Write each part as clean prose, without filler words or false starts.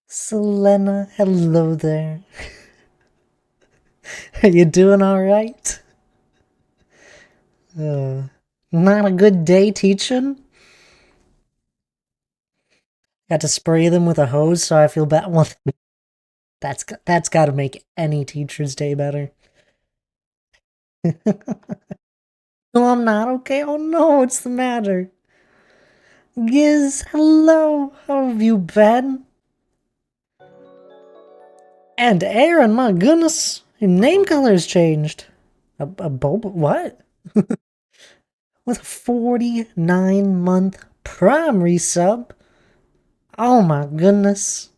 Selena, hello there. Are you doing all right? Uh, Not a good day teaching? Got to spray them with a hose, so I feel bad. Well, that's got to make any teacher's day better. No, I'm not okay. Oh no, what's the matter? Giz, hello. How have you been? And Aaron, my goodness, your name color's changed. A Boba? What? With a 49-month primary sub? Oh my goodness.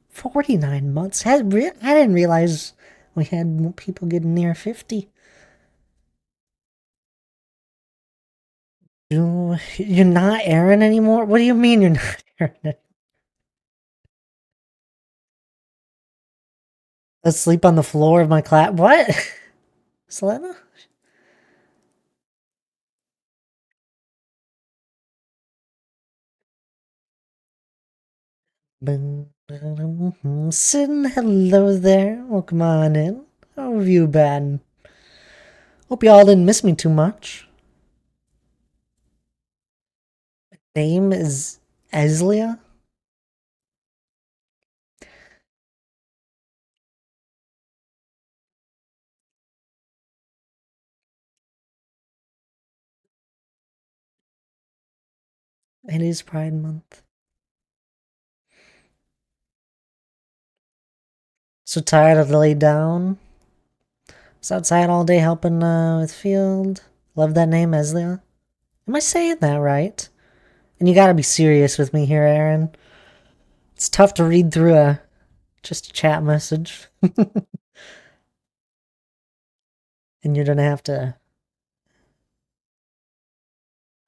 49 months? I didn't realize we had people getting near 50. You're not Aaron anymore? What do you mean you're not Aaron? Asleep on the floor of my class? What? Selena? Sin, hello there. Welcome on in. How have you been? Hope y'all didn't miss me too much. Name is Eslia? It is Pride Month. So tired to lay down. Was outside all day helping with field. Love that name, Eslia. Am I saying that right? And you gotta be serious with me here, Aaron. It's tough to read through just a chat message. And you're gonna have to...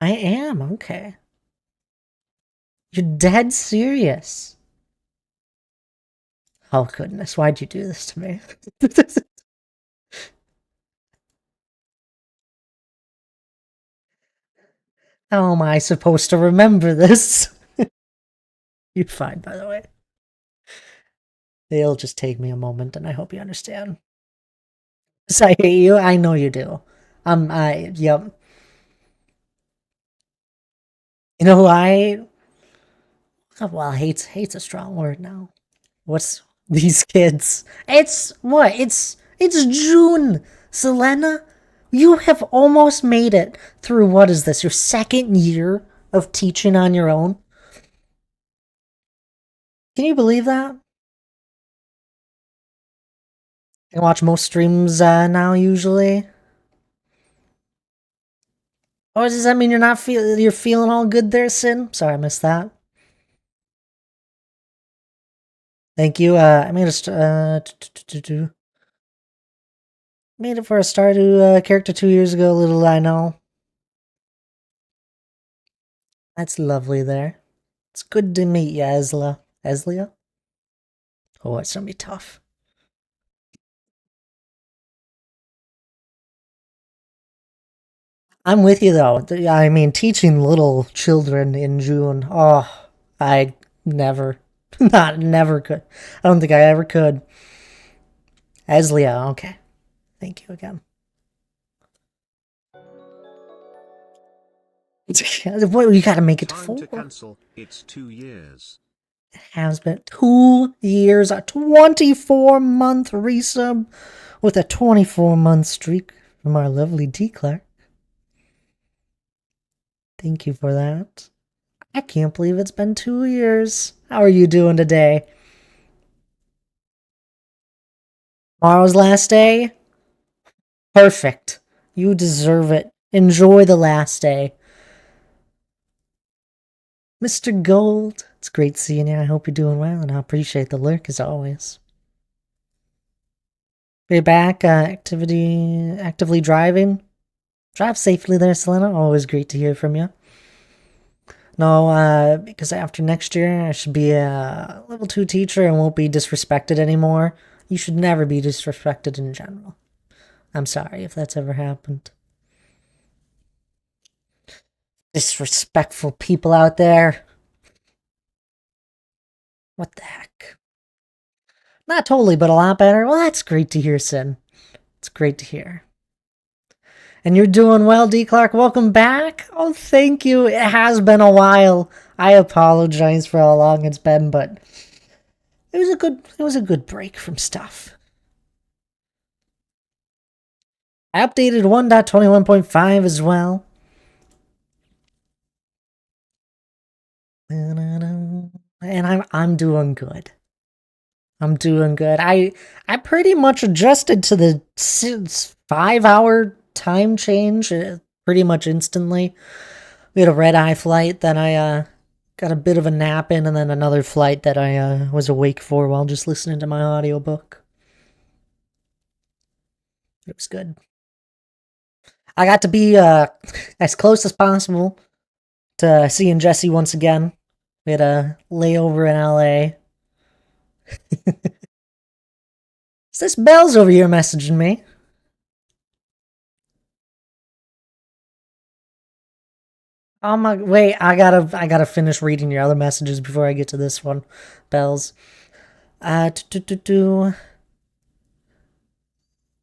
I am, okay. You're dead serious. Oh goodness, why'd you do this to me? How am I supposed to remember this? You're fine, by the way. It'll just take me a moment, and I hope you understand. Yes, I hate you. I know you do. Yep. You know who I... Oh, well, hate's a strong word now. What's these kids? It's what? It's June, Selena. You have almost made it through, what is this, your second year of teaching on your own? Can you believe that? I watch most streams now usually. Oh, does that mean you're feeling all good there, Sin? Sorry, I missed that. Thank you. I made made it for a Stardew character 2 years ago. Little I know. That's lovely there. It's good to meet you, Esla. Eslia? Oh, it's gonna be tough. I'm with you though. I mean, teaching little children in June. Oh, I never, never could. I don't think I ever could. Eslia, okay. Thank you again. What, you gotta make it to Time 4. to cancel. It's 2 years. It has been 2 years, a 24-month resub with a 24-month streak from our lovely D Clark. Thank you for that. I can't believe it's been 2 years. How are you doing today? Tomorrow's last day? Perfect. You deserve it. Enjoy the last day. Mr. Gold, it's great seeing you. I hope you're doing well, and I appreciate the lurk as always. You're back, actively driving. Drive safely there, Selena. Always great to hear from you. No, because after next year, I should be a level 2 teacher and won't be disrespected anymore. You should never be disrespected in general. I'm sorry if that's ever happened. Disrespectful people out there. What the heck? Not totally, but a lot better. Well, that's great to hear, Sin. It's great to hear. And you're doing well, D. Clark. Welcome back. Oh, thank you. It has been a while. I apologize for how long it's been, but it was a good break from stuff. I updated 1.21.5 as well. And I'm doing good. I'm doing good. I pretty much adjusted to the 5-hour time change pretty much instantly. We had a red eye flight, then I got a bit of a nap in, and then another flight that I was awake for while just listening to my audiobook. It was good. I got to be as close as possible to seeing Jesse once again. We had a layover in LA. Is this Bells over here messaging me? Oh my! Wait, I gotta finish reading your other messages before I get to this one, Bells. Uh, do, do, do,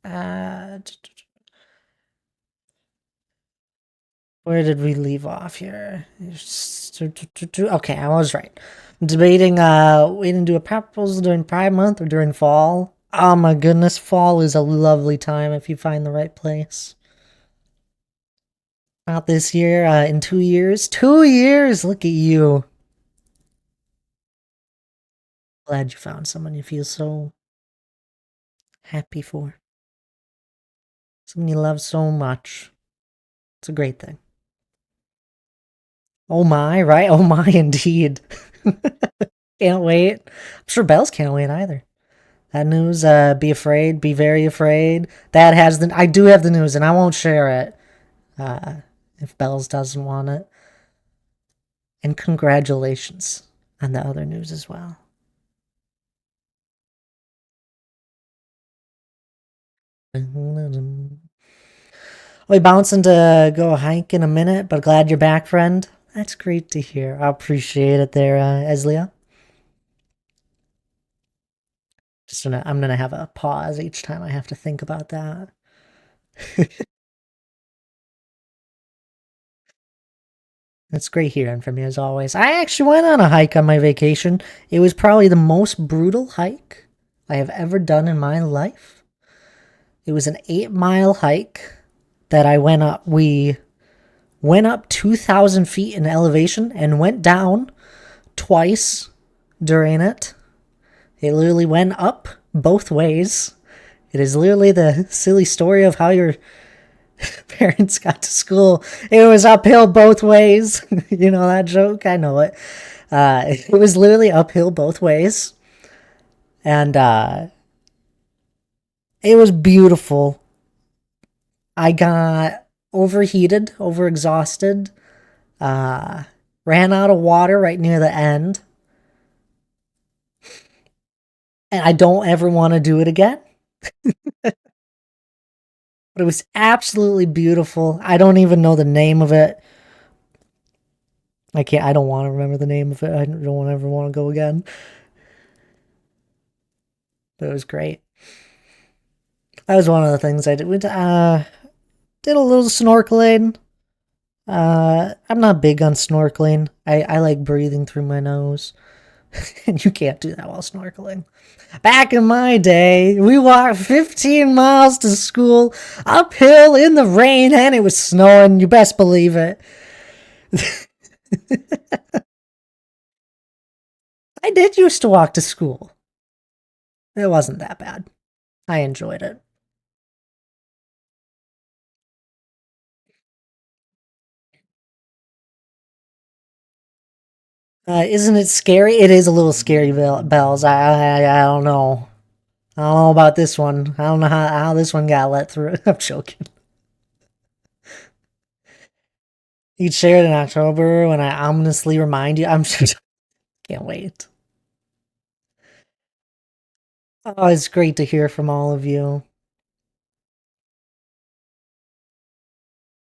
uh, Where did we leave off here? Okay, I was right. Debating waiting to do a proposal during Pride Month or during fall. Oh my goodness, fall is a lovely time if you find the right place. Not this year, in 2 years. 2 years! Look at you. Glad you found someone you feel so happy for. Someone you love so much. It's a great thing. Oh my, right? Oh my, indeed. Can't wait. I'm sure Bells can't wait either. That news, be afraid, be very afraid. Dad has I do have the news and I won't share it, if Bells doesn't want it. And congratulations on the other news as well. I'll be bouncing to go hike in a minute, but glad you're back, friend. That's great to hear. I appreciate it there, Eslia. I'm gonna have a pause each time I have to think about that. It's great hearing from you as always. I actually went on a hike on my vacation. It was probably the most brutal hike I have ever done in my life. It was an 8-mile hike that I went up. We went up 2,000 feet in elevation and went down twice during it. It literally went up both ways. It is literally the silly story of how your parents got to school. It was uphill both ways. You know that joke? I know it. It was literally uphill both ways. And it was beautiful. I got overheated, overexhausted, ran out of water right near the end. And I don't ever want to do it again. But it was absolutely beautiful. I don't even know the name of it. I don't want to remember the name of it. I don't ever want to go again. But it was great. That was one of the things I did. We did a little snorkeling. I'm not big on snorkeling. I like breathing through my nose. And you can't do that while snorkeling. Back in my day, we walked 15 miles to school, uphill in the rain, and it was snowing. You best believe it. I did used to walk to school. It wasn't that bad. I enjoyed it. Isn't it scary? It is a little scary, Bells. I don't know. I don't know about this one. I don't know how this one got let through. I'm joking. You'd share it in October when I ominously remind you. I'm just can't wait. Oh, it's great to hear from all of you.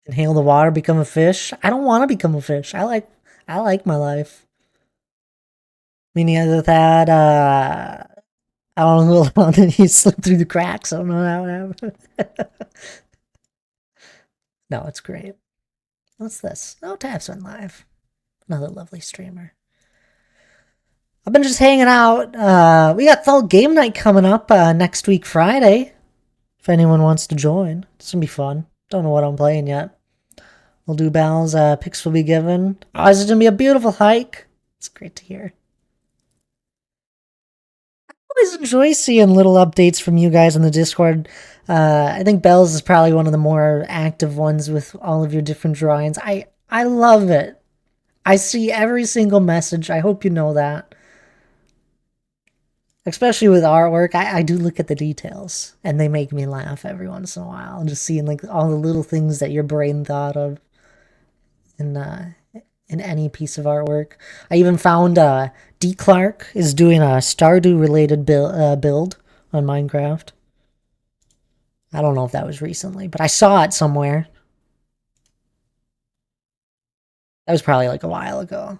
Inhale the water, become a fish. I don't want to become a fish. I like my life. Meaning other that, I don't know how long he slipped through the cracks. I don't know how it happened. No, it's great. What's this? Oh, Tabs went live. Another lovely streamer. I've been just hanging out. We got Fall Game Night coming up next week, Friday. If anyone wants to join, it's gonna be fun. Don't know what I'm playing yet. We'll do battles. Picks will be given. Oh, it's gonna be a beautiful hike. It's great to hear. I always enjoy seeing little updates from you guys on the Discord. I think Bells is probably one of the more active ones with all of your different drawings. I love it. I see every single message. I hope you know that. Especially with artwork, I do look at the details, and they make me laugh every once in a while. Just seeing like all the little things that your brain thought of in any piece of artwork. I even found D. Clark is doing a Stardew related build on Minecraft. I don't know if that was recently, but I saw it somewhere. That was probably like a while ago.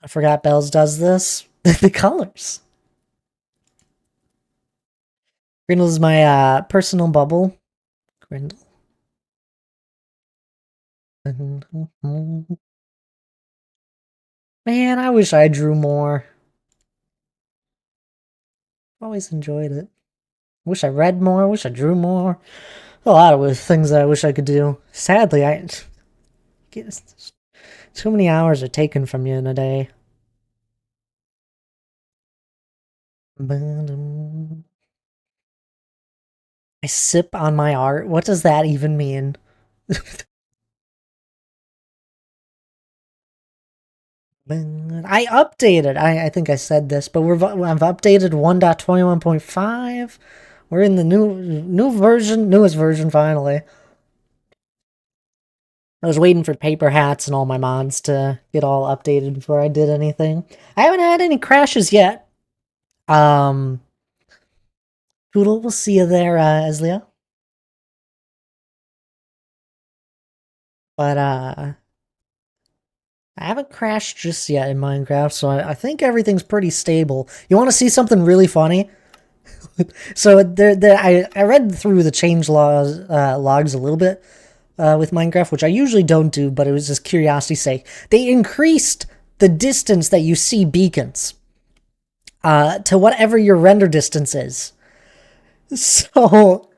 I forgot Bells does this. The colors. Grindle is my personal bubble. Grindle. Man, I wish I drew more. Always enjoyed it. Wish I read more. Wish I drew more. A lot of things that I wish I could do. Sadly, I get too many hours are taken from you in a day. I sip on my art. What does that even mean? I updated. I think I said this, but I've updated 1.21.5. We're in the newest version finally. I was waiting for Paper Hats and all my mods to get all updated before I did anything. I haven't had any crashes yet. Poodle, we'll see you there, Eslia. But I haven't crashed just yet in Minecraft, so I think everything's pretty stable. You want to see something really funny? So I read through the change logs a little bit with Minecraft, which I usually don't do, but it was just curiosity's sake. They increased the distance that you see beacons to whatever your render distance is. So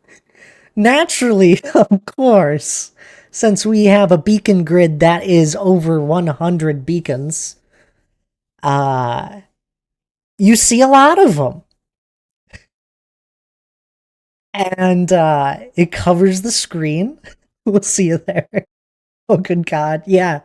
naturally, of course, since we have a beacon grid that is over 100 beacons, you see a lot of them. And it covers the screen. We'll see you there. Oh, good God. Yeah.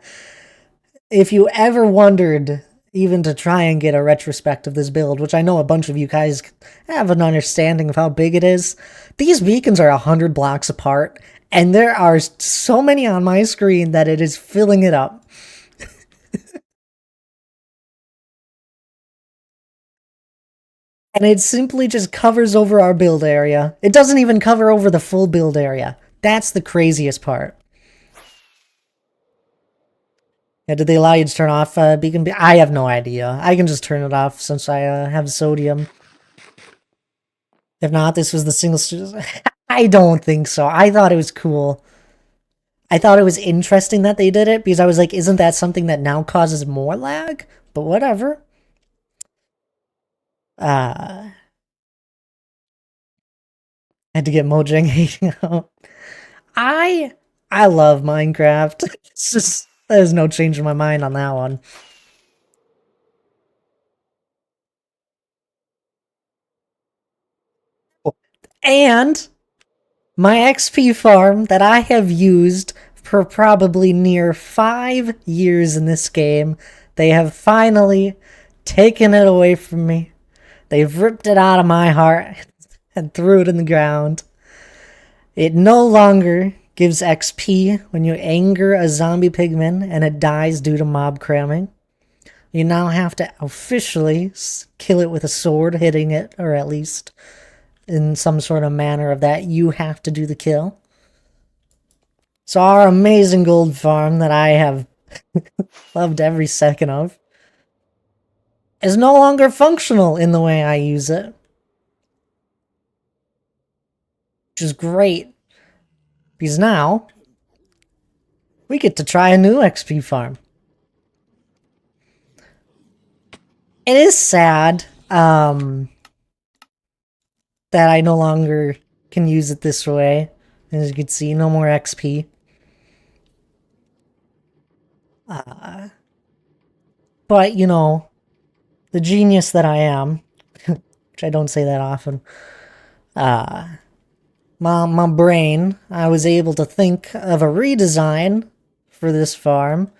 If you ever wondered even to try and get a retrospect of this build, which I know a bunch of you guys have an understanding of how big it is, these beacons are 100 blocks apart, and there are so many on my screen that it is filling it up. And it simply just covers over our build area. It doesn't even cover over the full build area. That's the craziest part. Yeah, did they allow you to turn off beacon? I have no idea. I can just turn it off since I have sodium. If not, this was the single... I don't think so. I thought it was cool. I thought it was interesting that they did it, because I was like, isn't that something that now causes more lag? But whatever. I had to get Mojang hating out. I love Minecraft. It's just, there's no change in my mind on that one. And my XP farm that I have used for probably near 5 years in this game, they have finally taken it away from me. They've ripped it out of my heart and threw it in the ground. It no longer gives XP when you anger a zombie pigman and it dies due to mob cramming. You now have to officially kill it with a sword, hitting it, or at least in some sort of manner of that, you have to do the kill. So our amazing gold farm that I have loved every second of is no longer functional in the way I use it. Which is great. Because now, we get to try a new XP farm. It is sad that I no longer can use it this way. As you can see, no more XP. But, you know, the genius that I am, which I don't say that often, my brain, I was able to think of a redesign for this farm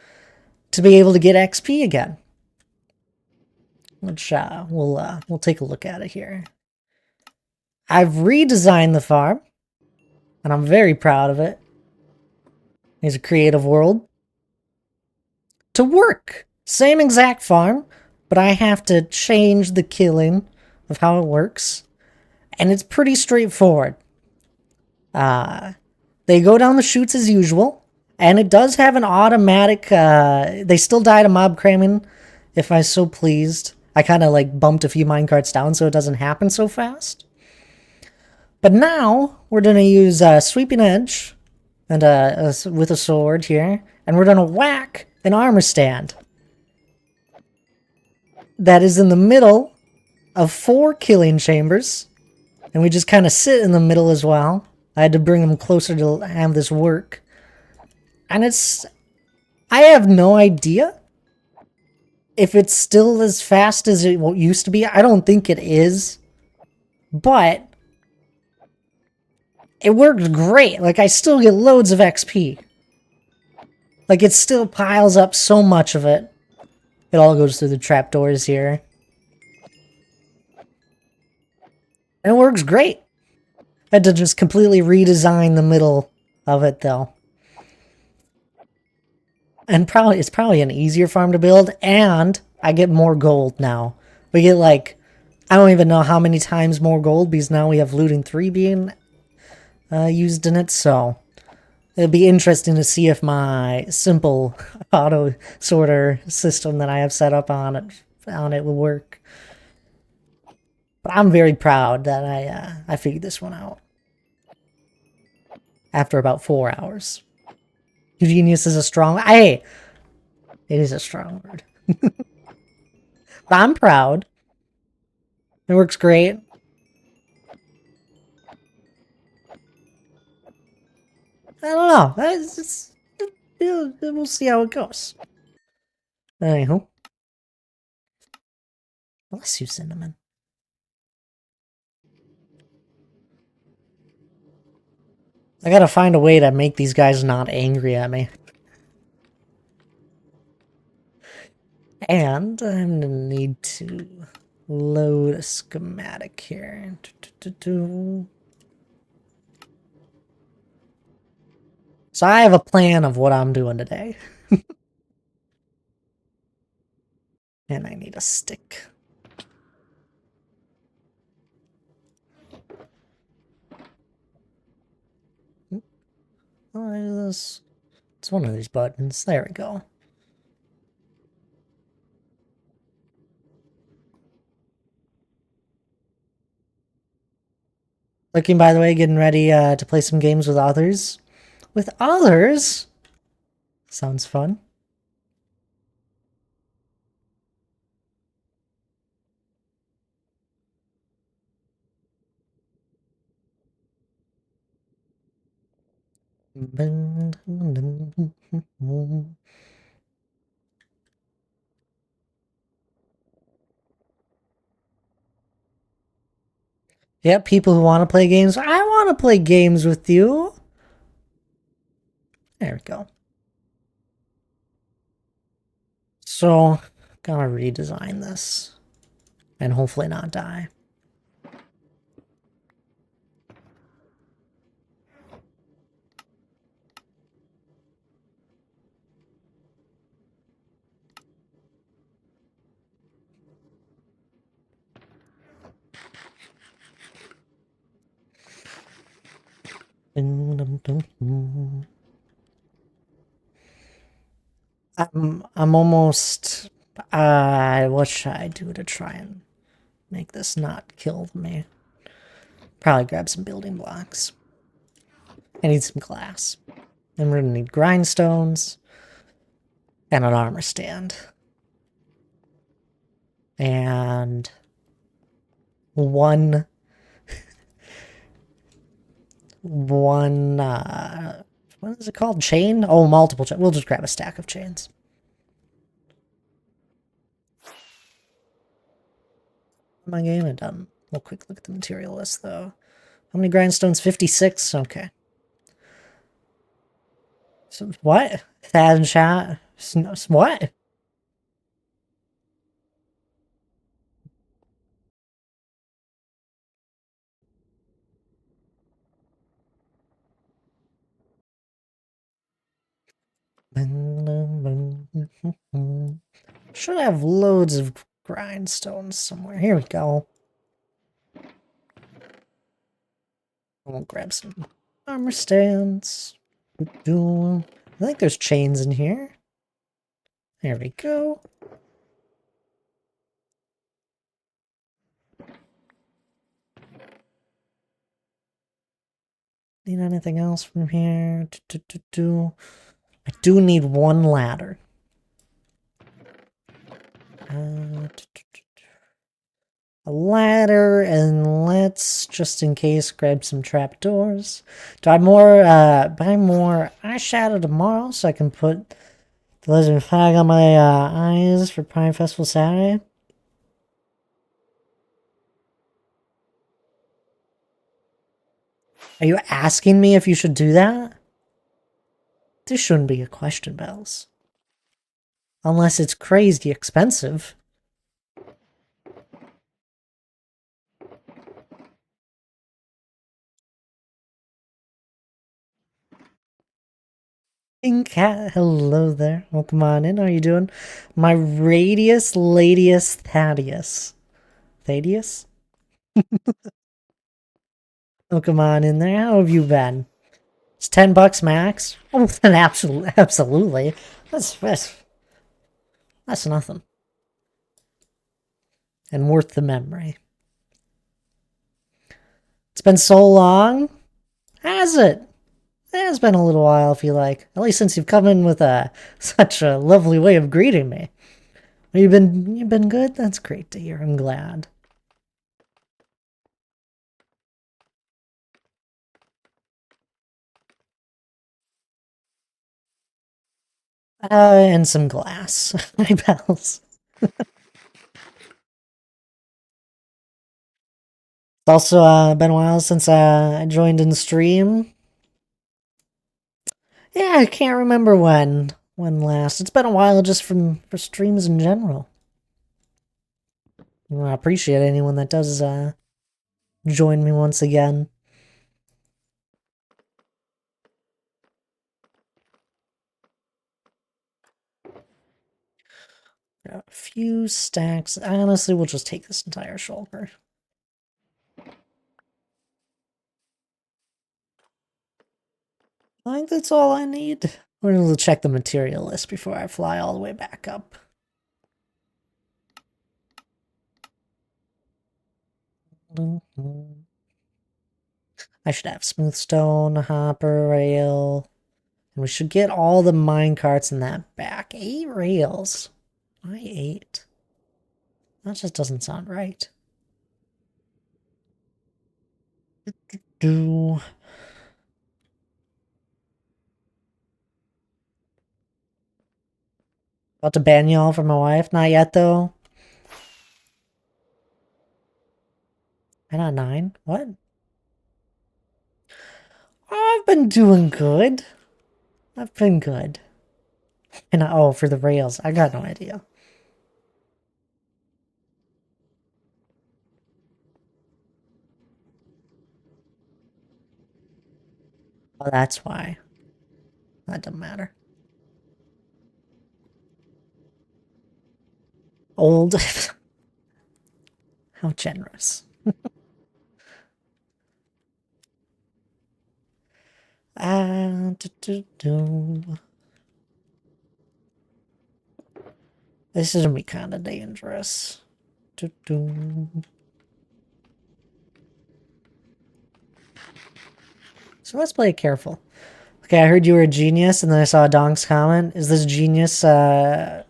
to be able to get XP again. Which we'll take a look at it here. I've redesigned the farm, and I'm very proud of it. Here's a creative world. To work! Same exact farm, but I have to change the killing of how it works. And it's pretty straightforward. They go down the chutes as usual, and it does have an automatic, they still die to mob cramming, if I so pleased. I kind of like bumped a few minecarts down so it doesn't happen so fast. But now, we're going to use Sweeping Edge, and with a sword here, and we're going to whack an armor stand. That is in the middle of 4 killing chambers, and we just kind of sit in the middle as well. I had to bring them closer to have this work. And I have no idea if it's still as fast as it used to be. I don't think it is. But it works great. Like, I still get loads of XP. Like, it still piles up so much of it. It all goes through the trapdoors here. And it works great. I had to just completely redesign the middle of it, though. And it's probably an easier farm to build, and I get more gold now. We get like, I don't even know how many times more gold, because now we have Looting 3 being used in it, so it'll be interesting to see if my simple auto sorter system that I have set up on it will work. But I'm very proud that I figured this one out after about 4 hours. Genius is a strong... Hey! It is a strong word. But I'm proud. It works great. I don't know. We'll see how it goes. Anywho. Bless you, Cinnamon. I gotta find a way to make these guys not angry at me. And I'm gonna need to load a schematic here. So I have a plan of what I'm doing today. And I need a stick. What is this? It's one of these buttons. There we go. Looking, by the way, getting ready to play some games with others. With others? Sounds fun. Yep, people who want to play games. I want to play games with you. There we go. So, gotta redesign this. And hopefully not die. I'm almost. What should I do to try and make this not kill me? Probably grab some building blocks. I need some glass. And we're gonna need grindstones and an armor stand. And one what is it called? Chain? Oh, multiple chain. We'll just grab a stack of chains. My game and done. We'll quick look at the material list though. How many grindstones? 56? Okay. So what? Thad and chat? What? Should have loads of grindstones somewhere. Here we go. We'll grab some armor stands. I think there's chains in here. There we go. Need anything else from here? I do need one ladder. A ladder, and let's, just in case, grab some trapdoors. Do I buy more eyeshadow tomorrow so I can put the lizard flag on my eyes for Prime Festival Saturday? Are you asking me if you should do that? This shouldn't be a question, Bells. Unless it's crazy expensive. Cat, hello there. Welcome on in. How are you doing? My Radius Ladius Thaddeus. Thaddeus? Welcome on in there. How have you been? It's $10 max. Oh, then absolutely. That's nothing. And worth the memory. It's been so long. Has it? It has been a little while, I feel like. At least since you've come in with such a lovely way of greeting me. You've been good? That's great to hear. I'm glad. And some glass. My pals. It's also been a while since I joined in the stream. Yeah, I can't remember when last. It's been a while just for streams in general. I appreciate anyone that does join me once again. Got a few stacks. Honestly, we'll just take this entire shulker. I think that's all I need. We're going to check the material list before I fly all the way back up. I should have smooth stone, hopper, rail. And we should get all the mine carts in that back. 8 rails. Why 8? That just doesn't sound right. About to ban y'all from my wife? Not yet, though. I'm not 9. What? I've been doing good. I've been good. And oh, for the rails, I got no idea. Oh, that's why. That doesn't matter. Old. How generous. This is gonna be kind of dangerous. So let's play it careful. Okay, I heard you were a genius, and then I saw Donk's comment. Is this genius, this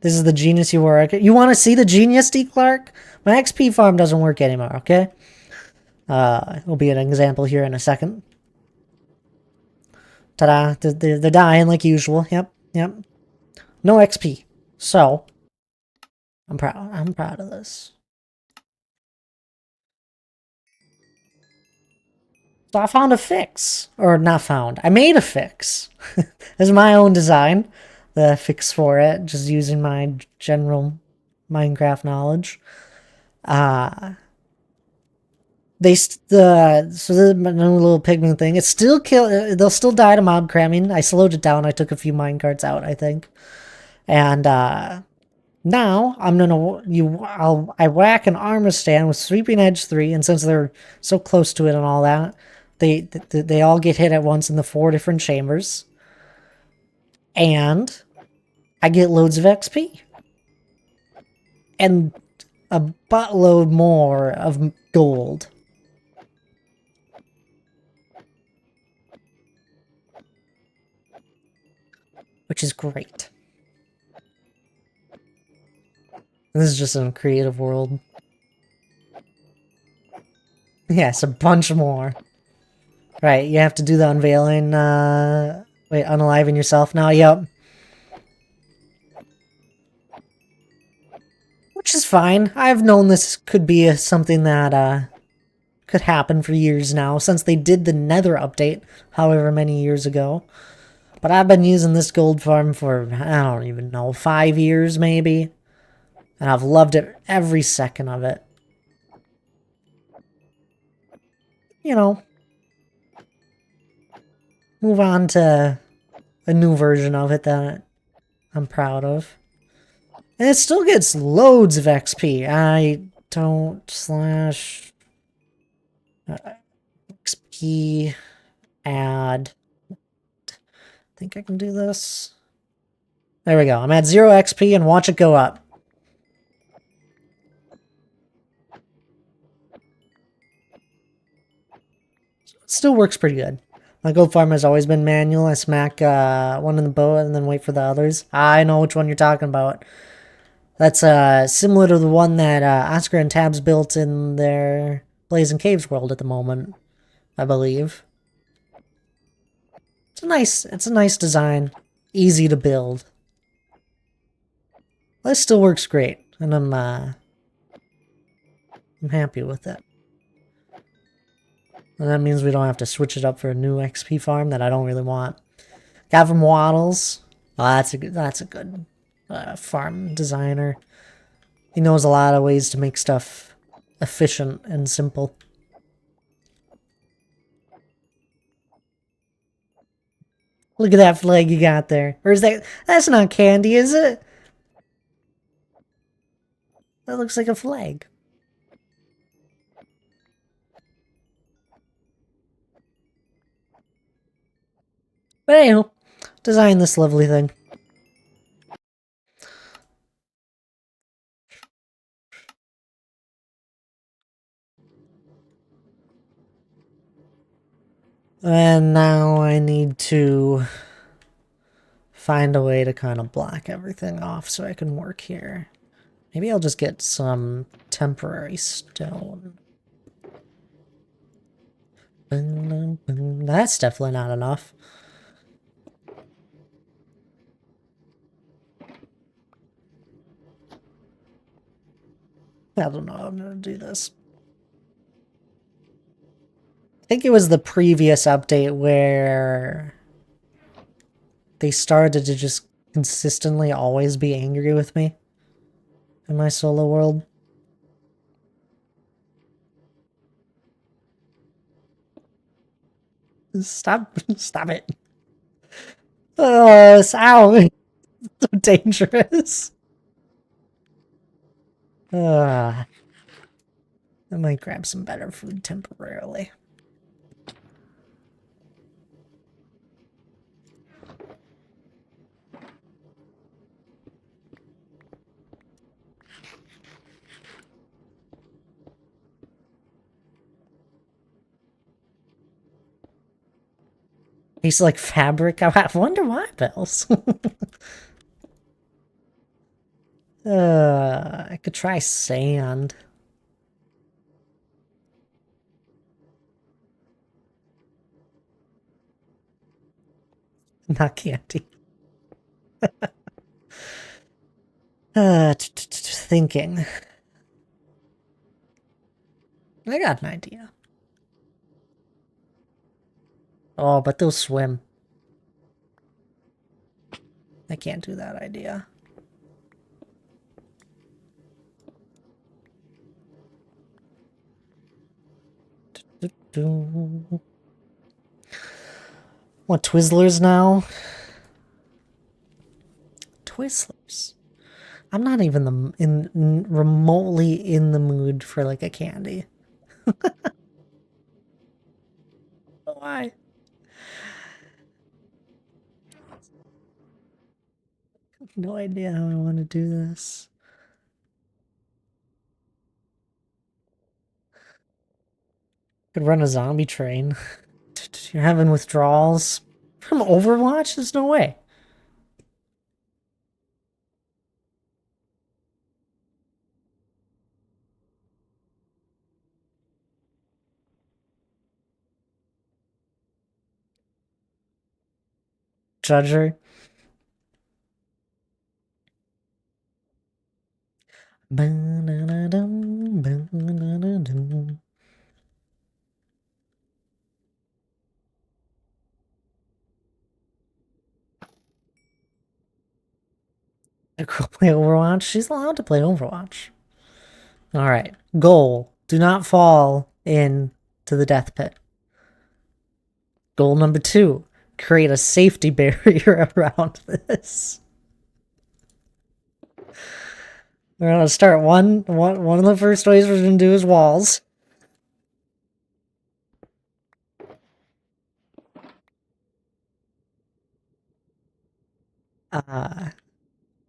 is the genius you were. You want to see the genius, D. Clark? My XP farm doesn't work anymore, okay? Will be an example here in a second. Ta-da, they're dying like usual. Yep, yep. No XP. So, I'm proud of this. So I found a fix. Or not found. I made a fix. It's my own design. The fix for it. Just using my general Minecraft knowledge. So the little pigman thing. It's still they'll still die to mob cramming. I slowed it down. I took a few minecarts out, I think. And now I'm gonna I whack an armor stand with sweeping edge 3, and since they're so close to it and all that, they all get hit at once in the 4 different chambers, and I get loads of XP and a buttload more of gold. Which is great. This is just a creative world. Yes, a bunch more. Right, you have to do the unveiling, wait, unaliving yourself now? Yep. Which is fine. I've known this could be something that, could happen for years now, since they did the Nether update however many years ago. But I've been using this gold farm for, I don't even know, 5 years maybe. And I've loved it every second of it. You know, move on to a new version of it that I'm proud of. And it still gets loads of XP. I don't slash XP add. I think I can do this. There we go. I'm at 0 XP and watch it go up. It still works pretty good. My gold farm has always been manual. I smack one in the bow and then wait for the others. I know which one you're talking about. That's similar to the one that Oscar and Tabs built in their Blazing Caves world at the moment, I believe. It's a nice design. Easy to build. This still works great, and I'm happy with it. And that means we don't have to switch it up for a new XP farm that I don't really want. Gavin Waddles. Oh, that's a good farm designer. He knows a lot of ways to make stuff efficient and simple. Look at that flag you got there. Or is that... That's not candy, is it? That looks like a flag. But anyhow, design this lovely thing. And now I need to find a way to kind of block everything off so I can work here. Maybe I'll just get some temporary stone. That's definitely not enough. I don't know how I'm gonna do this. I think it was the previous update where they started to just consistently always be angry with me in my solo world. Stop it. Oh, ow. So dangerous. I might grab some better food temporarily. Tastes like fabric. I wonder why, Bells. I could try sand. Not candy. Thinking. I got an idea. Oh, but they'll swim. I can't do that idea. What, Twizzlers now? Twizzlers. I'm not even remotely in the mood for like a candy. Why? No idea how I want to do this. Could run a zombie train. You're having withdrawals from Overwatch? There's no way. Judger. A girl play Overwatch? She's allowed to play Overwatch. Alright. Goal. Do not fall into the death pit. Goal number 2. Create a safety barrier around this. We're gonna start one of the first ways we're gonna do is walls.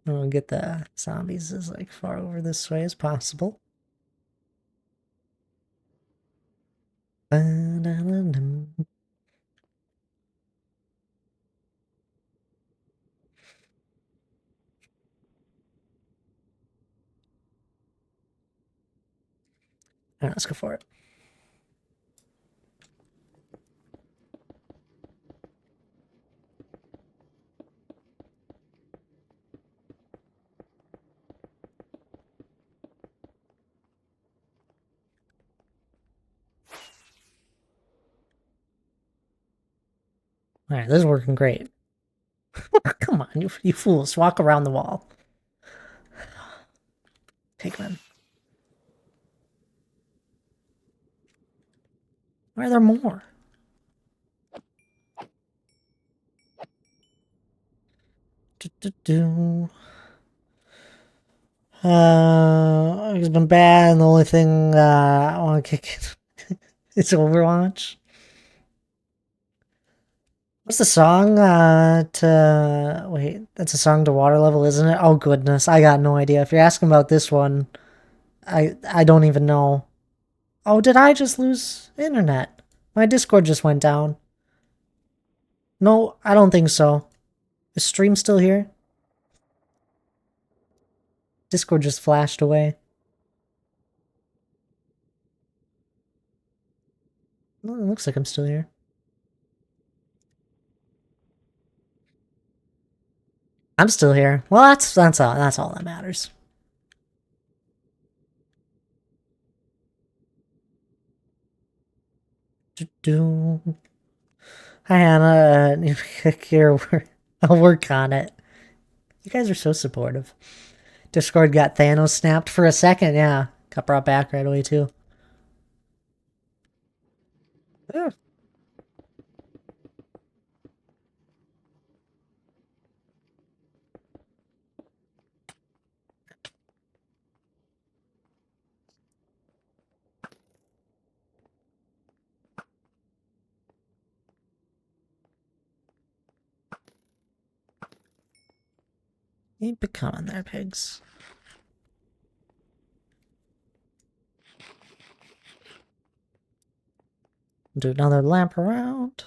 We'll get the zombies as like far over this way as possible. Alright, let's go for it. Alright, this is working great. Come on, you fools. Walk around the wall. Pigman. Why are there more? It's been bad, and the only thing I want to kick is Overwatch. What's the song wait, that's a song to water level, isn't it? Oh goodness, I got no idea. If you're asking about this one, I don't even know. Oh, did I just lose internet? My Discord just went down. No, I don't think so. Is stream still here? Discord just flashed away. Well, it looks like I'm still here. I'm still here. Well, that's all that matters. Hi Hannah, here I'll work on it. You guys are so supportive. Discord got Thanos snapped for a second, yeah. Got brought back right away too. Yeah. Keep it coming there, pigs. Do another lap around.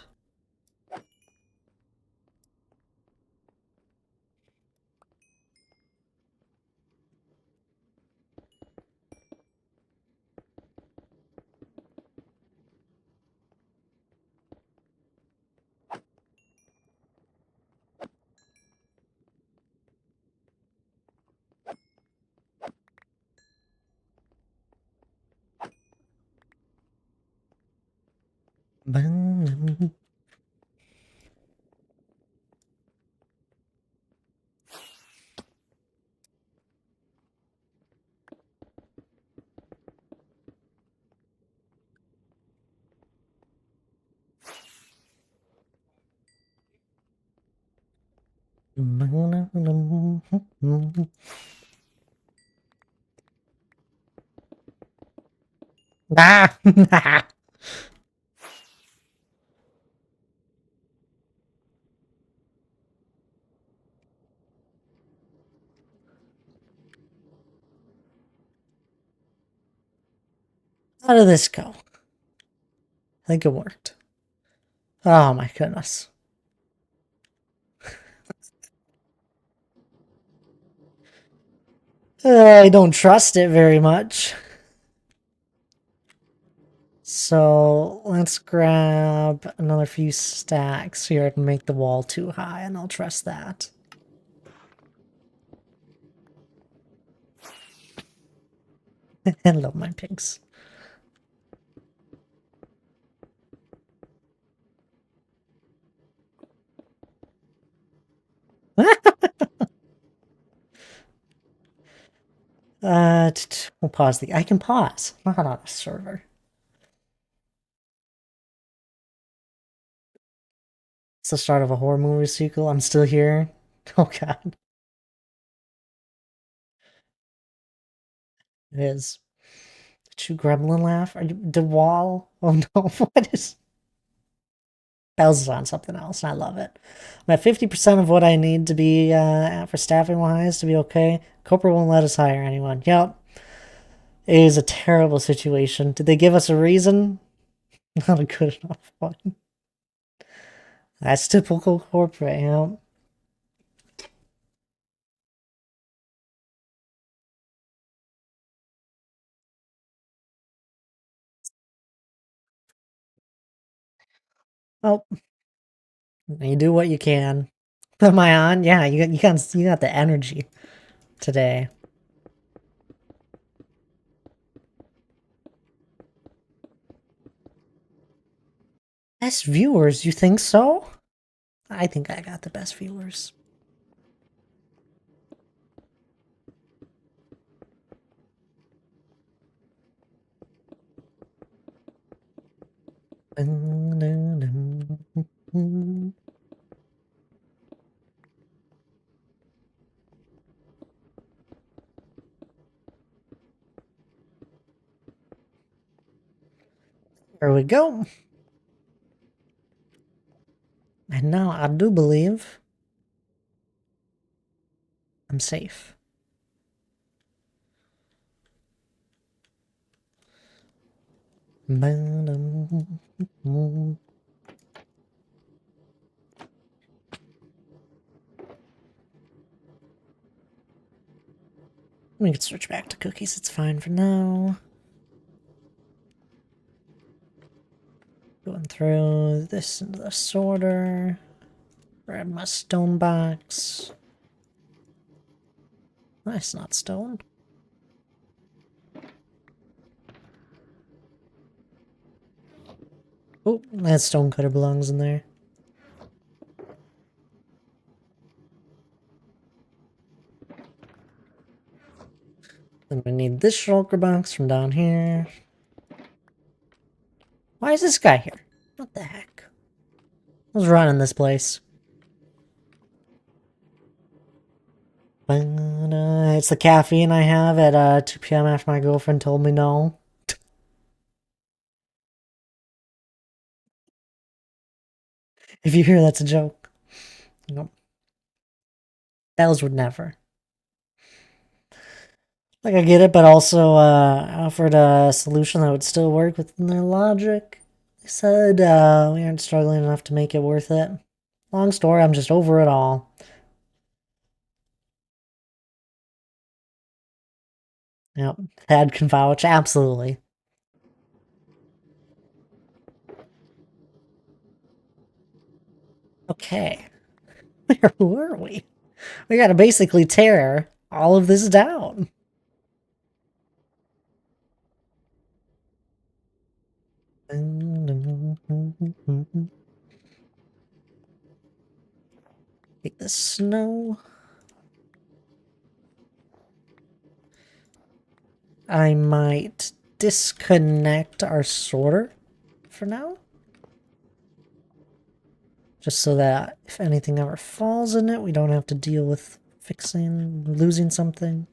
Ah! How did this go? I think it worked. Oh my goodness. I don't trust it very much. So let's grab another few stacks here to make the wall too high, and I'll trust that. I love my pigs. We'll pause I can pause. Not on a server. It's the start of a horror movie sequel. I'm still here. Oh god. It is. Did you gremlin laugh? Are you the wall? Oh no, what is Bells is on something else, and I love it. I'm at 50% of what I need to be for staffing wise to be okay. Copra won't let us hire anyone. Yep. It is a terrible situation. Did they give us a reason? Not a good enough one. That's typical corporate, you know. Well, you do what you can. Am I on? Yeah, you got the energy today. Best viewers, you think so? I think I got the best viewers. There we go. And now I do believe I'm safe. We can switch back to cookies, it's fine for now. Going through this into the sorter. Grab my stone box. Nice, not stone. Oh, that stone cutter belongs in there. Then we need this shulker box from down here. Why is this guy here? What the heck? Who's running this place? It's the caffeine I have at 2 p.m. after my girlfriend told me no. If you hear that's a joke. Nope. Bells would never. Like, I get it, but also offered a solution that would still work within their logic. They said we aren't struggling enough to make it worth it. Long story, I'm just over it all. Yep, Thad can vouch, absolutely. Okay. Where were we? We gotta basically tear all of this down. Take the snow. I might disconnect our sorter for now. Just so that if anything ever falls in it, we don't have to deal with losing something.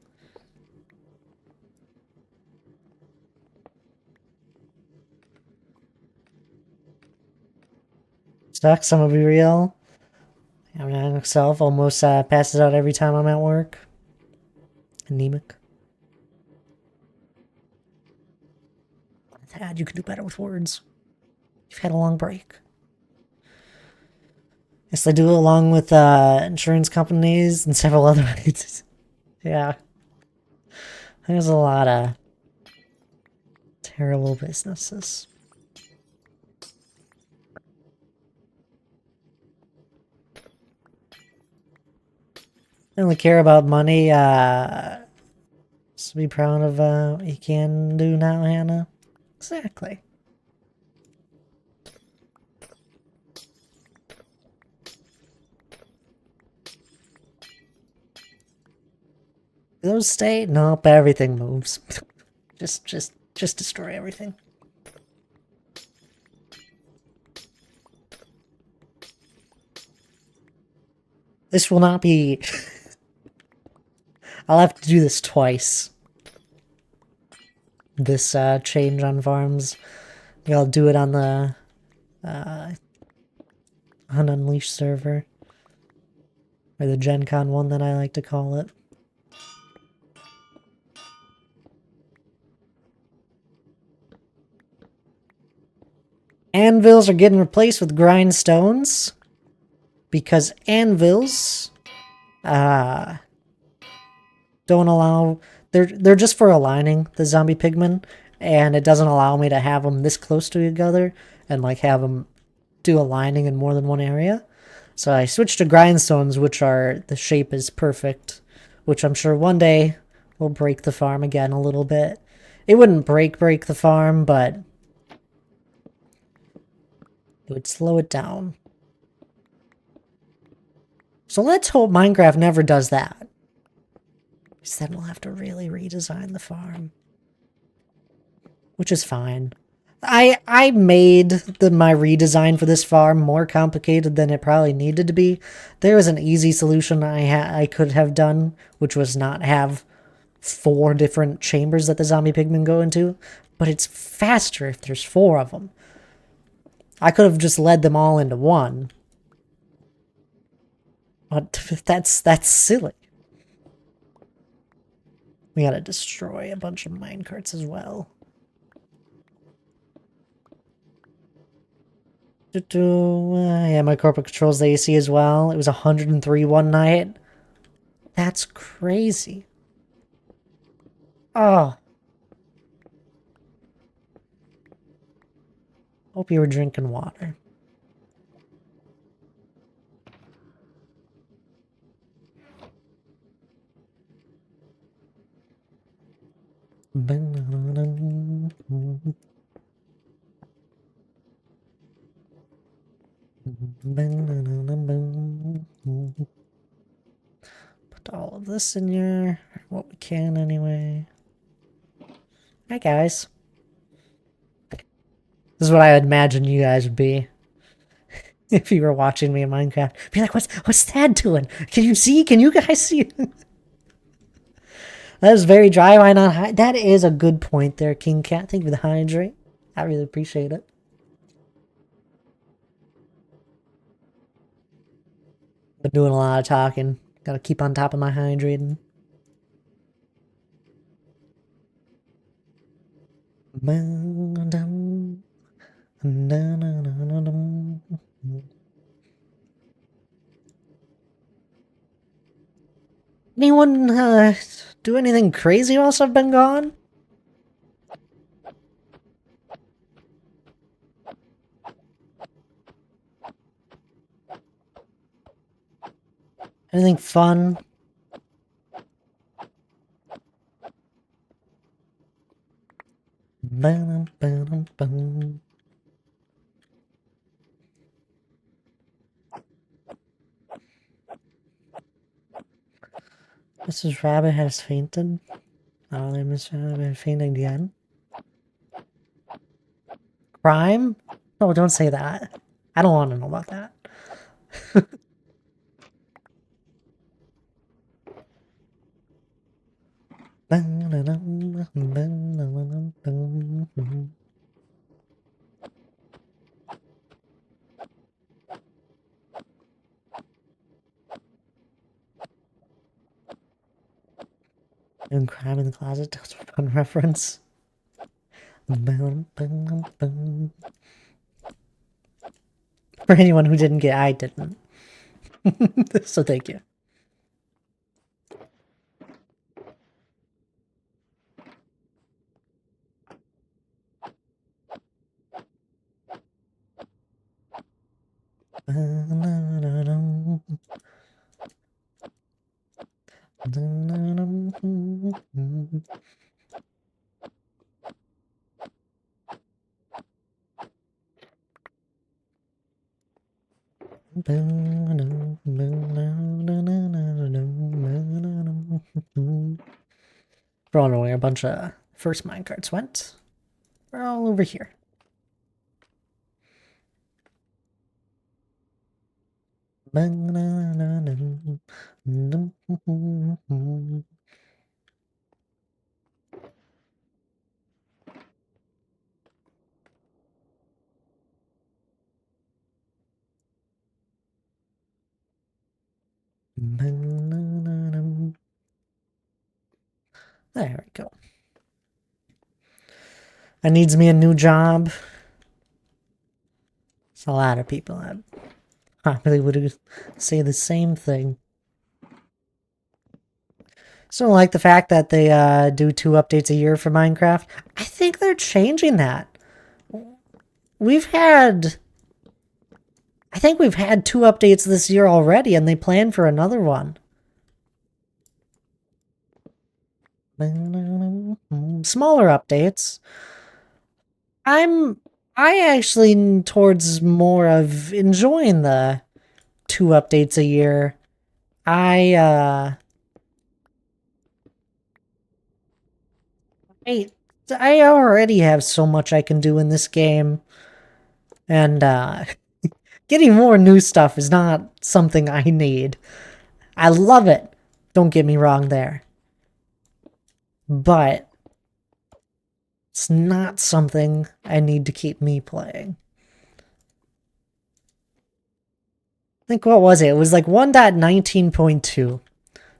Sucks, I'm gonna be real. I mean, myself almost passes out every time I'm at work. Anemic. Thad, you can do better with words. You've had a long break. Yes, they do it along with insurance companies and several other entities. Yeah. There's a lot of terrible businesses. I only care about money. Just be proud of what you can do now, Hannah. Exactly. Those stay? Nope, everything moves. just destroy everything. This will not be... I'll have to do this twice. This change on farms. I'll do it on the Unleashed server. Or the Gen Con one that I like to call it. Anvils are getting replaced with grindstones. Because anvils don't allow... They're just for aligning the zombie pigmen. And it doesn't allow me to have them this close to each other. And like have them do aligning in more than one area. So I switched to grindstones, which are... The shape is perfect. Which I'm sure one day will break the farm again a little bit. It wouldn't break the farm, but... It would slow it down. So let's hope Minecraft never does that. Because then we'll have to really redesign the farm. Which is fine. I made my redesign for this farm more complicated than it probably needed to be. There was an easy solution I could have done, which was not have 4 different chambers that the zombie pigmen go into. But it's faster if there's 4 of them. I could have just led them all into one. But that's silly. We gotta destroy a bunch of minecarts as well. Yeah, my corporate controls the AC as well. It was 103 one night. That's crazy. Oh. Hope you were drinking water. Put all of this in here. What we can anyway. Hi guys. This is what I would imagine you guys would be. If you were watching me in Minecraft. Be like, what's Thad doing? Can you see? Can you guys see? That is very dry. Why not hydrate? That is a good point there, King Cat. Thank you for the hydrate. I really appreciate it. Been doing a lot of talking. Gotta keep on top of my hydrating. Anyone do anything crazy whilst I've been gone? Anything fun? Mrs. Rabbit has fainted. Oh, Mrs. Rabbit fainted again. Crime? Oh, don't say that. I don't want to know about that. And Crime in the Closet, that's a fun reference. For anyone who didn't get, I didn't. So thank you. We're all knowing a bunch of first minecarts went. We're all over here. There we go. That needs me a new job. It's a lot of people that probably would say the same thing. So like the fact that they do 2 updates a year for Minecraft. I think they're changing that. I think we've had 2 updates this year already, and they plan for another one. Smaller updates. I actually lean towards more of enjoying the 2 updates a year. I already have so much I can do in this game, and getting more new stuff is not something I need. I love it, don't get me wrong there, but it's not something I need to keep me playing. I think, what was it? It was like 1.19.2.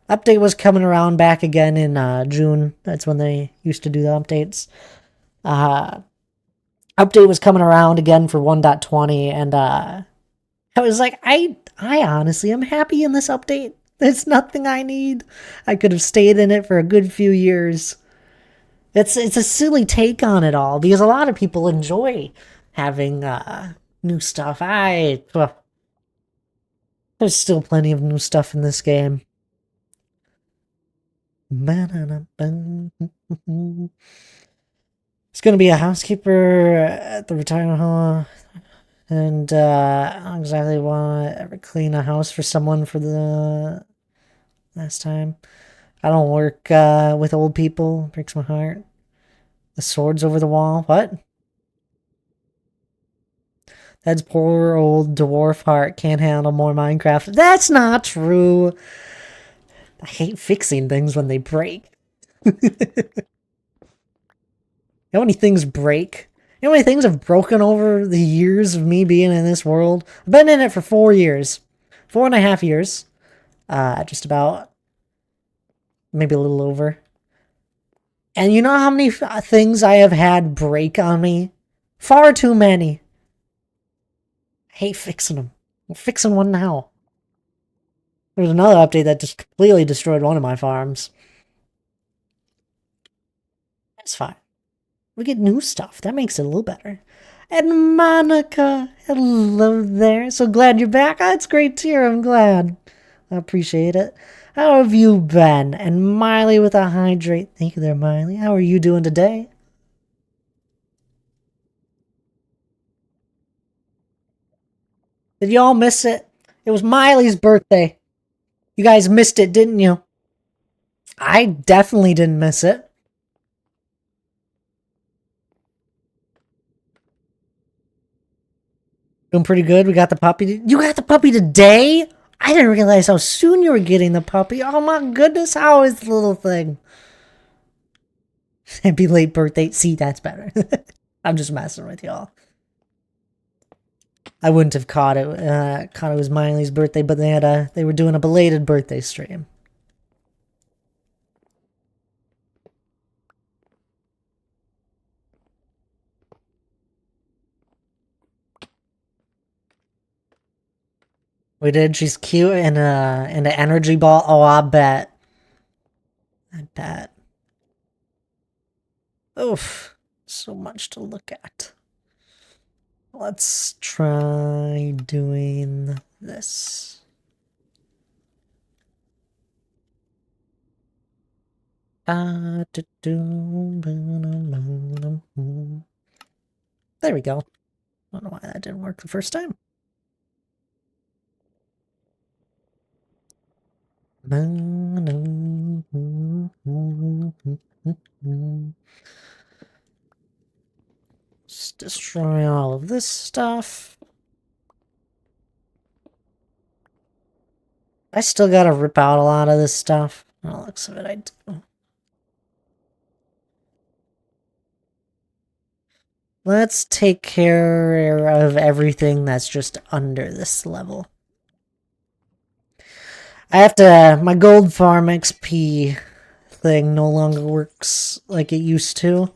Update was coming around back again in June. That's when they used to do the updates. Update was coming around again for 1.20, and I was like, I honestly am happy in this update. It's nothing I need. I could have stayed in it for a good few years. It's a silly take on it all, because a lot of people enjoy having new stuff. There's still plenty of new stuff in this game. It's gonna be a housekeeper at the retirement home, and I don't exactly want to ever clean a house for someone for the last time. I don't work with old people. It breaks my heart. The swords over the wall. What? That's poor old dwarf heart can't handle more Minecraft. That's not true. I hate fixing things when they break. How many things break? You know how many things have broken over the years of me being in this world? I've been in it for 4 years. 4.5 years. Just about. Maybe a little over. And you know how many things I have had break on me? Far too many. I hate fixing them. I'm fixing one now. There's another update that just completely destroyed one of my farms. That's fine. We get new stuff. That makes it a little better. And Monica, hello there. So glad you're back. Oh, it's great to hear. I'm glad. I appreciate it. How have you been? And Miley with a hydrate. Thank you there, Miley. How are you doing today? Did y'all miss it? It was Miley's birthday. You guys missed it, didn't you? I definitely didn't miss it. Doing pretty good. We got the puppy. You got the puppy today? I didn't realize how soon you were getting the puppy. Oh my goodness, how is the little thing? Happy late birthday. See, that's better. I'm just messing with y'all. I wouldn't have caught it. Caught it was Miley's birthday, but they were doing a belated birthday stream. We did. She's cute and an energy ball. Oh, I bet. I bet. Oof, so much to look at. Let's try doing this. There we go. I don't know why that didn't work the first time. Let's destroy all of this stuff. I still gotta rip out a lot of this stuff. By the looks of it, I do. Let's take care of everything that's just under this level. I have to, my gold farm XP thing no longer works like it used to.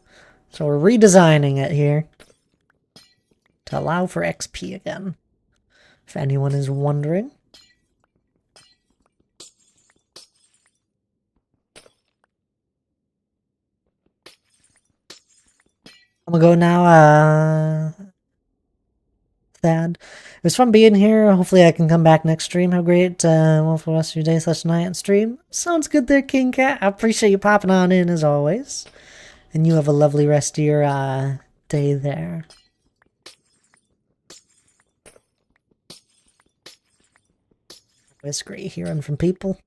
So we're redesigning it here to allow for XP again, if anyone is wondering. I'm gonna go now, Thad. It was fun being here. Hopefully I can come back next stream. Have a great wonderful rest of your day/night and stream. Sounds good there, King Cat. I appreciate you popping on in as always. And you have a lovely rest of your day there. It's great hearing from people.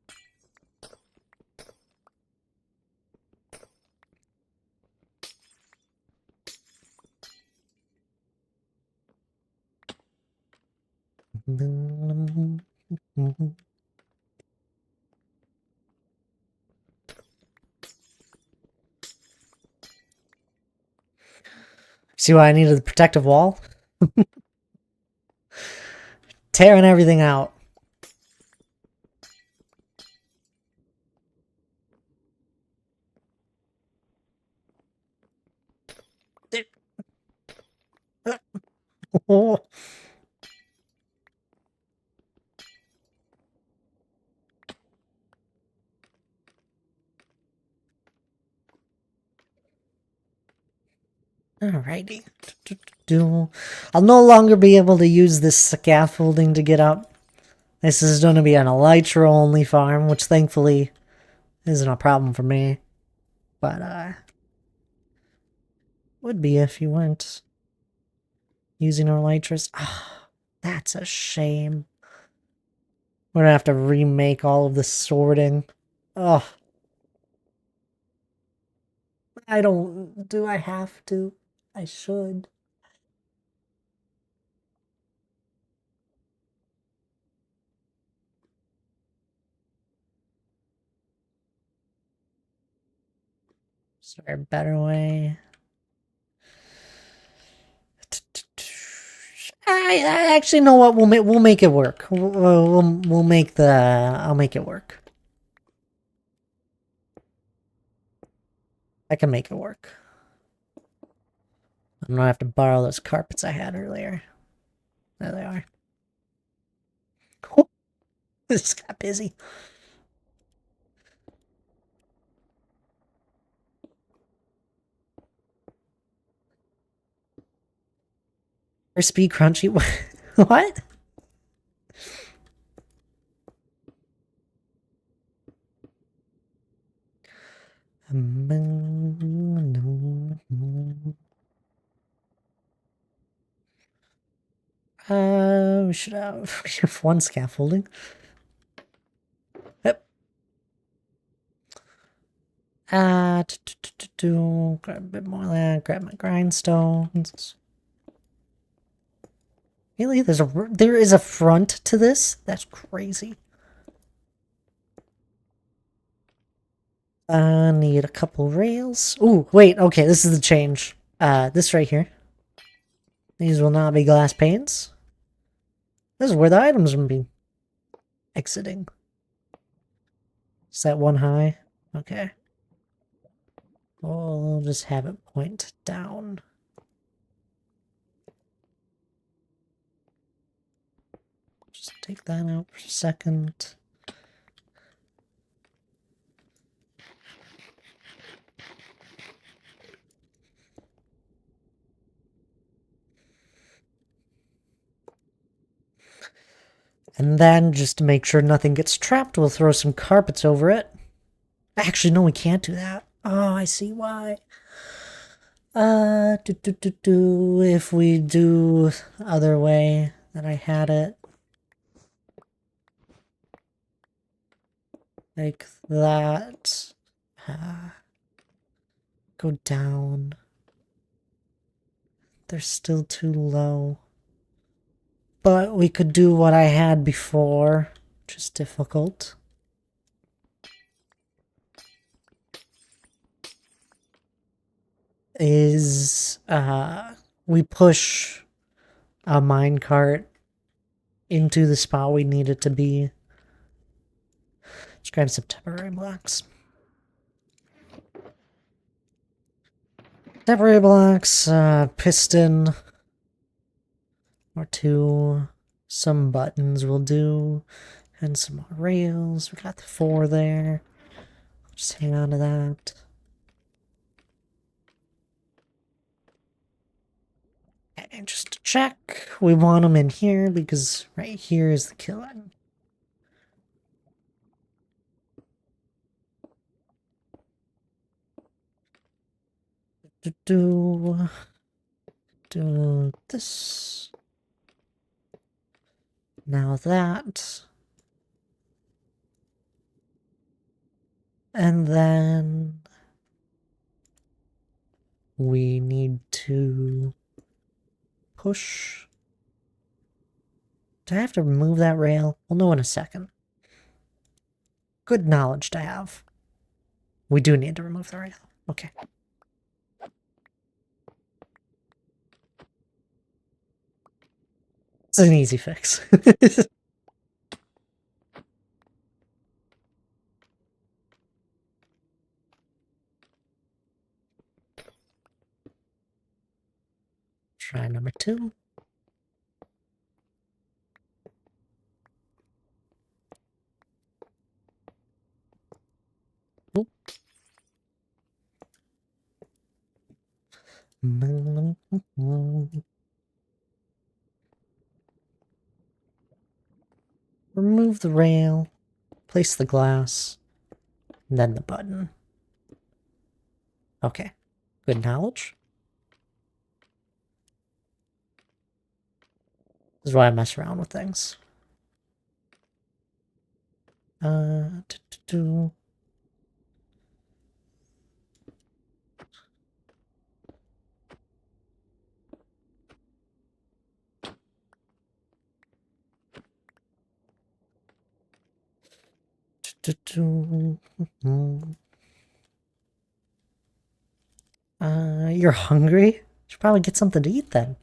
See why I needed the protective wall? Tearing everything out. Oh. Alrighty. I'll no longer be able to use this scaffolding to get up. This is going to be an elytra only farm, which thankfully isn't a problem for me. But, would be if you weren't using elytras. Ah, that's a shame. We're gonna have to remake all of the sorting. Oh. I don't... Do I have to? I should. Is there a better way? I actually know what we'll make it work. We'll make the I'll make it work. I can make it work. I'm gonna have to borrow those carpets I had earlier. There they are. This got busy. Crispy, crunchy. What? We should have one scaffolding. Yep. Grab a bit more of that. Grab my grindstones. Really? There is a front to this? That's crazy. Need a couple rails. Ooh, wait, okay, this is the change. This right here. These will not be glass panes. This is where the items will be exiting. Is that one high? Okay. We'll just have it point down. Just take that out for a second. And then, just to make sure nothing gets trapped, we'll throw some carpets over it. Actually, no, we can't do that. Oh, I see why. If we do the other way that I had it. Like that. Go down. They're still too low. But we could do what I had before, which is difficult. We push a minecart into the spot we need it to be. Let's grab some temporary blocks. Temporary blocks, piston, or two, some buttons will do, and some more rails. We got the 4 there. Just hang on to that. And just to check, we want them in here because right here is the killing. Do this. Now that. And then we need to push. Do I have to remove that rail? We'll know in a second. Good knowledge to have. We do need to remove the rail. Okay. It's an easy fix. Try number 2. Oop. Remove the rail, place the glass, and then the button. Okay, good knowledge. This is why I mess around with things. You're hungry? Should probably get something to eat then.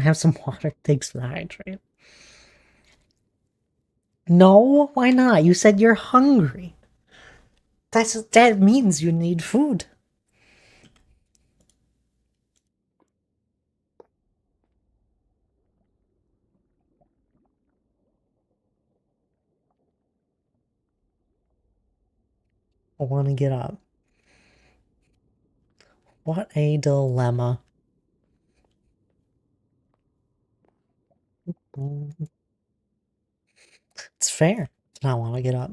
Have some water. Thanks for the hydrate. No, why not? You said you're hungry. That means you need food. I want to get up. What a dilemma. It's fair. I want to get up.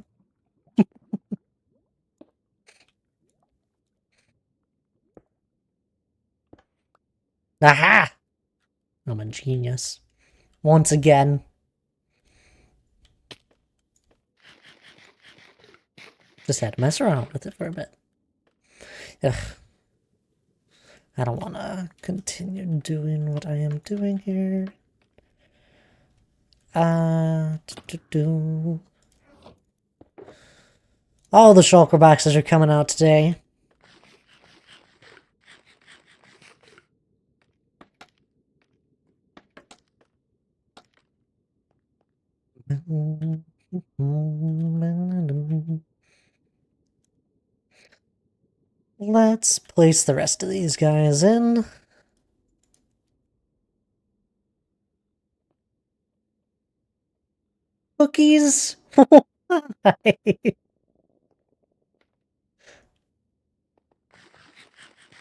Aha! I'm a genius. Once again. Just had to mess around with it for a bit. Ugh. I don't want to continue doing what I am doing here. All the shulker boxes are coming out today. Let's place the rest of these guys in. Cookies? Why?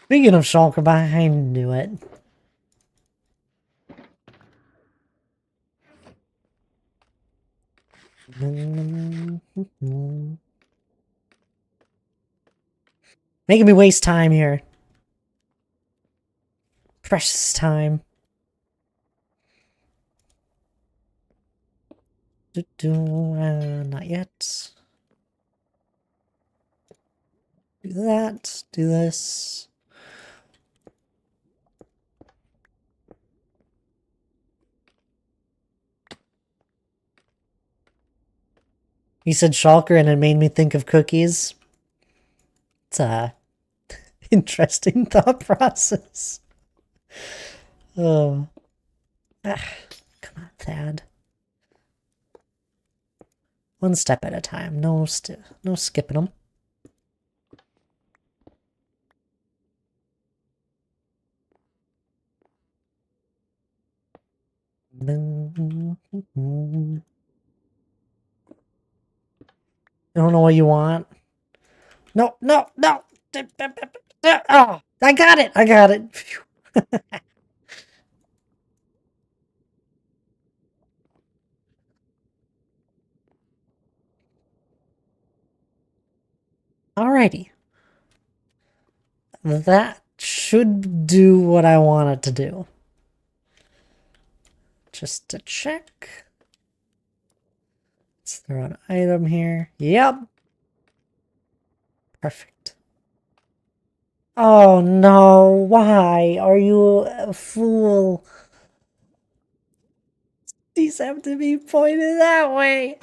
Speaking of shulker box, I knew it. Making me waste time here. Precious time. Not yet. Do that. Do this. You said shulker and it made me think of cookies. It's a interesting thought process. Oh. Ah, come on, Thad. One step at a time. No skipping them. I don't know what you want. No, no, no! Oh, I got it! I got it! Alrighty. That should do what I want it to do. Just to check. Let's throw an item here. Yep. Perfect. Oh no, why are you a fool? These have to be pointed that way.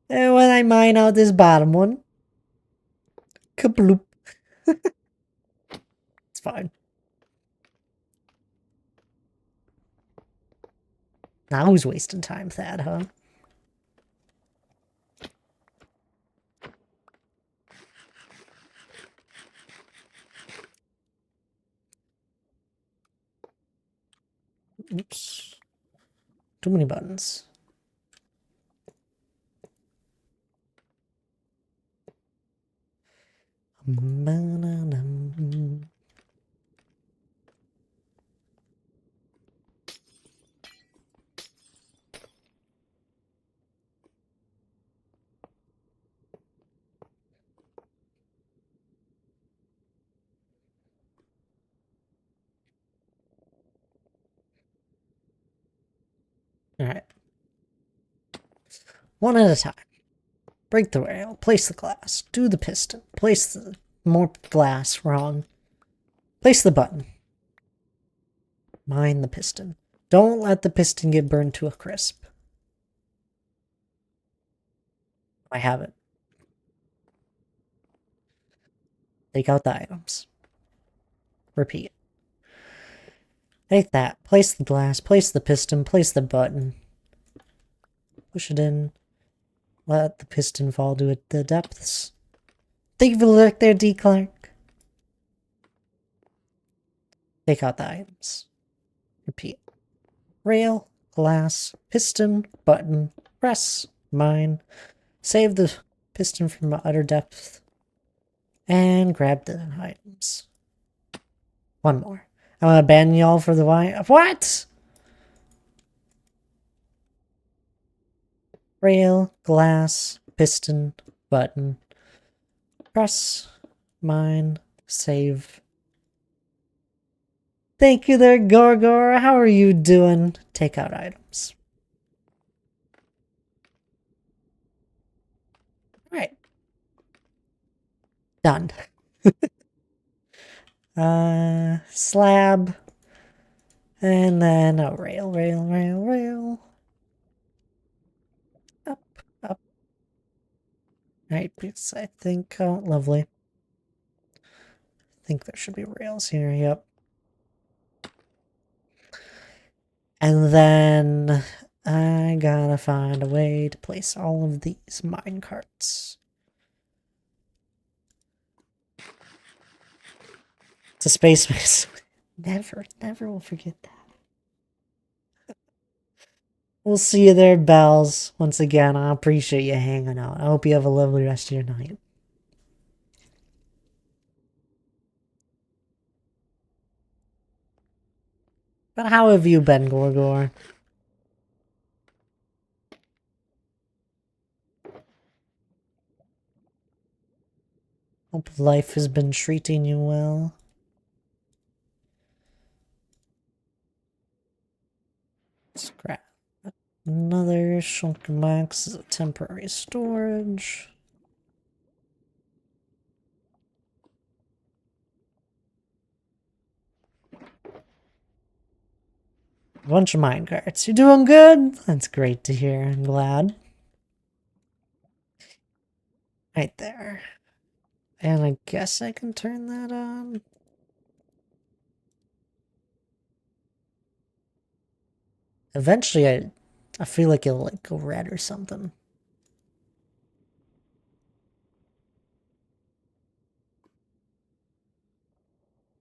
And when I mine out this bottom one, kabloop. It's fine. Now who's wasting time, Thad, huh? Oops. Too many buttons. Alright. One at a time. Break the rail. Place the glass. Do the piston. Place the more glass. Wrong. Place the button. Mine the piston. Don't let the piston get burned to a crisp. I have it. Take out the items. Repeat. Take that. Place the glass. Place the piston. Place the button. Push it in. Let the piston fall to the depths. Thank you for the look there, D. Clark. Take out the items. Repeat. Rail, glass, piston, button, press, mine. Save the piston from utter depth. And grab the items. One more. I'm gonna ban y'all for the why. What? Rail, glass, piston, button, press, mine, save. Thank you there, Gorgor. How are you doing? Take out items. Alright. Done. Slab. And then a rail, rail, rail, rail. Up, up. Alright, because I think, oh, lovely. I think there should be rails here, yep. And then I gotta find a way to place all of these mine carts. It's a space base. Never will forget that. We'll see you there, Bells. Once again, I appreciate you hanging out. I hope you have a lovely rest of your night. But how have you been, Gorgor? Hope life has been treating you well. Scrap. Another Shulker Max is a temporary storage. A bunch of minecarts. You're doing good? That's great to hear. I'm glad. Right there. And I guess I can turn that on. Eventually, I feel like it'll like go red or something.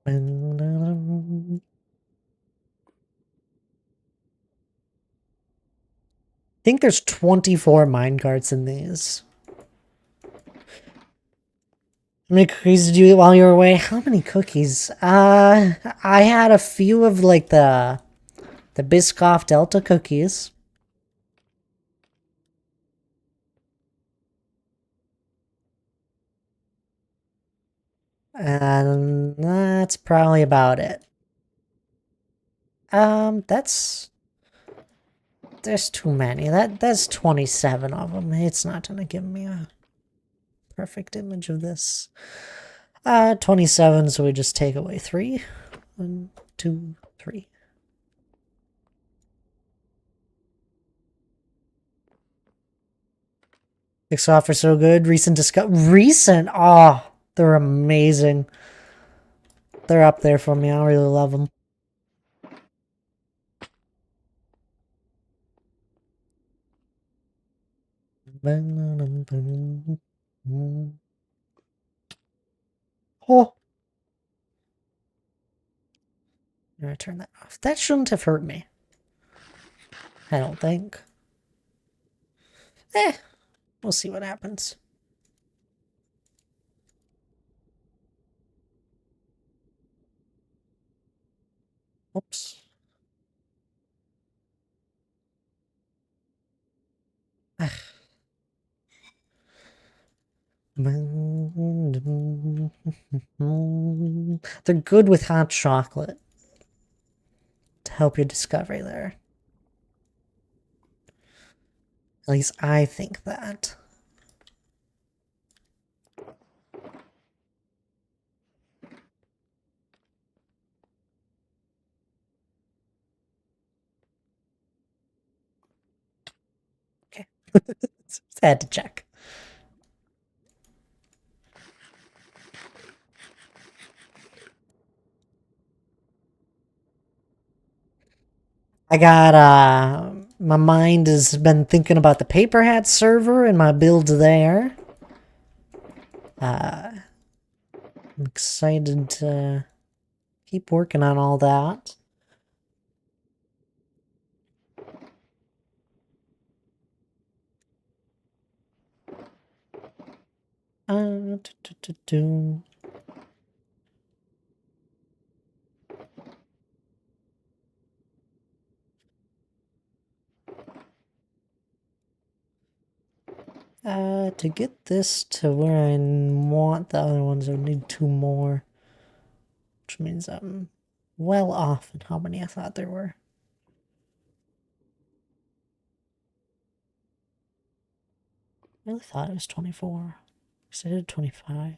I think there's 24 minecarts in these. How many cookies did you eat while you were away? How many cookies? I had a few of like the Biscoff Delta cookies. And that's probably about it. There's too many. That's 27 of them. It's not gonna give me a perfect image of this. 27, so we just take away 3. 1, 2, 3. Pixel off are so good. Recent, oh, they're amazing. They're up there for me. I really love them. Oh. I'm gonna turn that off. That shouldn't have hurt me. I don't think. We'll see what happens. Oops. They're good with hot chocolate to help your discovery there. At least I think that. Okay. Just had to check. I got, my mind has been thinking about the Paper Hat server and my build there. I'm excited to keep working on all that. To get this to where I want the other ones, I need 2 more. Which means I'm well off in how many I thought there were. I really thought it was 24. I did 25.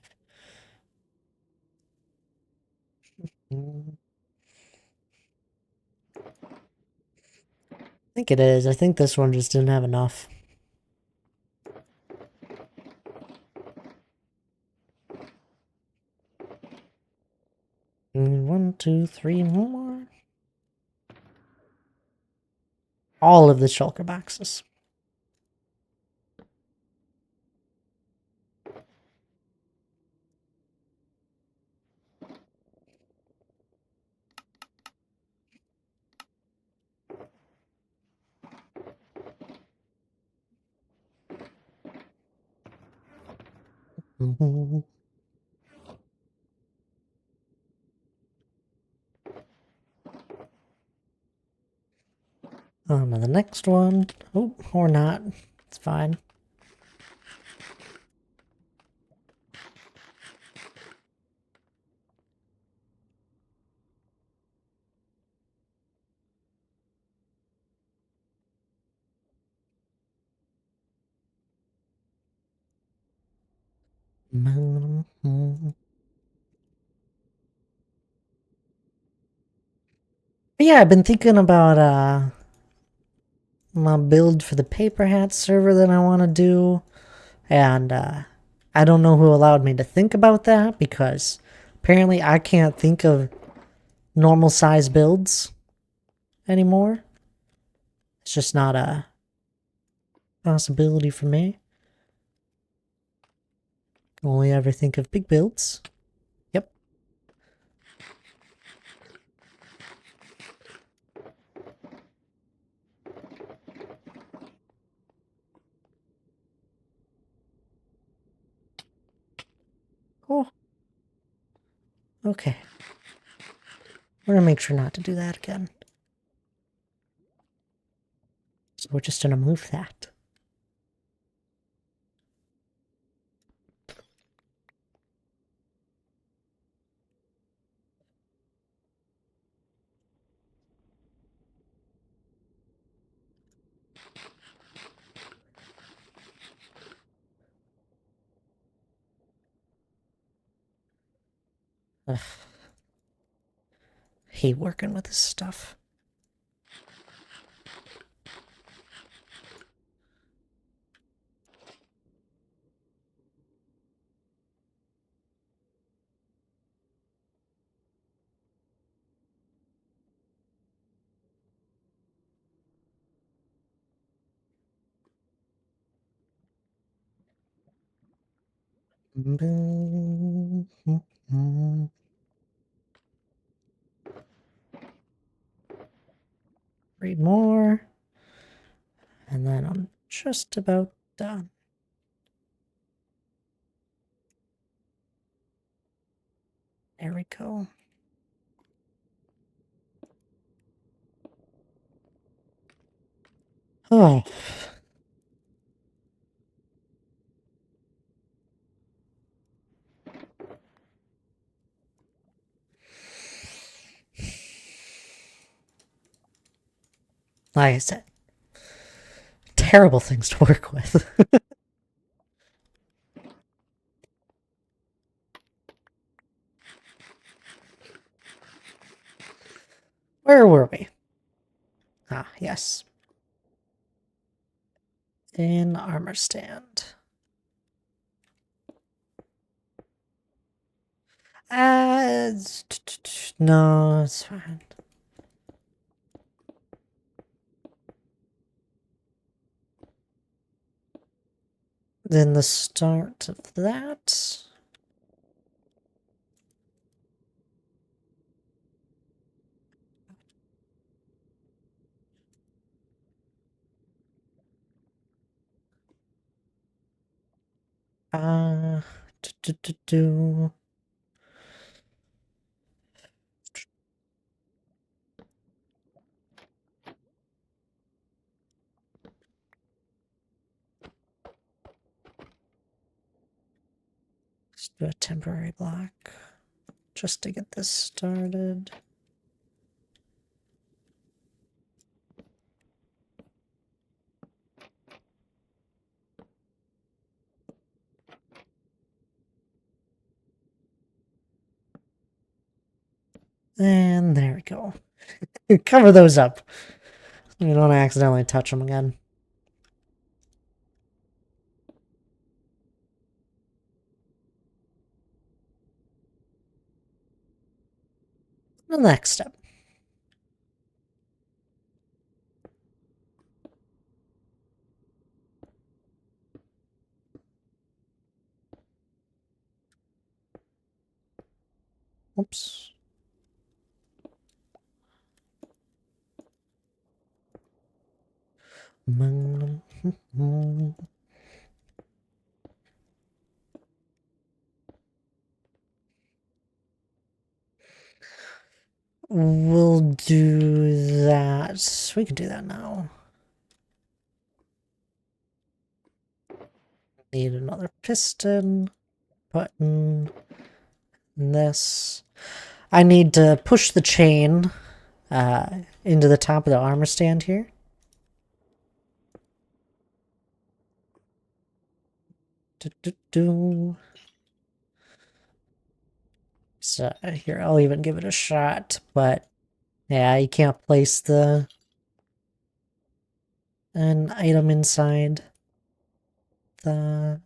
I think it is. I think this one just didn't have enough. One, two, three more. All of the shulker boxes. Now the next one. Oh, or not. It's fine. But yeah, I've been thinking about my build for the Paper Hat server that I want to do, and I don't know who allowed me to think about that because apparently I can't think of normal size builds anymore. It's just not a possibility for me. Only ever think of big builds. Yep. Cool. Okay. We're gonna make sure not to do that again. So we're just gonna move that. Ugh. Hate working with this stuff. Three more. And then I'm just about done. There we go. Oh. Like I said, terrible things to work with. Where were we? Ah, yes. In armor stand. No, it's fine. Then the start of that. Uh, do. Let's do a temporary block just to get this started. And there we go. Cover those up. We don't accidentally touch them again. The next step. Oops. We'll do that. We can do that now. Need another piston, button, and this. I need to push the chain into the top of the armor stand here. So here, I'll even give it a shot, but yeah, you can't place an item inside the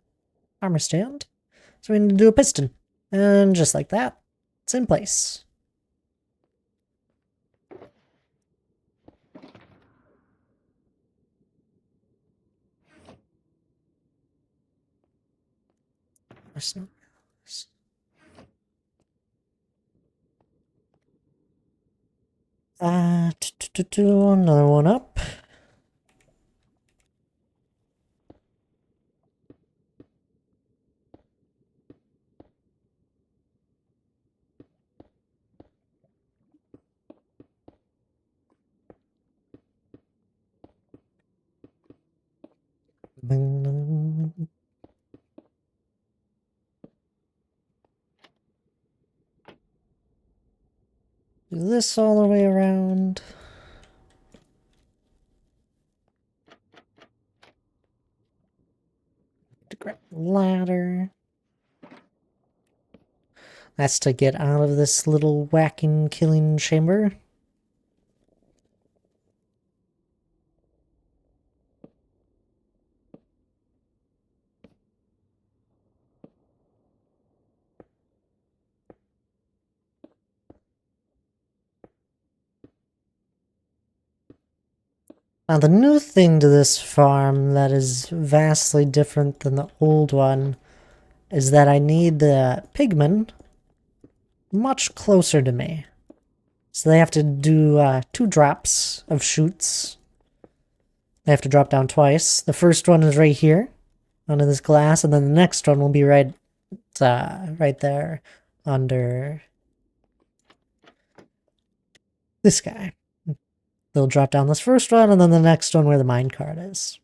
armor stand. So we need to do a piston. And just like that, it's in place. Another one up. Do this all the way around. To grab the ladder. That's to get out of this little whacking, killing chamber. Now, the new thing to this farm that is vastly different than the old one is that I need the pigmen much closer to me. So they have to do 2 drops of shoots. They have to drop down twice. The first one is right here, under this glass, and then the next one will be right there, under this guy. They'll drop down this first one, and then the next one where the minecart is.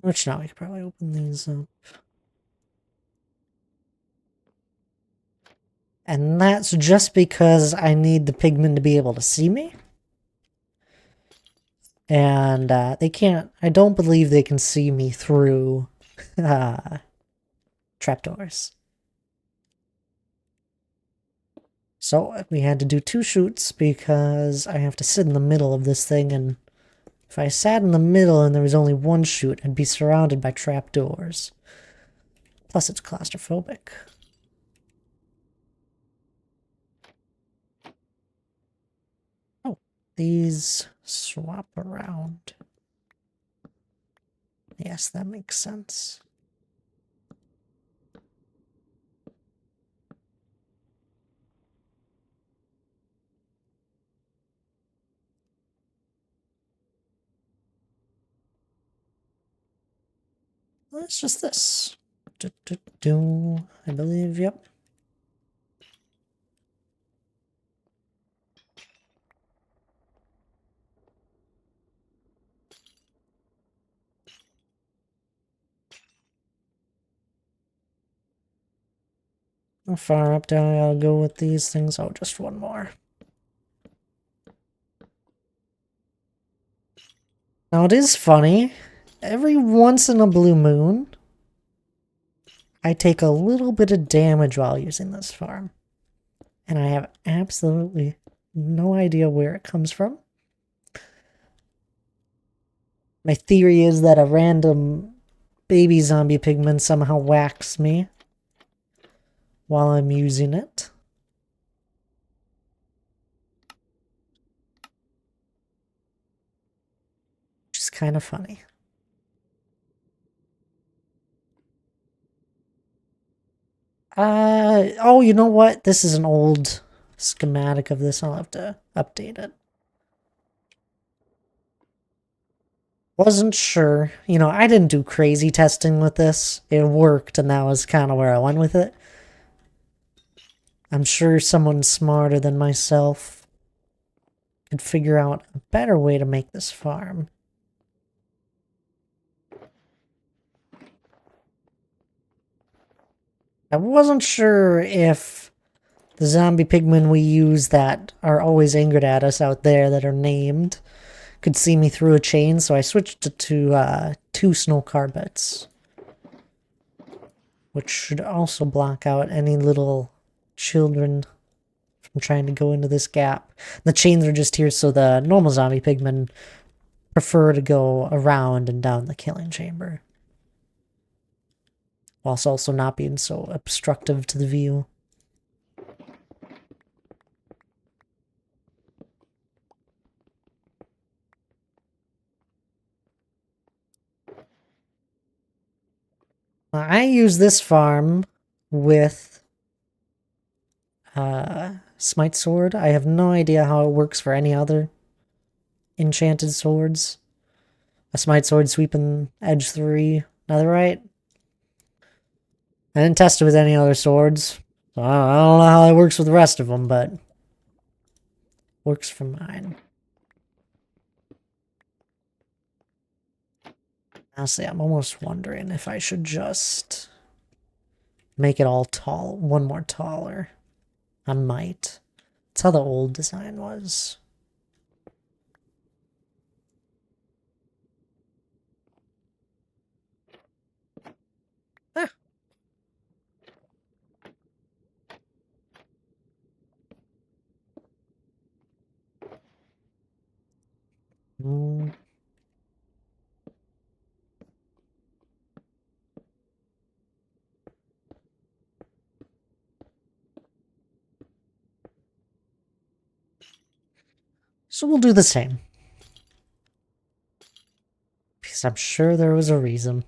Which now we could probably open these up. And that's just because I need the pigmen to be able to see me. And they can't, I don't believe they can see me through trapdoors. So we had to do 2 shoots because I have to sit in the middle of this thing, and if I sat in the middle and there was only 1 shoot, I'd be surrounded by trapdoors. Plus it's claustrophobic. Oh, these swap around. Yes, that makes sense. Well, it's just this. I believe, yep. How far up do I gotta go with these things? Oh, just 1 more. Now, it is funny. Every once in a blue moon, I take a little bit of damage while using this farm. And I have absolutely no idea where it comes from. My theory is that a random baby zombie pigman somehow whacks me while I'm using it. Which is kind of funny. Oh, you know what? This is an old schematic of this. I'll have to update it. Wasn't sure. You know, I didn't do crazy testing with this. It worked, and that was kind of where I went with it. I'm sure someone smarter than myself could figure out a better way to make this farm. I wasn't sure if the zombie pigmen we use that are always angered at us out there that are named could see me through a chain, so I switched it to 2 snow carpets, which should also block out any little children from trying to go into this gap. The chains are just here so the normal zombie pigmen prefer to go around and down the killing chamber, whilst also not being so obstructive to the view. I use this farm with Smite Sword. I have no idea how it works for any other enchanted swords. A Smite Sword sweeping edge 3, netherite. I didn't test it with any other swords, so I don't know how it works with the rest of them, but works for mine. Honestly, I'm almost wondering if I should just make it all tall, one more taller. I might. That's how the old design was. Ah. Mm. So we'll do the same. Because I'm sure there was a reason.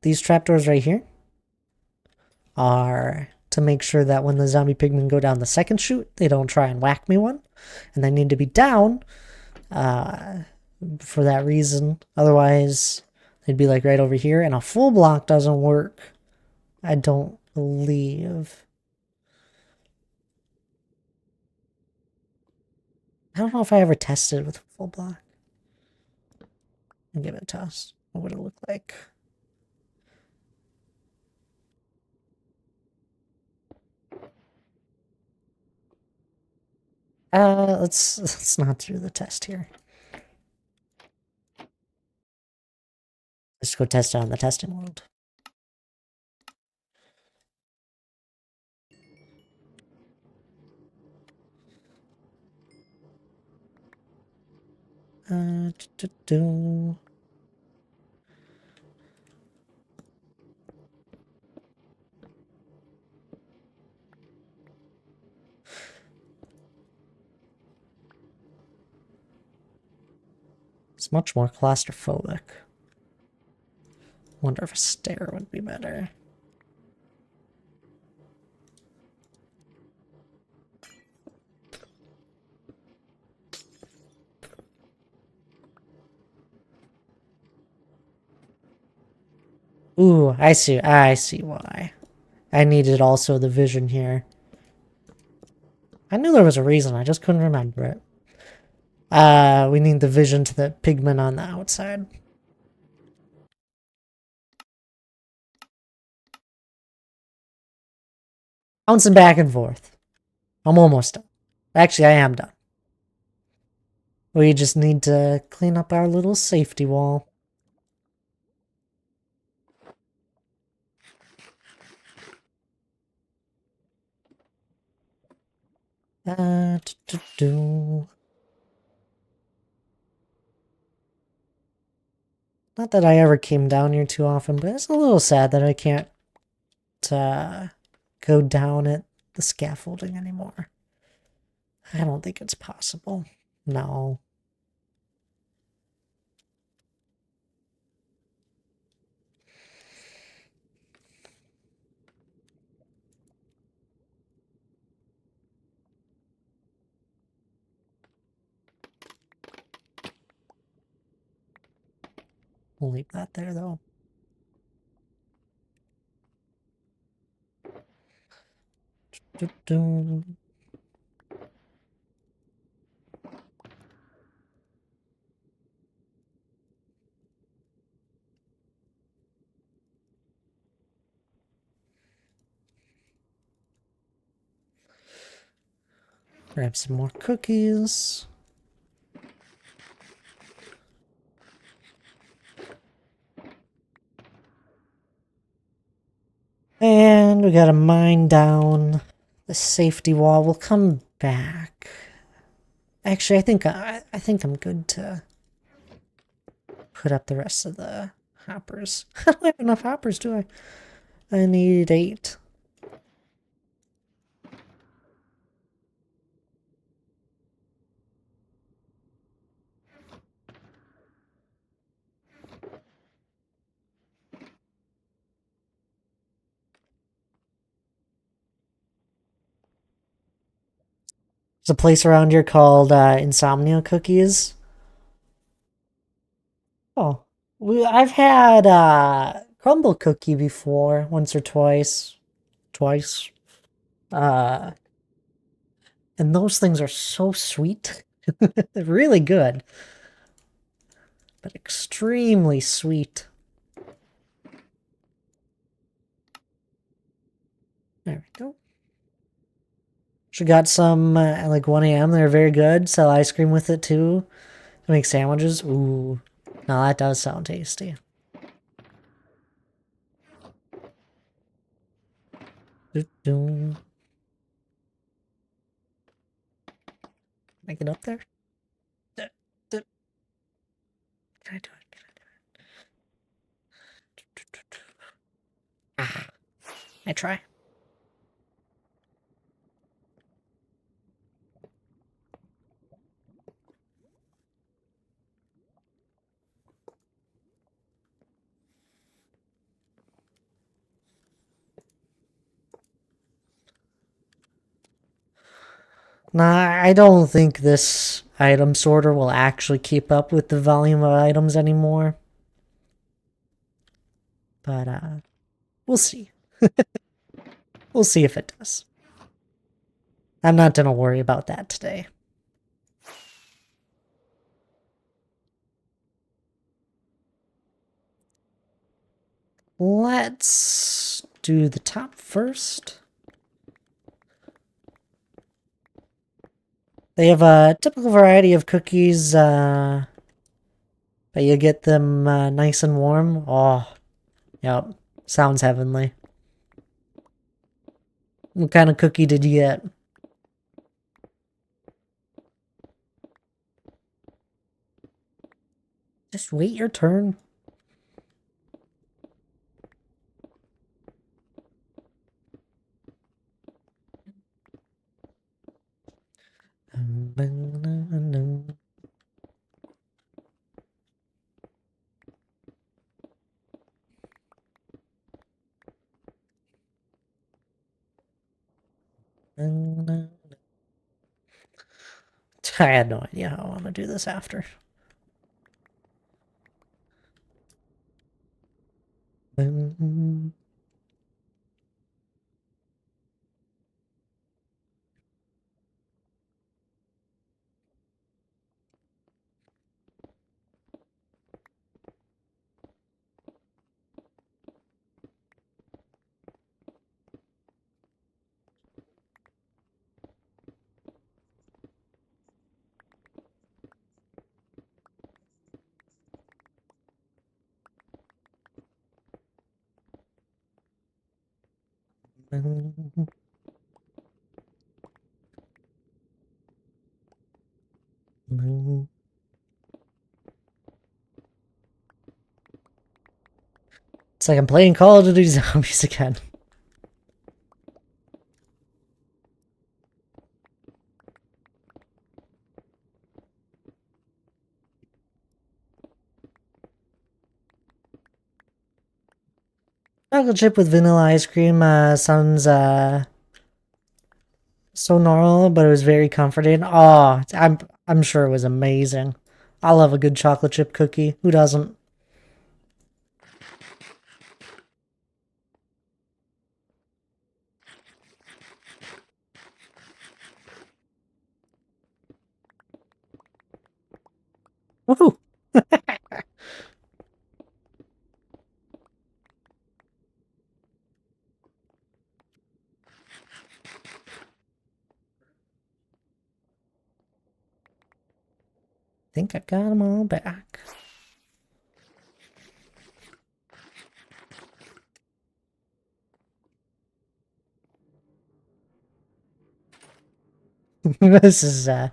These trapdoors right here are to make sure that when the zombie pigmen go down the second chute, they don't try and whack me one. And they need to be down for that reason. Otherwise, they'd be like right over here, and a full block doesn't work. I don't believe. I don't know if I ever tested with a full block. I'll give it a toss. What would it look like? Let's not do the test here. Let's go test it on the testing world. It's much more claustrophobic. Wonder if a stair would be better. Ooh, I see why. I needed also the vision here. I knew there was a reason, I just couldn't remember it. We need the vision to the pigment on the outside. Bouncing back and forth. I'm almost done. Actually, I am done. We just need to clean up our little safety wall. Do. Not that I ever came down here too often, but it's a little sad that I can't go down at the scaffolding anymore. I don't think it's possible. No. We'll leave that there, though. Do. Grab some more cookies. And we gotta mine down the safety wall. We'll come back. Actually, I think I'm good to put up the rest of the hoppers. I don't have enough hoppers, do I? I need 8. There's a place around here called Insomnia Cookies. Oh, I've had crumble cookie before, once or twice. Twice. Uh, and those things are so sweet. They're really good. But extremely sweet. There we go. She got some at like 1 a.m. They're very good. Sell ice cream with it too. Make sandwiches. Ooh. No, that does sound tasty. Can I get up there? Can I do it? Ah, I try. Nah, I don't think this item sorter will actually keep up with the volume of items anymore. But, we'll see. We'll see if it does. I'm not gonna worry about that today. Let's do the top first. They have a typical variety of cookies, but you get them nice and warm. Oh, yep. Sounds heavenly. What kind of cookie did you get? Just wait your turn. I had no idea how I want to do this after. It's like I'm playing Call of Duty Zombies again. Chocolate chip with vanilla ice cream sounds so normal, but it was very comforting. Oh, I'm sure it was amazing. I love a good chocolate chip cookie. Who doesn't? Woohoo! Think I got them all back. This is a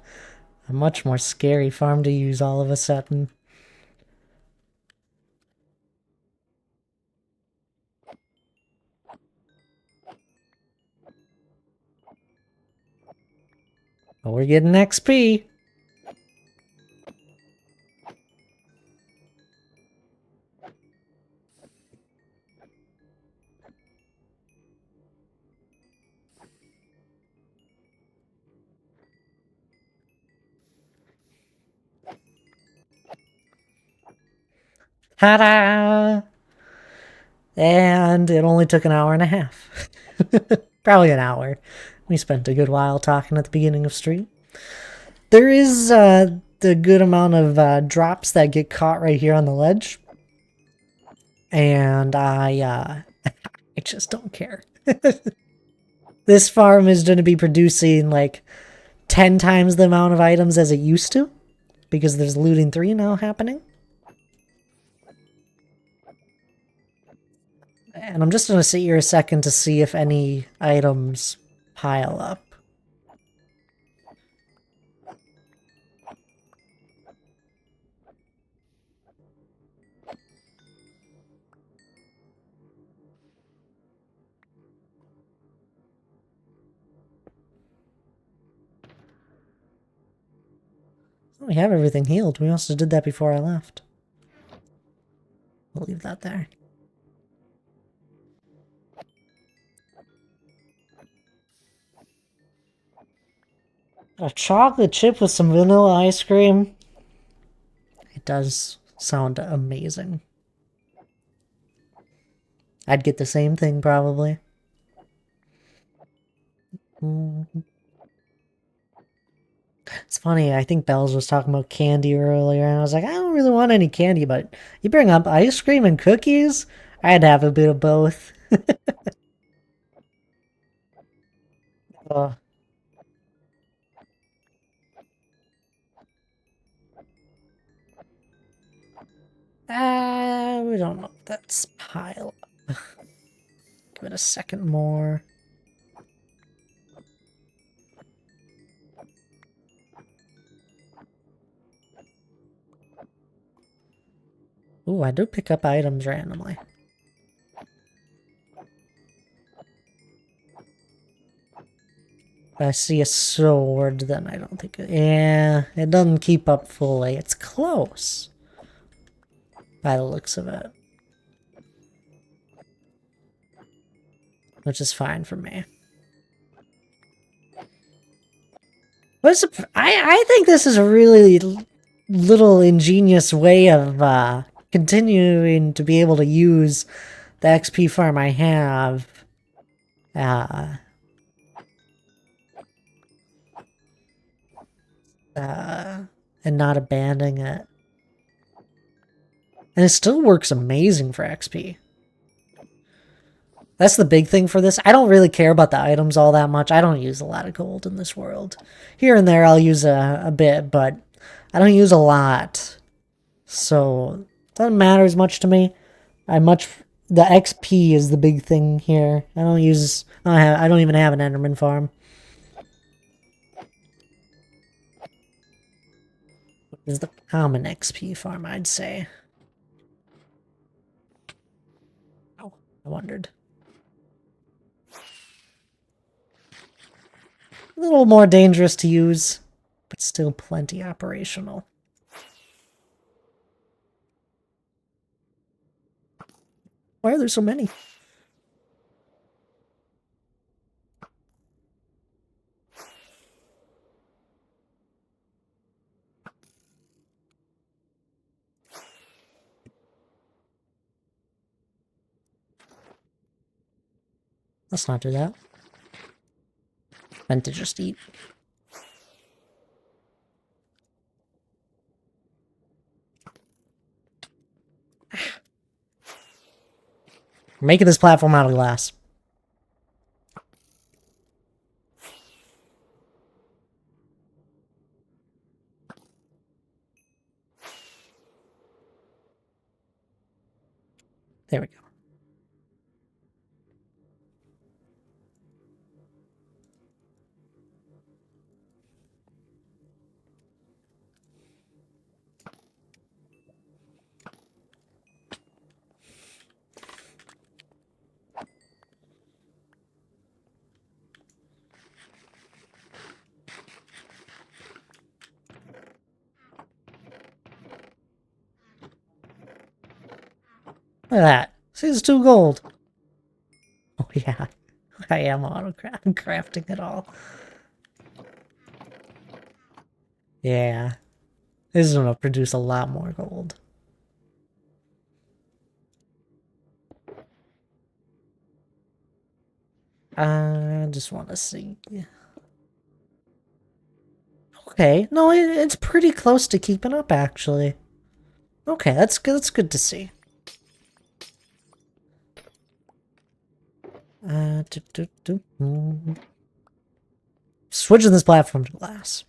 much more scary farm to use all of a sudden. But we're getting XP. Ta-da! And it only took an hour and a half. Probably an hour. We spent a good while talking at the beginning of stream. There is the good amount of drops that get caught right here on the ledge. And I just don't care. This farm is going to be producing like 10 times the amount of items as it used to. Because there's looting 3 now happening. And I'm just going to sit here a second to see if any items pile up. We have everything healed. We also did that before I left. We'll leave that there. A chocolate chip with some vanilla ice cream. It does sound amazing. I'd get the same thing probably. It's funny, I think Bells was talking about candy earlier, and I was like, I don't really want any candy, but you bring up ice cream and cookies? I'd have a bit of both. We don't know if that's pile up. Give it a second more. Ooh, I do pick up items randomly. If I see a sword, then I don't think it... Yeah, it doesn't keep up fully. It's close. By the looks of it. Which is fine for me. I think this is a really little ingenious way of continuing to be able to use the XP farm I have. And not abandoning it. And it still works amazing for XP. That's the big thing for this. I don't really care about the items all that much. I don't use a lot of gold in this world. Here and there I'll use a bit, but I don't use a lot. So it doesn't matter as much to me. I much the XP is the big thing here. I don't even have an Enderman farm. What is the common XP farm, I'd say? Oh, I wondered. A little more dangerous to use, but still plenty operational. Why are there so many? Let's not do that. Meant to just eat. We're making this platform out of glass. There we go. Look at that. See, it's 2 gold. Oh, yeah. I am crafting it all. Yeah. This is gonna produce a lot more gold. I just want to see. Okay, no, it's pretty close to keeping up, actually. Okay, that's good. That's good to see. Switching this platform to glass.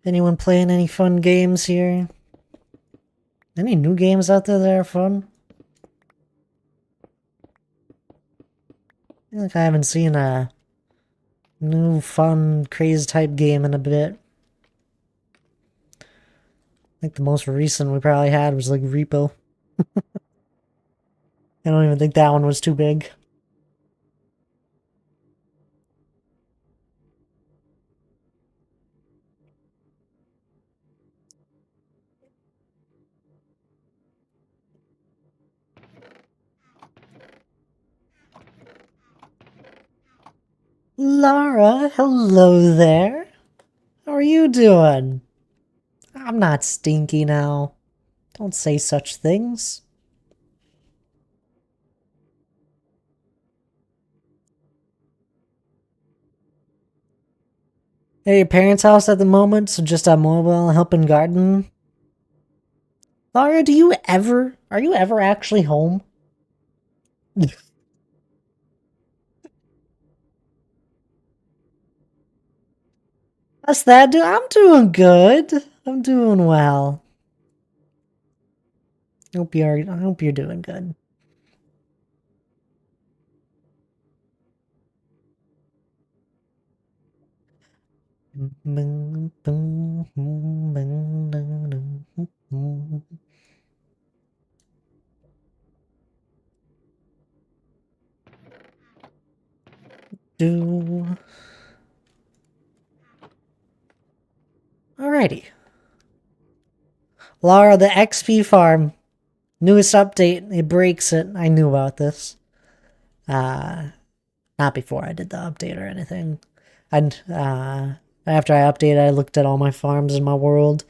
Anyone playing any fun games here? Any new games out there that are fun? I feel like I haven't seen a new fun craze type game in a bit. I think the most recent we probably had was like Repo. I don't even think that one was too big. Lara, hello there. How are you doing? I'm not stinky now. Don't say such things. At your parents' house at the moment, so just on mobile helping garden. Lara, are you ever actually home? How's that do? I'm doing good. I'm doing well. I hope you're doing good. Alrighty. Lara, the XP farm. Newest update. It breaks it. I knew about this. Not before I did the update or anything. And after I updated, I looked at all my farms in my world.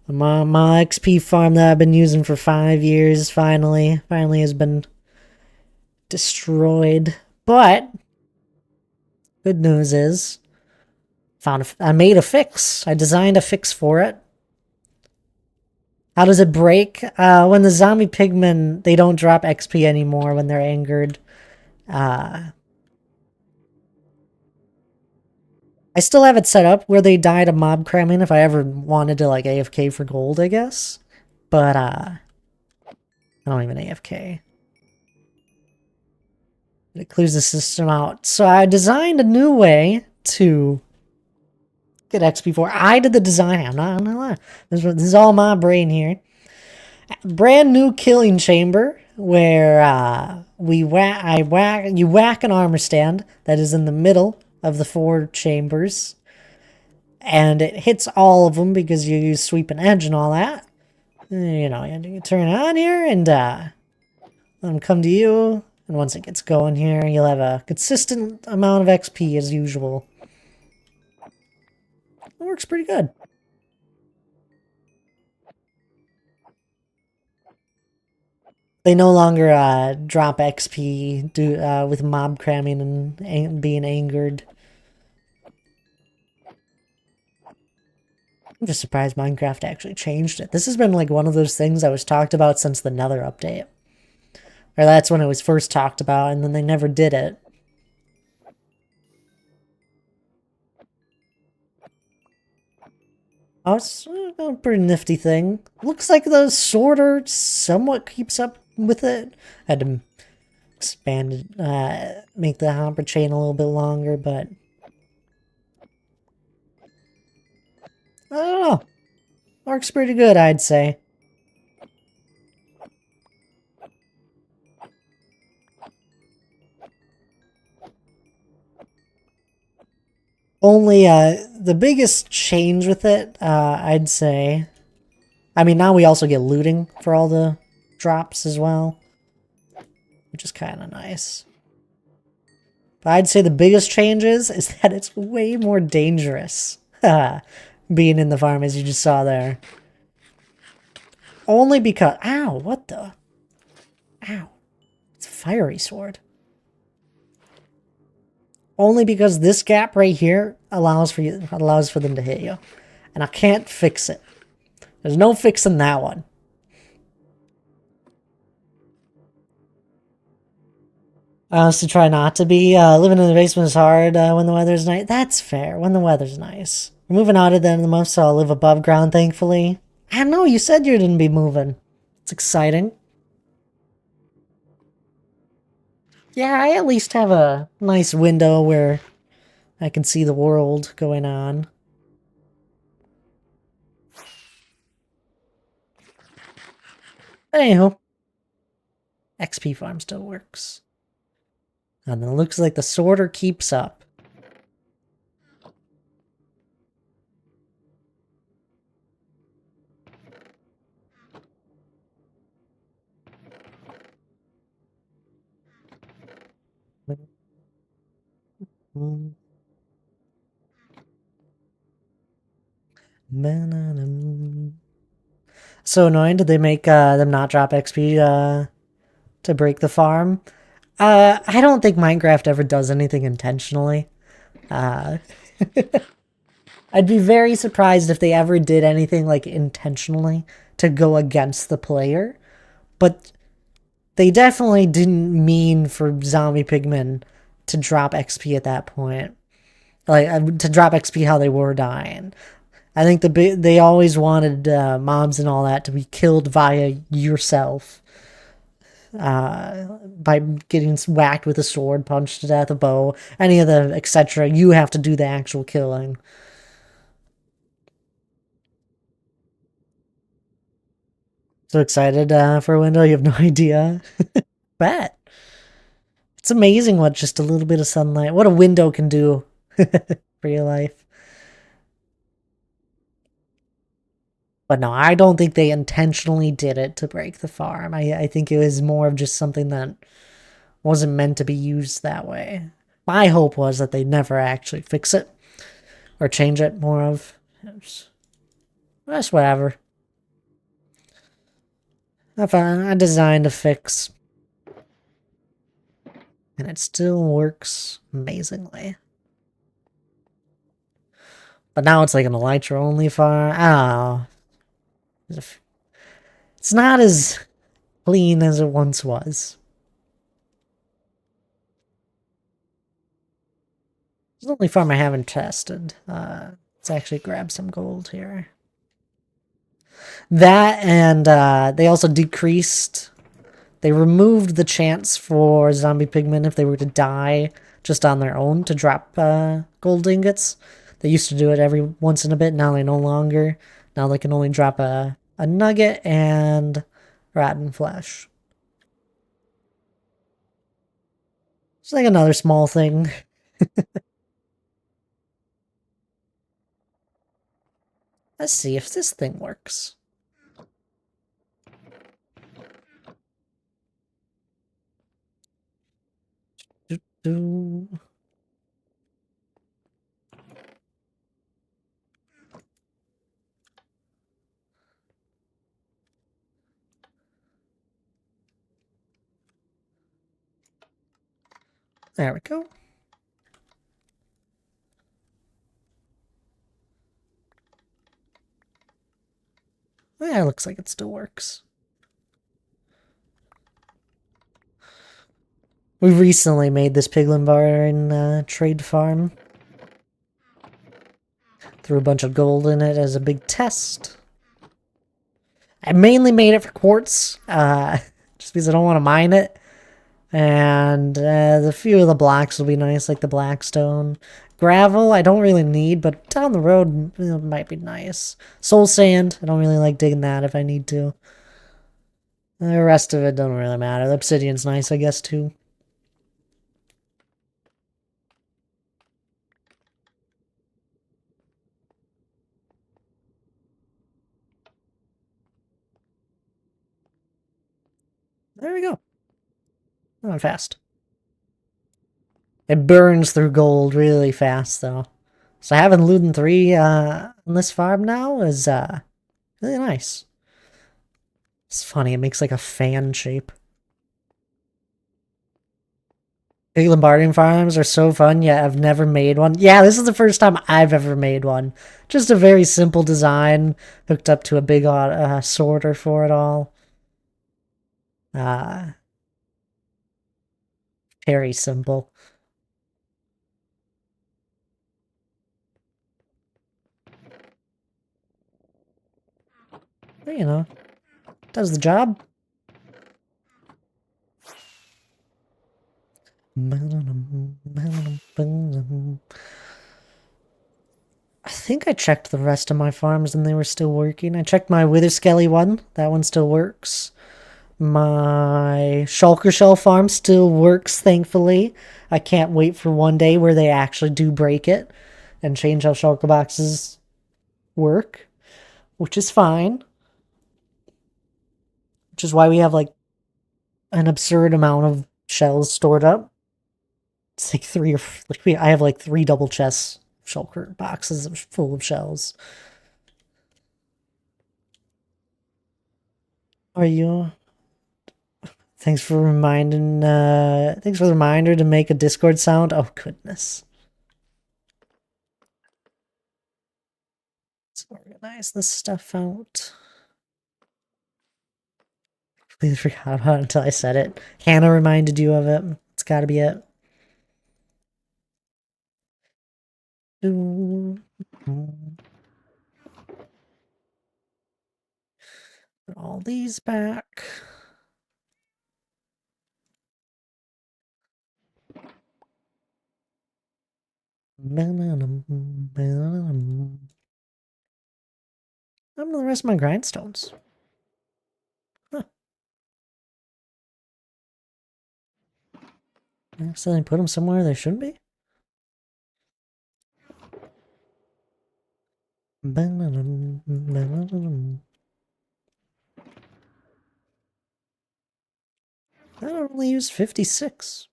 My XP farm that I've been using for 5 years finally has been destroyed. But good news is, I made a fix. I designed a fix for it. How does it break? When the zombie pigmen, they don't drop XP anymore when they're angered. I still have it set up where they die to mob cramming if I ever wanted to like AFK for gold, I guess. But I don't even AFK. It clears the system out. So I designed a new way to get XP for. I did the design. I'm not lying. This is all my brain here. Brand new killing chamber where you whack an armor stand that is in the middle of the 4 chambers, and it hits all of them because you use sweep and edge and all that. You know, you turn it on here and let them come to you. And once it gets going here, you'll have a consistent amount of XP as usual. It works pretty good. They no longer drop XP with mob cramming and being angered. I'm just surprised Minecraft actually changed it. This has been like one of those things that was talked about since the Nether update. Or that's when it was first talked about, and then they never did it. Oh, it's a pretty nifty thing. Looks like the sorter somewhat keeps up with it. I had to expand it, make the hopper chain a little bit longer, but I don't know. Works pretty good, I'd say. Only the biggest change with it, I'd say. I mean, now we also get looting for all the drops as well, which is kind of nice. But I'd say the biggest change is that it's way more dangerous being in the farm, as you just saw there. Only because... Ow, what the... Ow. It's a fiery sword. Only because this gap right here allows for them to hit you. And I can't fix it. There's no fixing that one. I honestly try not to be. Living in the basement is hard when the weather's nice. That's fair, when the weather's nice. We're moving out at the end of the month, so I'll live above ground, thankfully. I know, you said you didn't be moving. It's exciting. Yeah, I at least have a nice window where I can see the world going on. Anyhow. XP farm still works. And it looks like the sorter keeps up. So annoying. Did they make them not drop XP to break the farm? I don't think Minecraft ever does anything intentionally. I'd be very surprised if they ever did anything like intentionally to go against the player. But they definitely didn't mean for zombie pigmen to drop XP at that point. Like, to drop XP how they were dying. I think they always wanted mobs and all that to be killed via yourself. By getting whacked with a sword, punched to death, a bow, any of the etc. You have to do the actual killing. So excited for a window, you have no idea. Bet. It's amazing what just a little bit of sunlight, what a window can do for your life. But no, I don't think they intentionally did it to break the farm. I think it was more of just something that wasn't meant to be used that way. My hope was that they never actually fix it or change it more of. That's whatever. I designed a fix. And it still works amazingly. But now it's like an elytra only farm. I don't know. It's not as clean as it once was. It's the only farm I haven't tested. Let's actually grab some gold here. That and they also decreased. They removed the chance for zombie pigmen if they were to die just on their own to drop gold ingots. They used to do it every once in a bit. Now they no longer. Now they can only drop a nugget and rotten flesh. It's like another small thing. Let's see if this thing works. There we go. Yeah, it looks like it still works. We recently made this piglin barn trade farm. Threw a bunch of gold in it as a big test. I mainly made it for quartz, just because I don't want to mine it. And the few of the blocks will be nice, like the blackstone. Gravel, I don't really need, but down the road it might be nice. Soul sand, I don't really like digging that if I need to. The rest of it doesn't really matter. The obsidian's nice, I guess, too. There we go. Not fast. It burns through gold really fast, though. So having Luden 3 on this farm now is really nice. It's funny, it makes like a fan shape. Big Lombardian farms are so fun, yet I've never made one. Yeah, this is the first time I've ever made one. Just a very simple design, hooked up to a big sorter for it all. Very simple. But, you know, does the job. I think I checked the rest of my farms and they were still working. I checked my Witherskelly one. That one still works. My shulker shell farm still works, thankfully. I can't wait for one day where they actually do break it and change how shulker boxes work, which is fine. Which is why we have like an absurd amount of shells stored up. It's like I have like 3 double chests shulker boxes full of shells. Are you? Thanks for reminding. Thanks for the reminder to make a Discord sound. Oh goodness. Let's organize this stuff out. Completely forgot about it until I said it. Hannah reminded you of it. It's got to be it. Put all these back. I'm the rest of my grindstones. Huh. I accidentally put them somewhere they shouldn't be. I only use 56.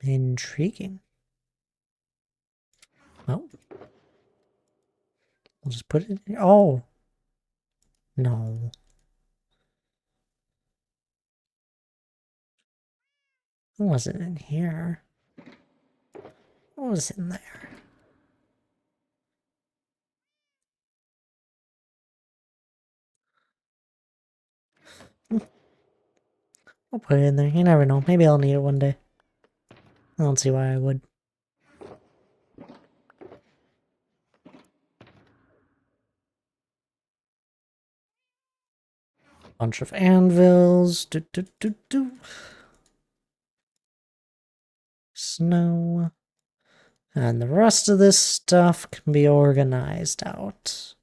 Intriguing. Oh. We'll just put it in here. Oh. No. It wasn't in here. What was in there? I'll put it in there. You never know. Maybe I'll need it one day. I don't see why I would. Bunch of anvils. Snow. And the rest of this stuff can be organized out.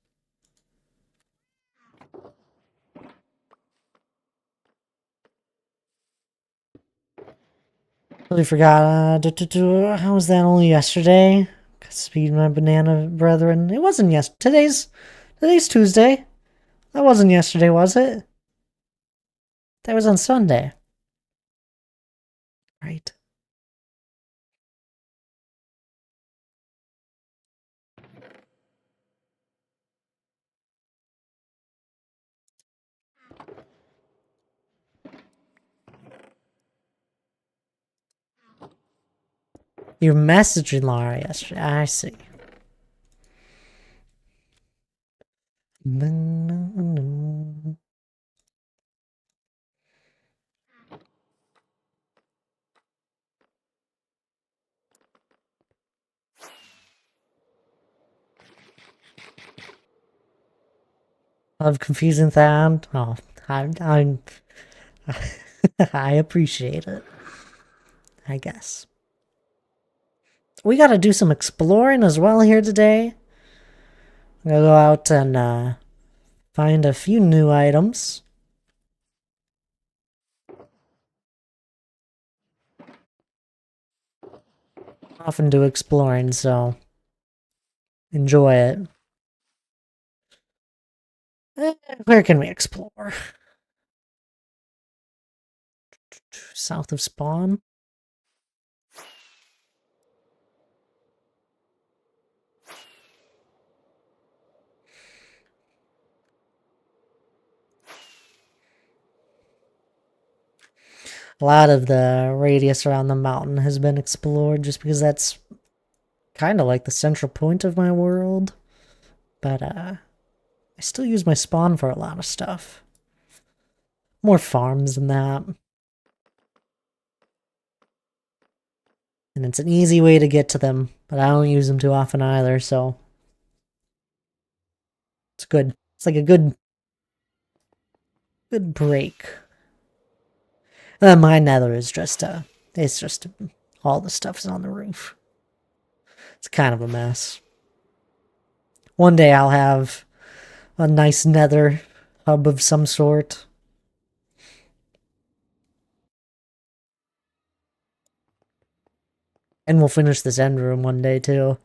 Really forgot. How was that only yesterday? Speed my banana brethren. It wasn't today's Tuesday. That wasn't yesterday, was it? That was on Sunday. Right. You were messaging Laura yesterday. I see. Love confusing that. Oh, I'm I appreciate it. I guess. We gotta do some exploring as well here today. I'm gonna go out and find a few new items. Often do exploring, so enjoy it. Where can we explore? South of spawn? A lot of the radius around the mountain has been explored just because that's kind of like the central point of my world. But I still use my spawn for a lot of stuff. More farms than that. And it's an easy way to get to them, but I don't use them too often either, so it's good. It's like a good break. My nether is just it's just All the stuff's on the roof. It's kind of a mess. One day I'll have a nice nether hub of some sort. And we'll finish this end room one day too.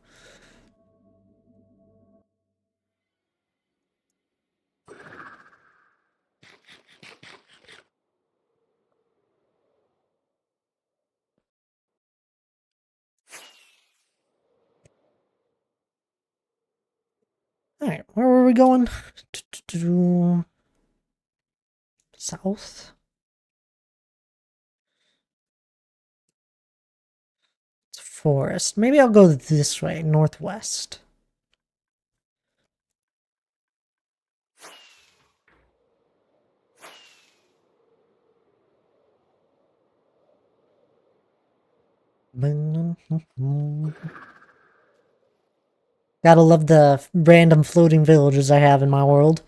Alright, where were we going? South? It's forest. Maybe I'll go this way, northwest. Gotta love the random floating villages I have in my world.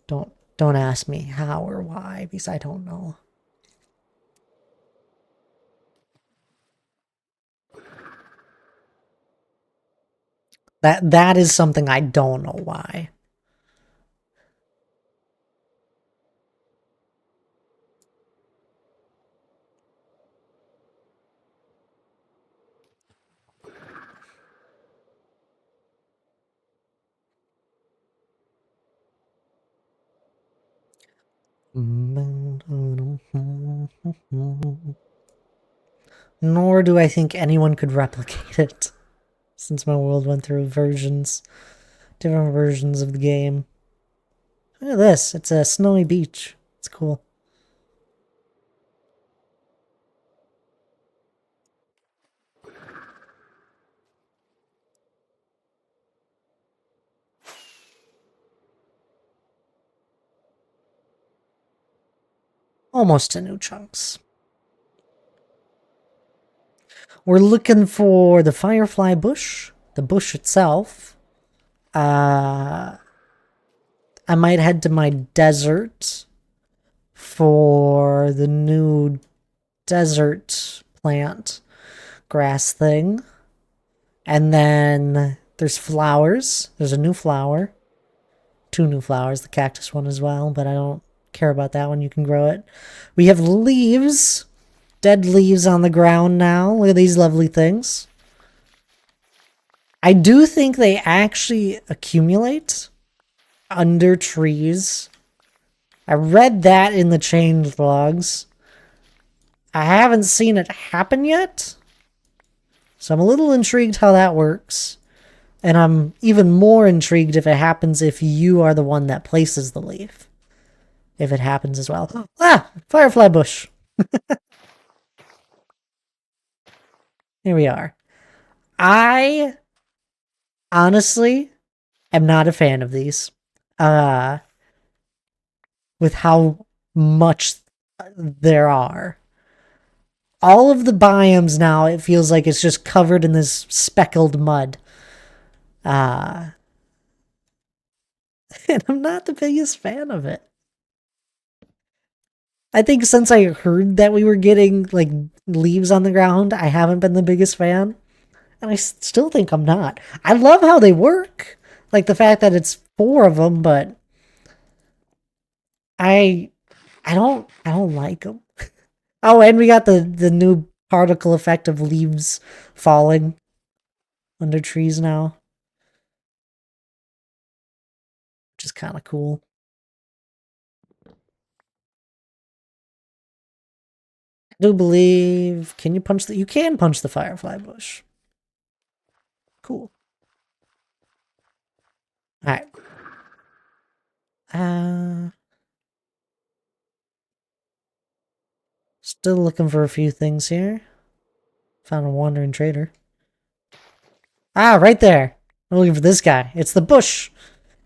Don't ask me how or why, because I don't know. That is something I don't know why. Nor do I think anyone could replicate it, since my world went through different versions of the game. Look at this, it's a snowy beach. It's cool. Almost to new chunks. We're looking for the firefly bush, the bush itself. I might head to my desert for the new desert plant grass thing. And then there's flowers. There's a new flower. 2 new flowers, the cactus one as well, but I don't care about that one. You can grow it. We have leaves. Dead leaves on the ground now. Look at these lovely things. I do think they actually accumulate under trees. I read that in the change logs. I haven't seen it happen yet, so I'm a little intrigued how that works. And I'm even more intrigued if it happens if you are the one that places the leaf. If it happens as well. Ah! Firefly bush! Here we are. I honestly am not a fan of these. With how much there are. All of the biomes now, it feels like it's just covered in this speckled mud. And I'm not the biggest fan of it. I think since I heard that we were getting, like, leaves on the ground, I haven't been the biggest fan. And I still think I'm not. I love how they work. Like, the fact that it's 4 of them, but I don't like them. Oh, and we got the new particle effect of leaves falling under trees now, which is kind of cool. I do believe, can you punch you can punch the firefly bush. Cool. Alright. Still looking for a few things here. Found a wandering trader. Ah, right there. I'm looking for this guy. It's the bush.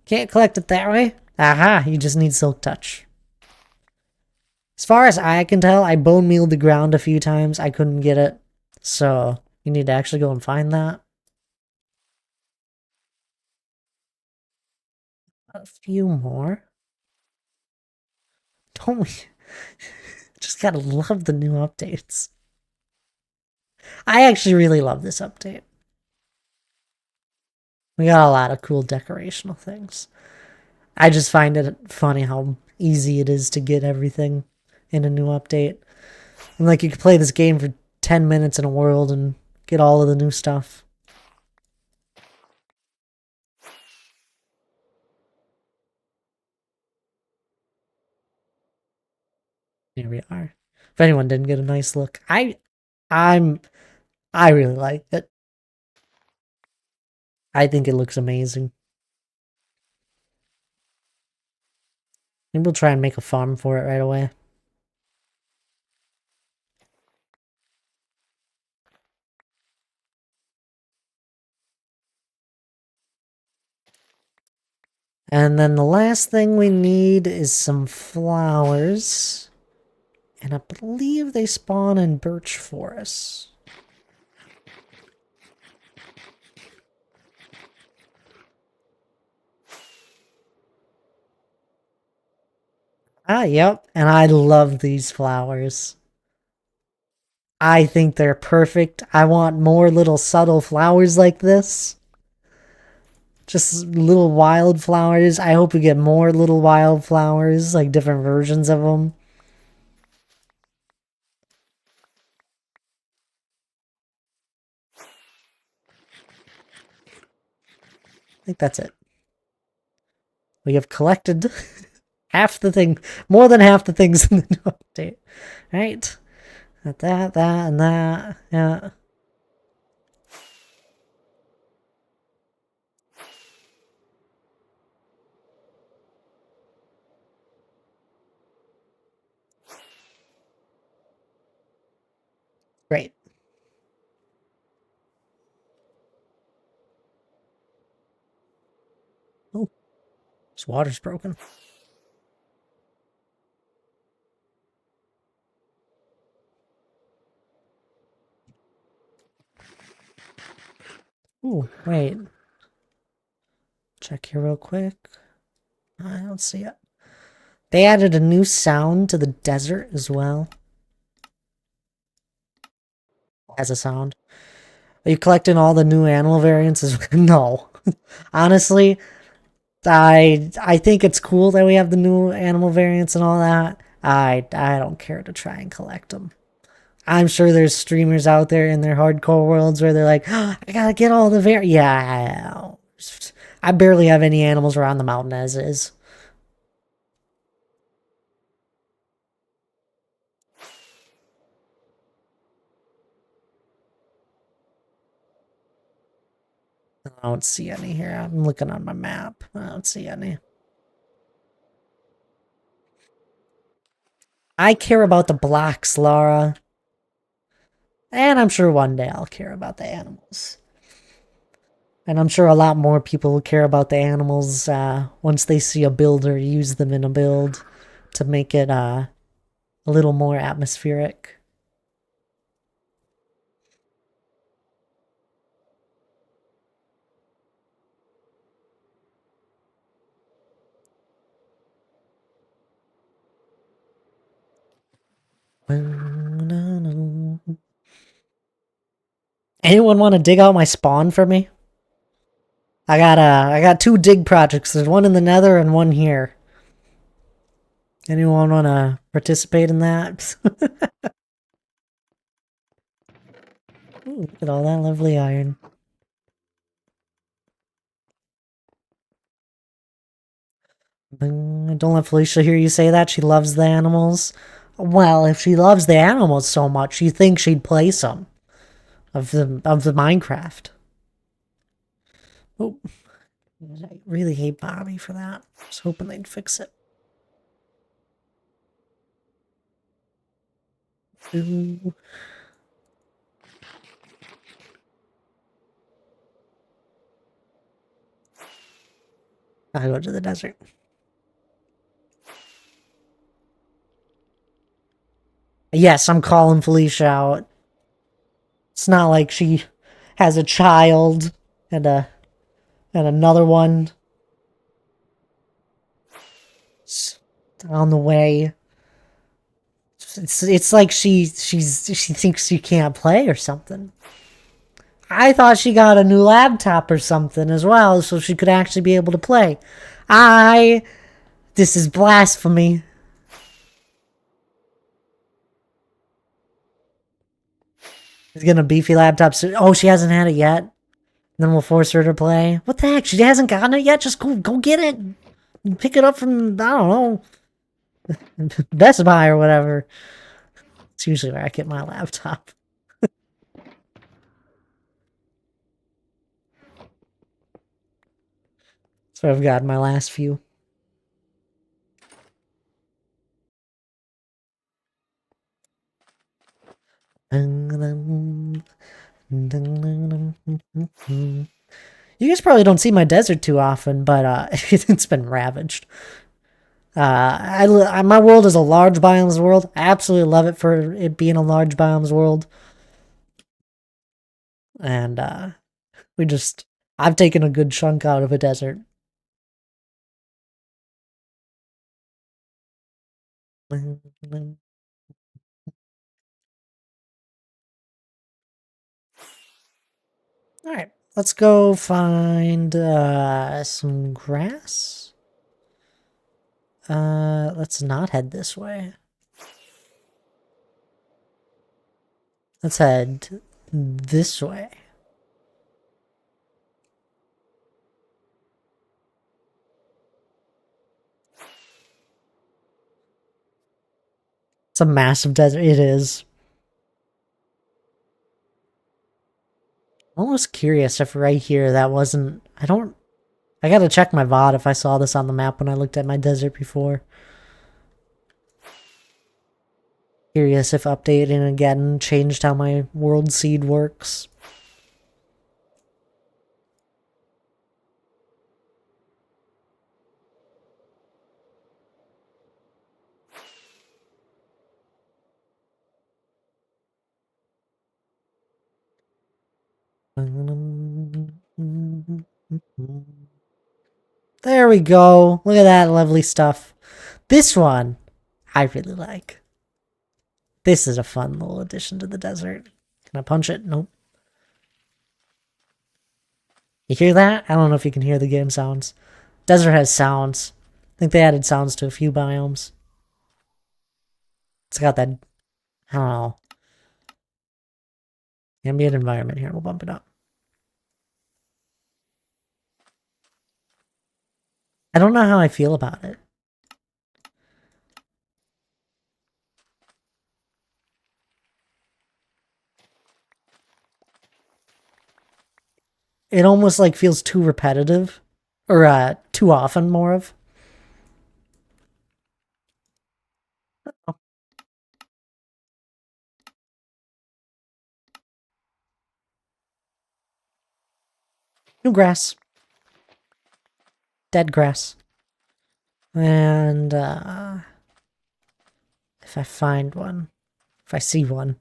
Can't collect it that way. Aha, you just need silk touch. As far as I can tell, I bone mealed the ground a few times. I couldn't get it. So, you need to actually go and find that. A few more. Don't we? Just gotta love the new updates. I actually really love this update. We got a lot of cool decorational things. I just find it funny how easy it is to get everything in a new update. And like you could play this game for 10 minutes in a world and get all of the new stuff. Here we are. If anyone didn't get a nice look, I'm I really like it. I think it looks amazing. Maybe we'll try and make a farm for it right away. And then the last thing we need is some flowers. And I believe they spawn in birch forests. Ah, yep. And I love these flowers. I think they're perfect. I want more little subtle flowers like this. Just little wildflowers. I hope we get more little wildflowers, like different versions of them. I think that's it. We have collected half the thing, more than half the things in the new update. Right? That, and that. Yeah. Great. Oh, this water's broken. Ooh, wait. Check here real quick. I don't see it. They added a new sound to the desert as well. As a sound. Are you collecting all the new animal variants? No. Honestly, I think it's cool that we have the new animal variants and all that. I don't care to try and collect them. I'm sure there's streamers out there in their hardcore worlds where they're like, oh, I gotta get all the Yeah, I barely have any animals around the mountain as is. I don't see any here. I'm looking on my map. I don't see any. I care about the blocks, Laura. And I'm sure one day I'll care about the animals. And I'm sure a lot more people will care about the animals once they see a builder use them in a build to make it a little more atmospheric. Anyone want to dig out my spawn for me? I got two dig projects. There's one in the Nether and one here. Anyone want to participate in that? Ooh, look at all that lovely iron. Don't let Felicia hear you say that. She loves the animals. Well, if she loves the animals so much, you think she'd play some of the Minecraft. Oh, I really hate Bobby for that. I was hoping they'd fix it. Ooh. I go to the desert. Yes, I'm calling Felicia out. It's not like she has a child and another one on the way. It's like she thinks she can't play or something. I thought she got a new laptop or something as well, so she could actually be able to play. This is blasphemy. She's getting a beefy laptop soon. Oh, she hasn't had it yet. Then we'll force her to play. What the heck? She hasn't gotten it yet? Just go get it. Pick it up from, I don't know, Best Buy or whatever. It's usually where I get my laptop. So I've gotten my last few. You guys probably don't see my desert too often, but it's been ravaged. My world is a large biomes world. I absolutely love it for it being a large biomes world. And I've taken a good chunk out of a desert. Alright, let's go find some grass. Let's not head this way. Let's head this way. It's a massive desert. It is. I'm almost curious if right here that wasn't... I gotta check my VOD if I saw this on the map when I looked at my desert before. Curious if updating again changed how my world seed works. There we go. Look at that lovely stuff. This one, I really like. This is a fun little addition to the desert. Can I punch it? Nope. You hear that? I don't know if you can hear the game sounds. Desert has sounds. I think they added sounds to a few biomes. It's got that, I don't know, ambient environment here. We'll bump it up. I don't know how I feel about it. It almost like feels too repetitive. Or too often, more of. Oh. New grass. Dead grass. And if I find one, if I see one,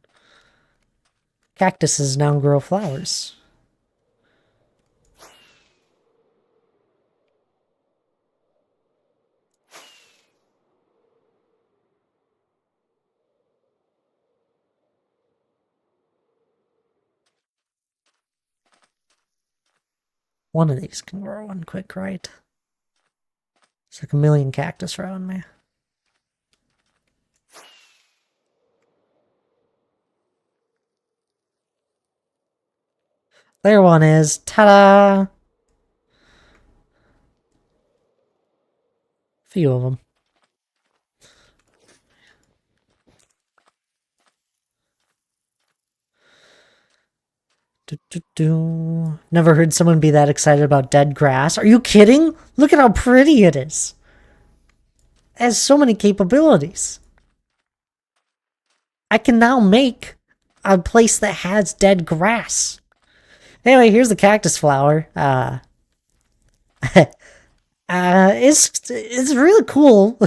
cactuses now grow flowers. One of these can grow one quick, right? There's like a million cactus around me. There one is. Ta-da! Few of them. Never heard someone be that excited about dead grass. Are you kidding? Look at how pretty it is. It has so many capabilities. I can now make a place that has dead grass. Anyway, here's the cactus flower. It's really cool.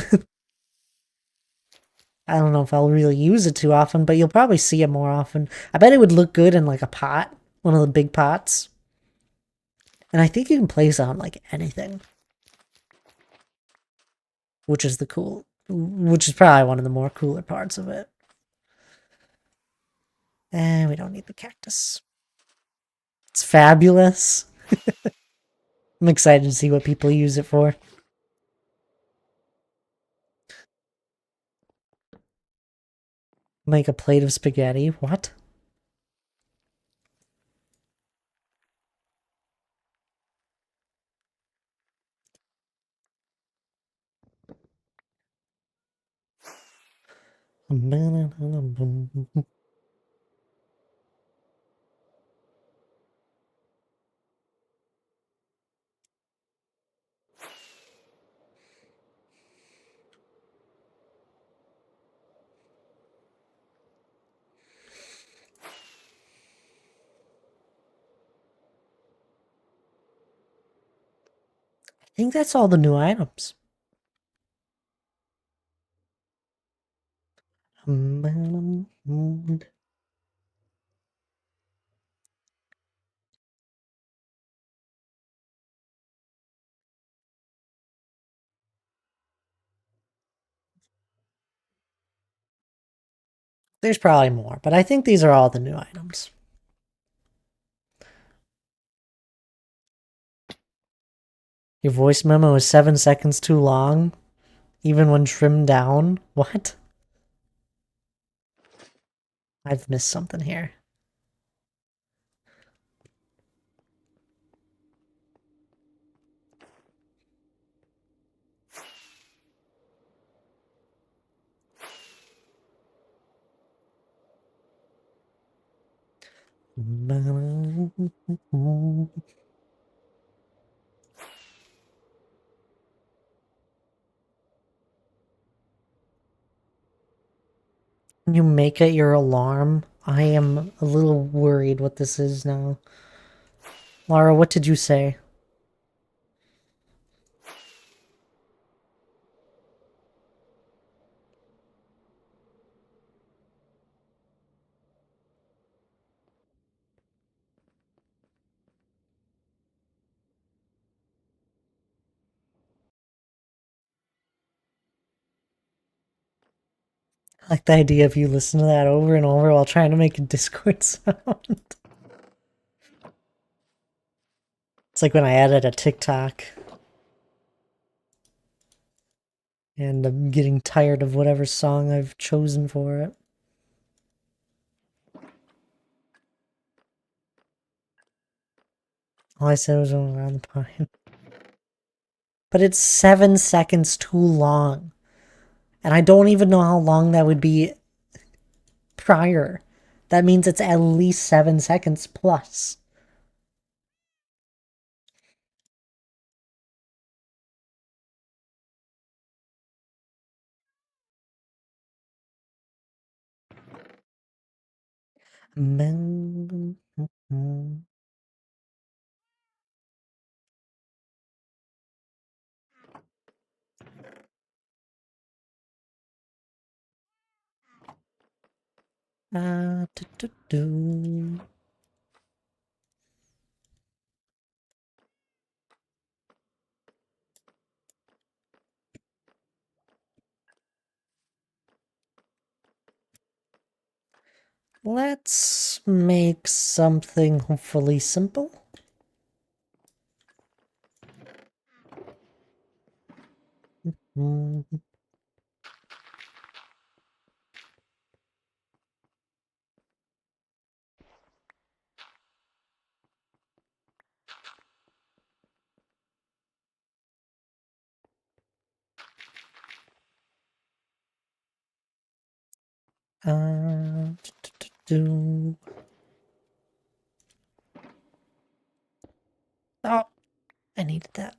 I don't know if I'll really use it too often, but you'll probably see it more often. I bet it would look good in like a pot, one of the big pots. And I think you can place on like anything. Which is probably one of the more cooler parts of it. We don't need the cactus. It's fabulous. I'm excited to see what people use it for. Make a plate of spaghetti. What? I think that's all the new items. There's probably more, but I think these are all the new items. Your voice memo is 7 seconds too long, even when trimmed down. What? I've missed something here. You make it your alarm. I am a little worried what this is now. Laura, what did you say? I like the idea of you listen to that over and over while trying to make a Discord sound. It's like when I edit a TikTok. And I'm getting tired of whatever song I've chosen for it. All I said was around the pine. But it's 7 seconds too long. And I don't even know how long that would be prior. That means it's at least 7 seconds plus. Do. Let's make something hopefully simple. Do. Oh, I needed that.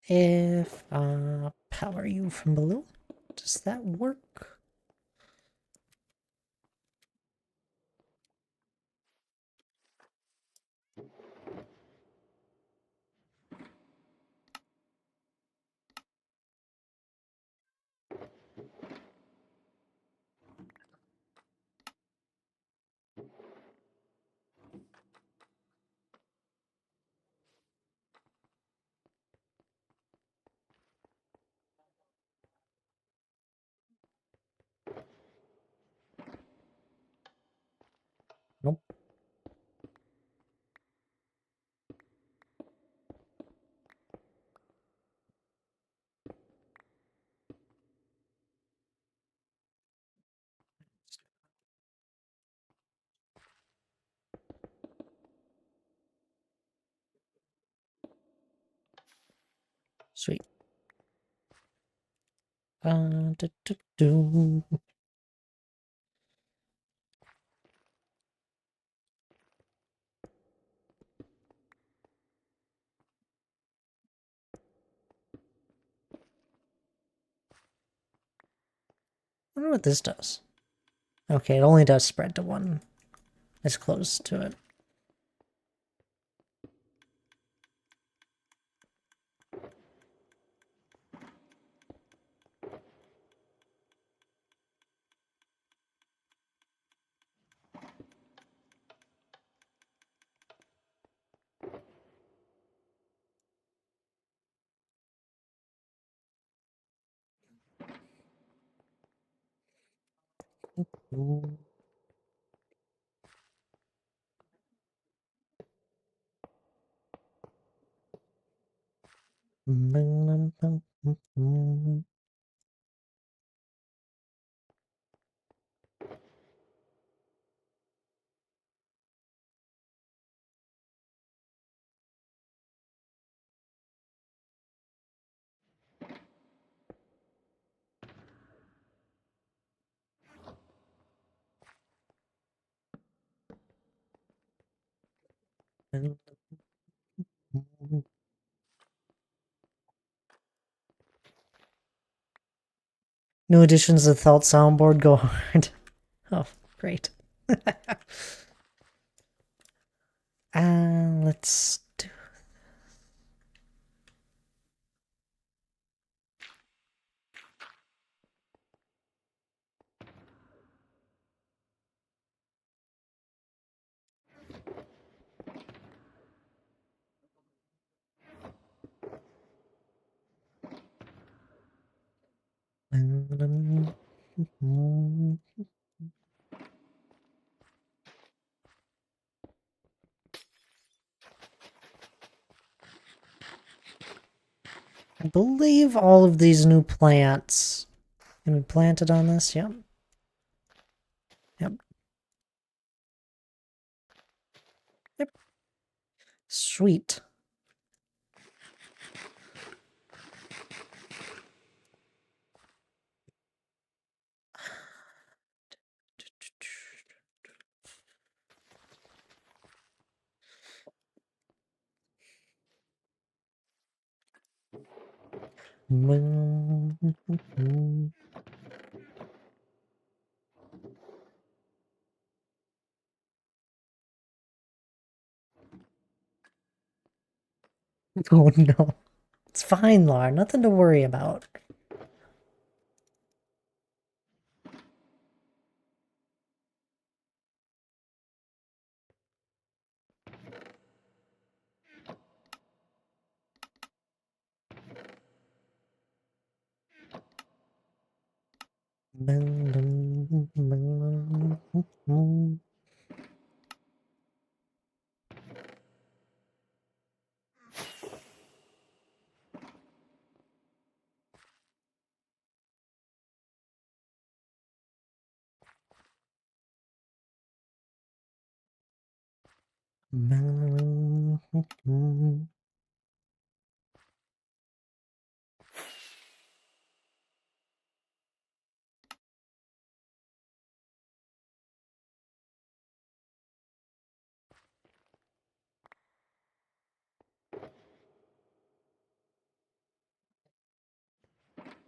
If I power you from below, does that work? Nope. Sweet. Do, do, do. I wonder what this does. Okay, it only does spread to one. It's close to it. Ooh. New additions to the Thelt soundboard go hard. Oh, great. Let's do. I believe all of these new plants can be planted on this. Yep. Yep. Yep. Sweet. Oh no. It's fine, Lar. Nothing to worry about.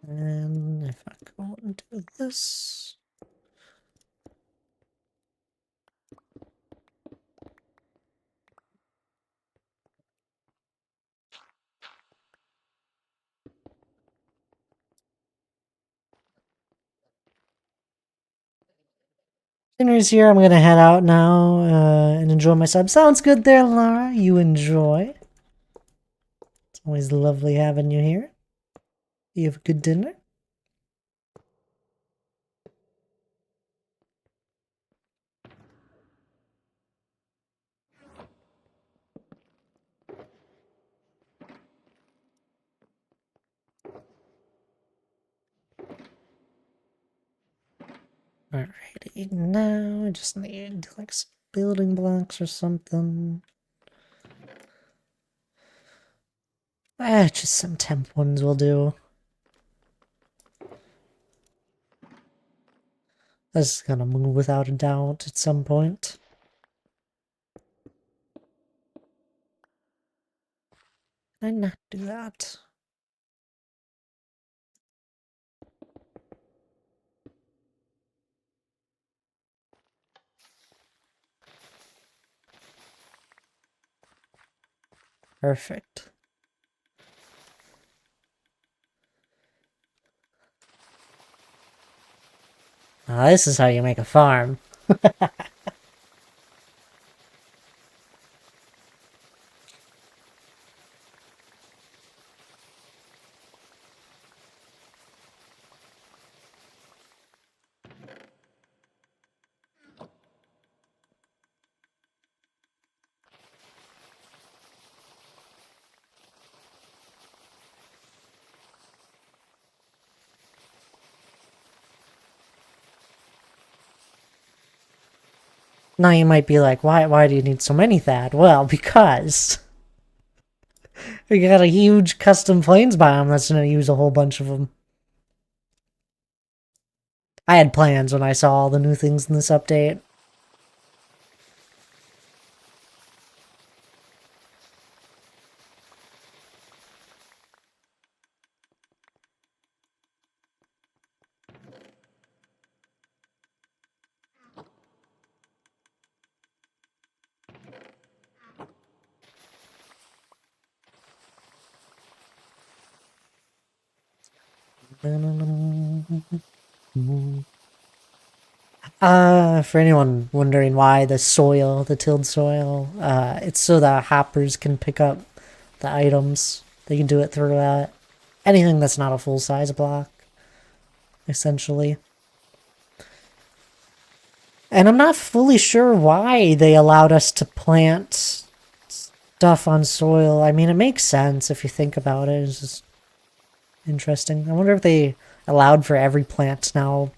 And if I go into this. Dinner's here. I'm gonna head out now and enjoy my sub. Sounds good there, Lara. You enjoy. It's always lovely having you here. You have a good dinner. Alrighty, now I just need like some building blocks or something. Just some temp ones will do. This is gonna move without a doubt at some point. Can I not do that? Perfect. Now this is how you make a farm. Now you might be like, why do you need so many, Thad? Well, because we got a huge custom plains biome that's gonna use a whole bunch of them. I had plans when I saw all the new things in this update. For anyone wondering why the soil, the tilled soil, it's so the hoppers can pick up the items. They can do it through anything that's not a full-size block, essentially. And I'm not fully sure why they allowed us to plant stuff on soil. I mean, it makes sense if you think about it. It's just interesting. I wonder if they allowed for every plant to now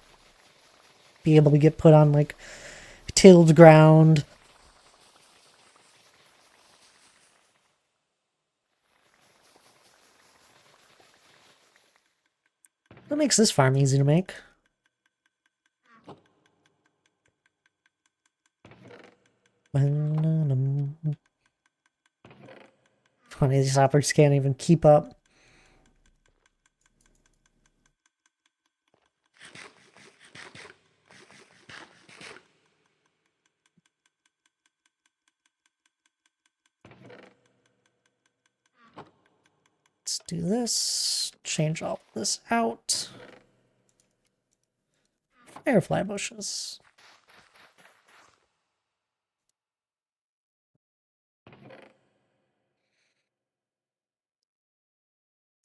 be able to get put on, like, tilled ground. What makes this farm easy to make? Funny, these hoppers can't even keep up. Let's do this. Change all this out. Firefly bushes.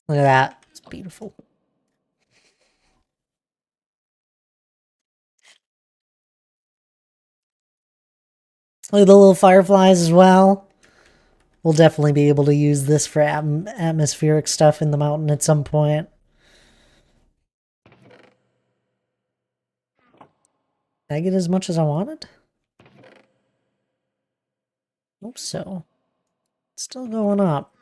Look at that. It's beautiful. Look at the little fireflies as well. We'll definitely be able to use this for atmospheric stuff in the mountain at some point. Did I get as much as I wanted? Hope so. It's still going up.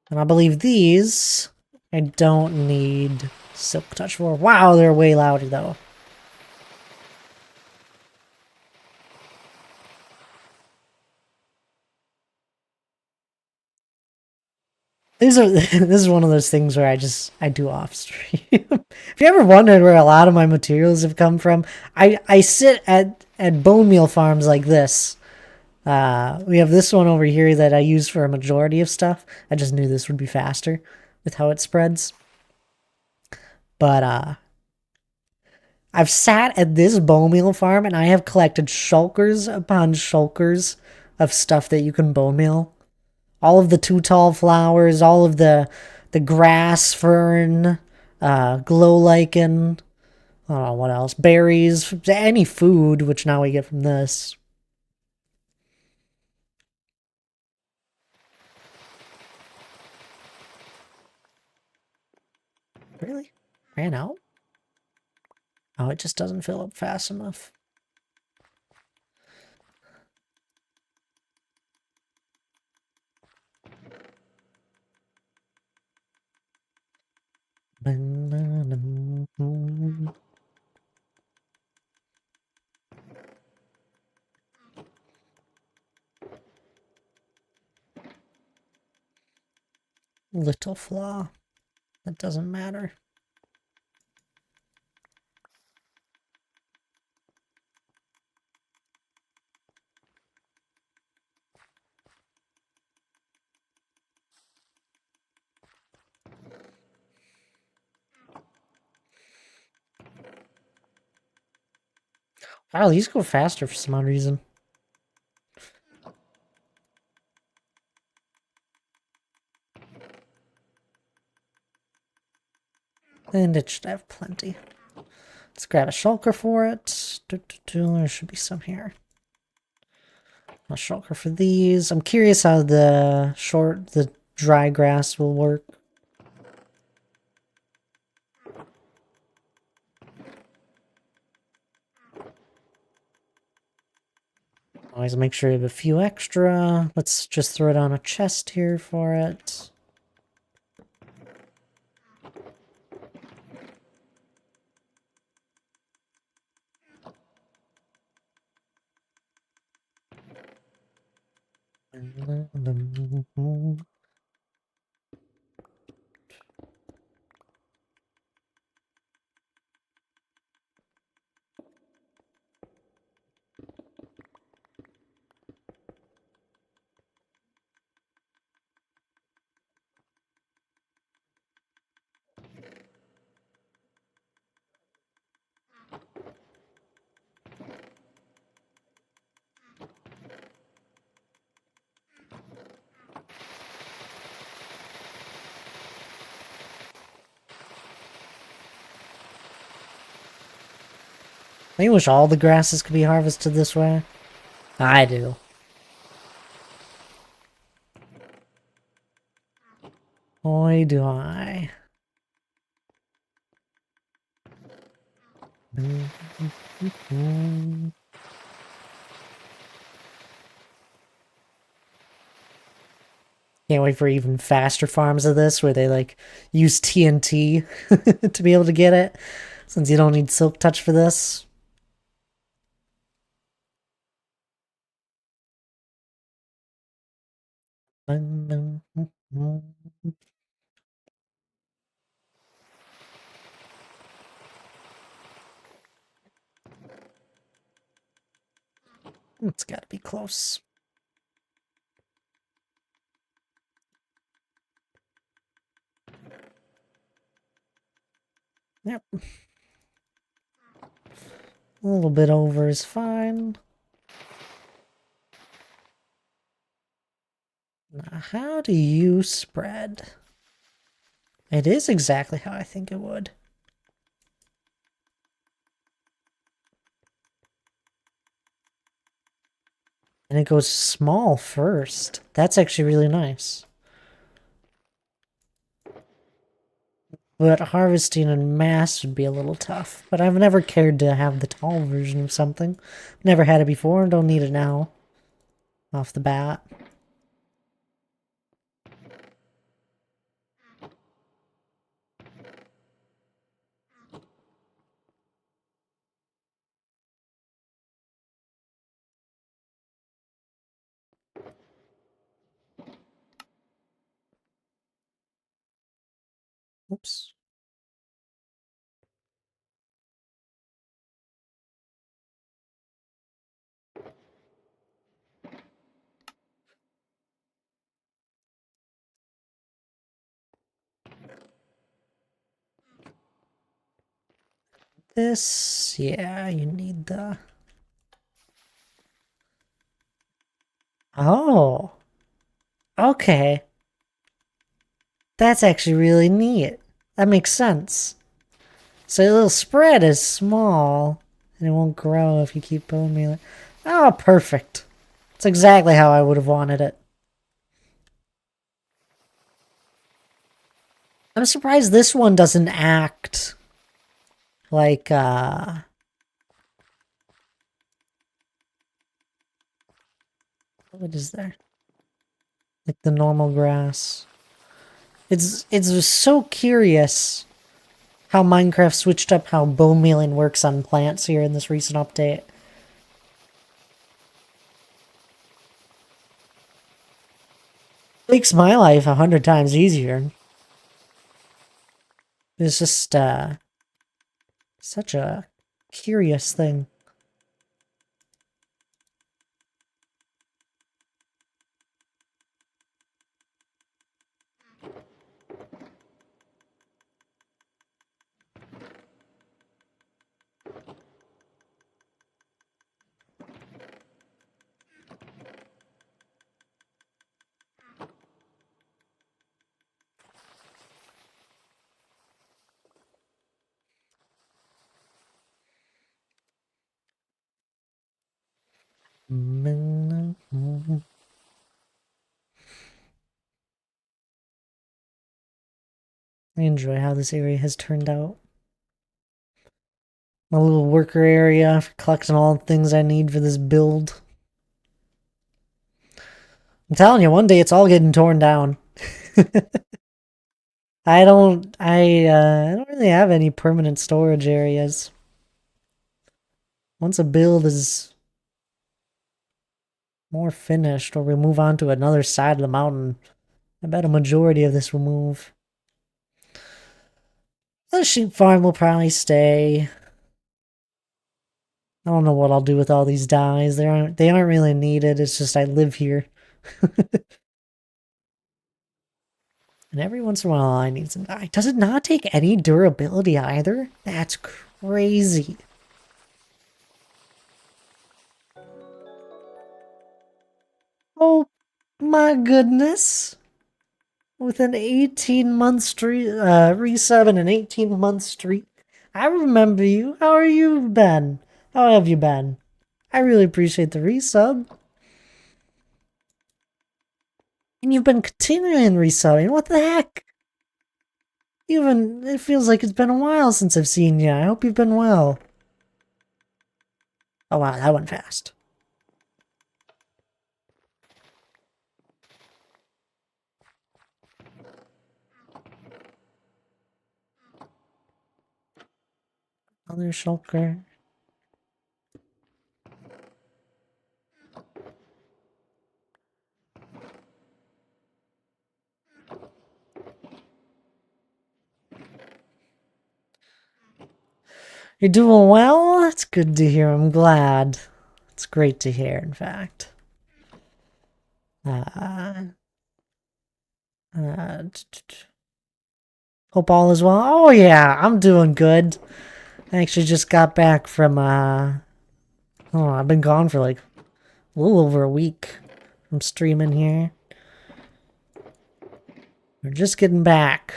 And I believe these I don't need silk touch for. Wow, they're way louder though. This is one of those things where I do off stream. If you ever wondered where a lot of my materials have come from, I sit at bone meal farms like this. We have this one over here that I use for a majority of stuff. I just knew this would be faster with how it spreads. But I've sat at this bone meal farm and I have collected shulkers upon shulkers of stuff that you can bone meal. All of the too tall flowers, all of the grass fern, glow lichen, I don't know what else, berries, any food, which now we get from this. Really? Ran out? Oh, it just doesn't fill up fast enough. Little flaw. That doesn't matter. Wow, these go faster for some odd reason. And it should have plenty. Let's grab a shulker for it. There should be some here. A shulker for these. I'm curious how the dry grass will work. Always make sure you have a few extra. Let's just throw it on a chest here for it. I wish all the grasses could be harvested this way. I do. Boy, do I. Can't wait for even faster farms of this where they like use TNT to be able to get it, since you don't need Silk Touch for this. It's gotta be close. Yep. A little bit over is fine. Now, how do you spread? It is exactly how I think it would. And it goes small first. That's actually really nice. But harvesting en masse would be a little tough. But I've never cared to have the tall version of something. Never had it before and don't need it now. Off the bat. Oops. This, yeah, you need the... Oh. Okay. That's actually really neat. That makes sense. So the little spread is small, and it won't grow if you keep bone meal. Oh, perfect. That's exactly how I would have wanted it. I'm surprised this one doesn't act Like, what is there? Like the normal grass. It's just so curious how Minecraft switched up how bone mealing works on plants here in this recent update. Makes my life 100 times easier. It's just, such a curious thing. I enjoy how this area has turned out. My little worker area for collecting all the things I need for this build. I'm telling you, one day it's all getting torn down. I don't really have any permanent storage areas. Once a build is more finished, or we move on to another side of the mountain, I bet a majority of this will move. The sheep farm will probably stay. I don't know what I'll do with all these dyes. They aren't really needed. It's just I live here. And every once in a while I need some dye. Does it not take any durability either? That's crazy. Oh my goodness. With an 18-month streak, resub and an 18-month streak. I remember you. How are you been? How have you been? I really appreciate the resub. And you've been continuing resubbing. What the heck? Even, it feels like it's been a while since I've seen you. I hope you've been well. Oh wow, that went fast. Other shulker. You're doing well? That's good to hear. I'm glad. It's great to hear, in fact. Hope all is well. Oh yeah, I'm doing good. I actually just got back from, I've been gone for like a little over a week from streaming here. We're just getting back.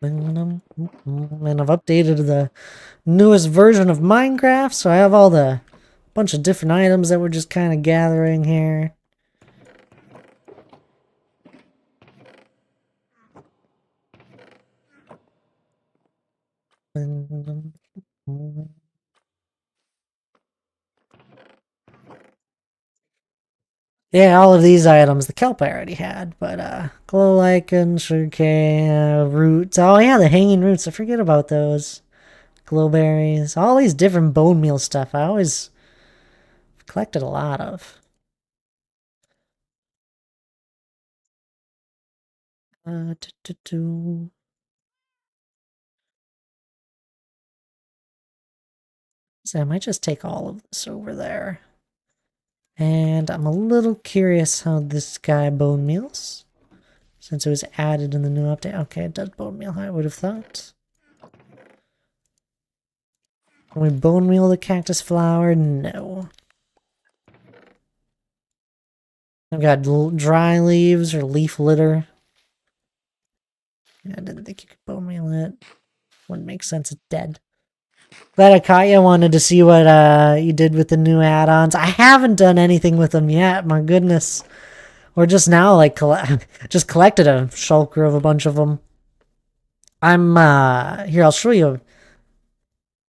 And I've updated the newest version of Minecraft, so I have all the bunch of different items that we're just kind of gathering here. Yeah, all of these items, the kelp I already had, but glow lichen, sugarcane, roots. Oh yeah, the hanging roots. I forget about those. Glowberries, all these different bone meal stuff. I always collected a lot of. So I might just take all of this over there. And I'm a little curious how this guy bone meals, since it was added in the new update. Okay, it does bone meal, I would have thought. Can we bone meal the cactus flower? No. I've got dry leaves or leaf litter. I didn't think you could bone meal it. Wouldn't make sense, it's dead. Glad I caught you. Wanted to see what you did with the new add-ons. I haven't done anything with them yet, my goodness. Or just now, like, just collected a shulker of a bunch of them. Here, I'll show you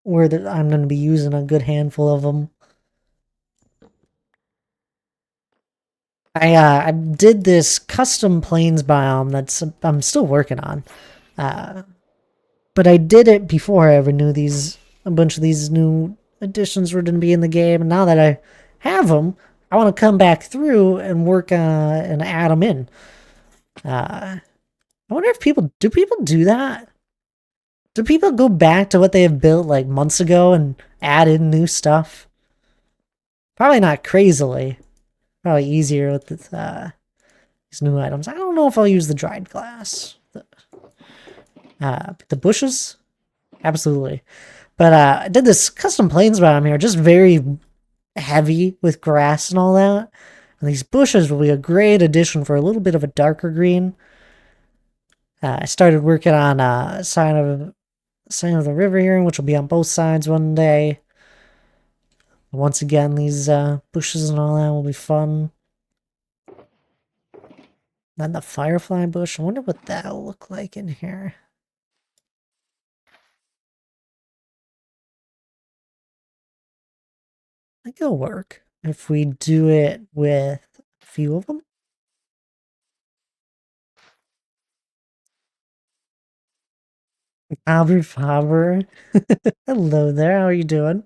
where I'm going to be using a good handful of them. I did this custom plains biome I'm still working on. But I did it before I ever knew a bunch of these new additions were going to be in the game. And now that I have them, I want to come back through and work and add them in. I wonder if people do that? Do people go back to what they have built like months ago and add in new stuff? Probably not crazily. Probably easier with these new items. I don't know if I'll use the dried glass. The bushes? Absolutely. But I did this custom plains biome here, just very heavy with grass and all that. And these bushes will be a great addition for a little bit of a darker green. I started working on sign of the river here, which will be on both sides one day. Once again, these bushes and all that will be fun. Then the firefly bush. I wonder what that'll look like in here. I think it'll work if we do it with a few of them. Albert Faber. Hello there, how are you doing?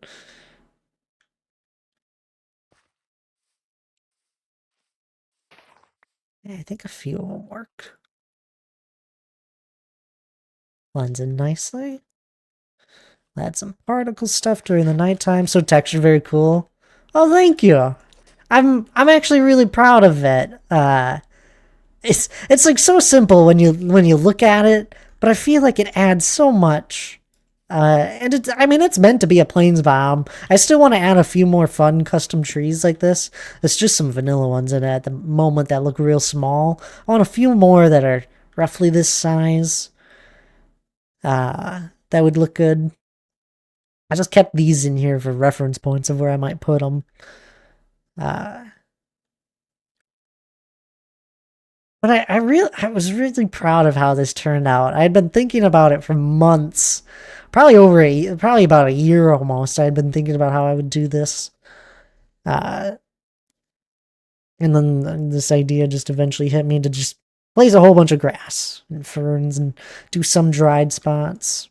Yeah, I think a few of them work. Blends in nicely. Add some particle stuff during the nighttime, so texture very cool. Oh, thank you. I'm actually really proud of it. It's like so simple when you look at it, but I feel like it adds so much. And it's meant to be a plains biome. I still want to add a few more fun custom trees like this. It's just some vanilla ones in it at the moment that look real small. I want a few more that are roughly this size. That would look good. I just kept these in here for reference points of where I might put them. But I was really proud of how this turned out. I had been thinking about it for months, probably about a year almost. I had been thinking about how I would do this, and then this idea just eventually hit me to just place a whole bunch of grass and ferns and do some dried spots,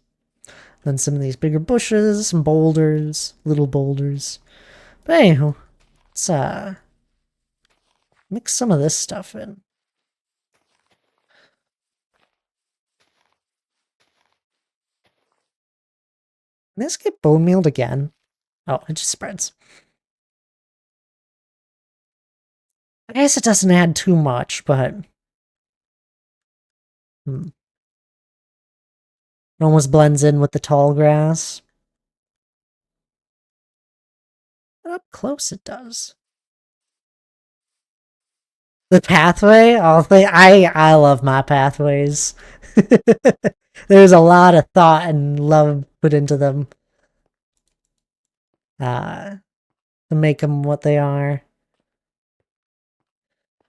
then some of these bigger bushes, some boulders, little boulders. But anyhow, let's mix some of this stuff in. Can this get bone mealed again? Oh, it just spreads. I guess it doesn't add too much, but... It almost blends in with the tall grass. But up close it does. The pathway? I love my pathways. There's a lot of thought and love put into them. To make them what they are.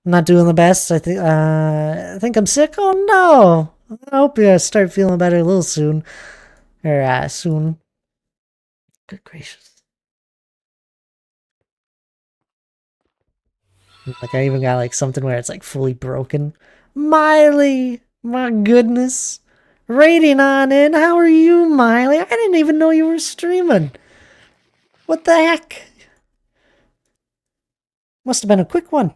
I'm not doing the best. I think I'm sick. Oh no! I hope you start feeling better a little soon. Or soon. Good gracious. Like I even got like something where it's like fully broken. Miley! My goodness. Rating on in. How are you, Miley? I didn't even know you were streaming. What the heck? Must have been a quick one.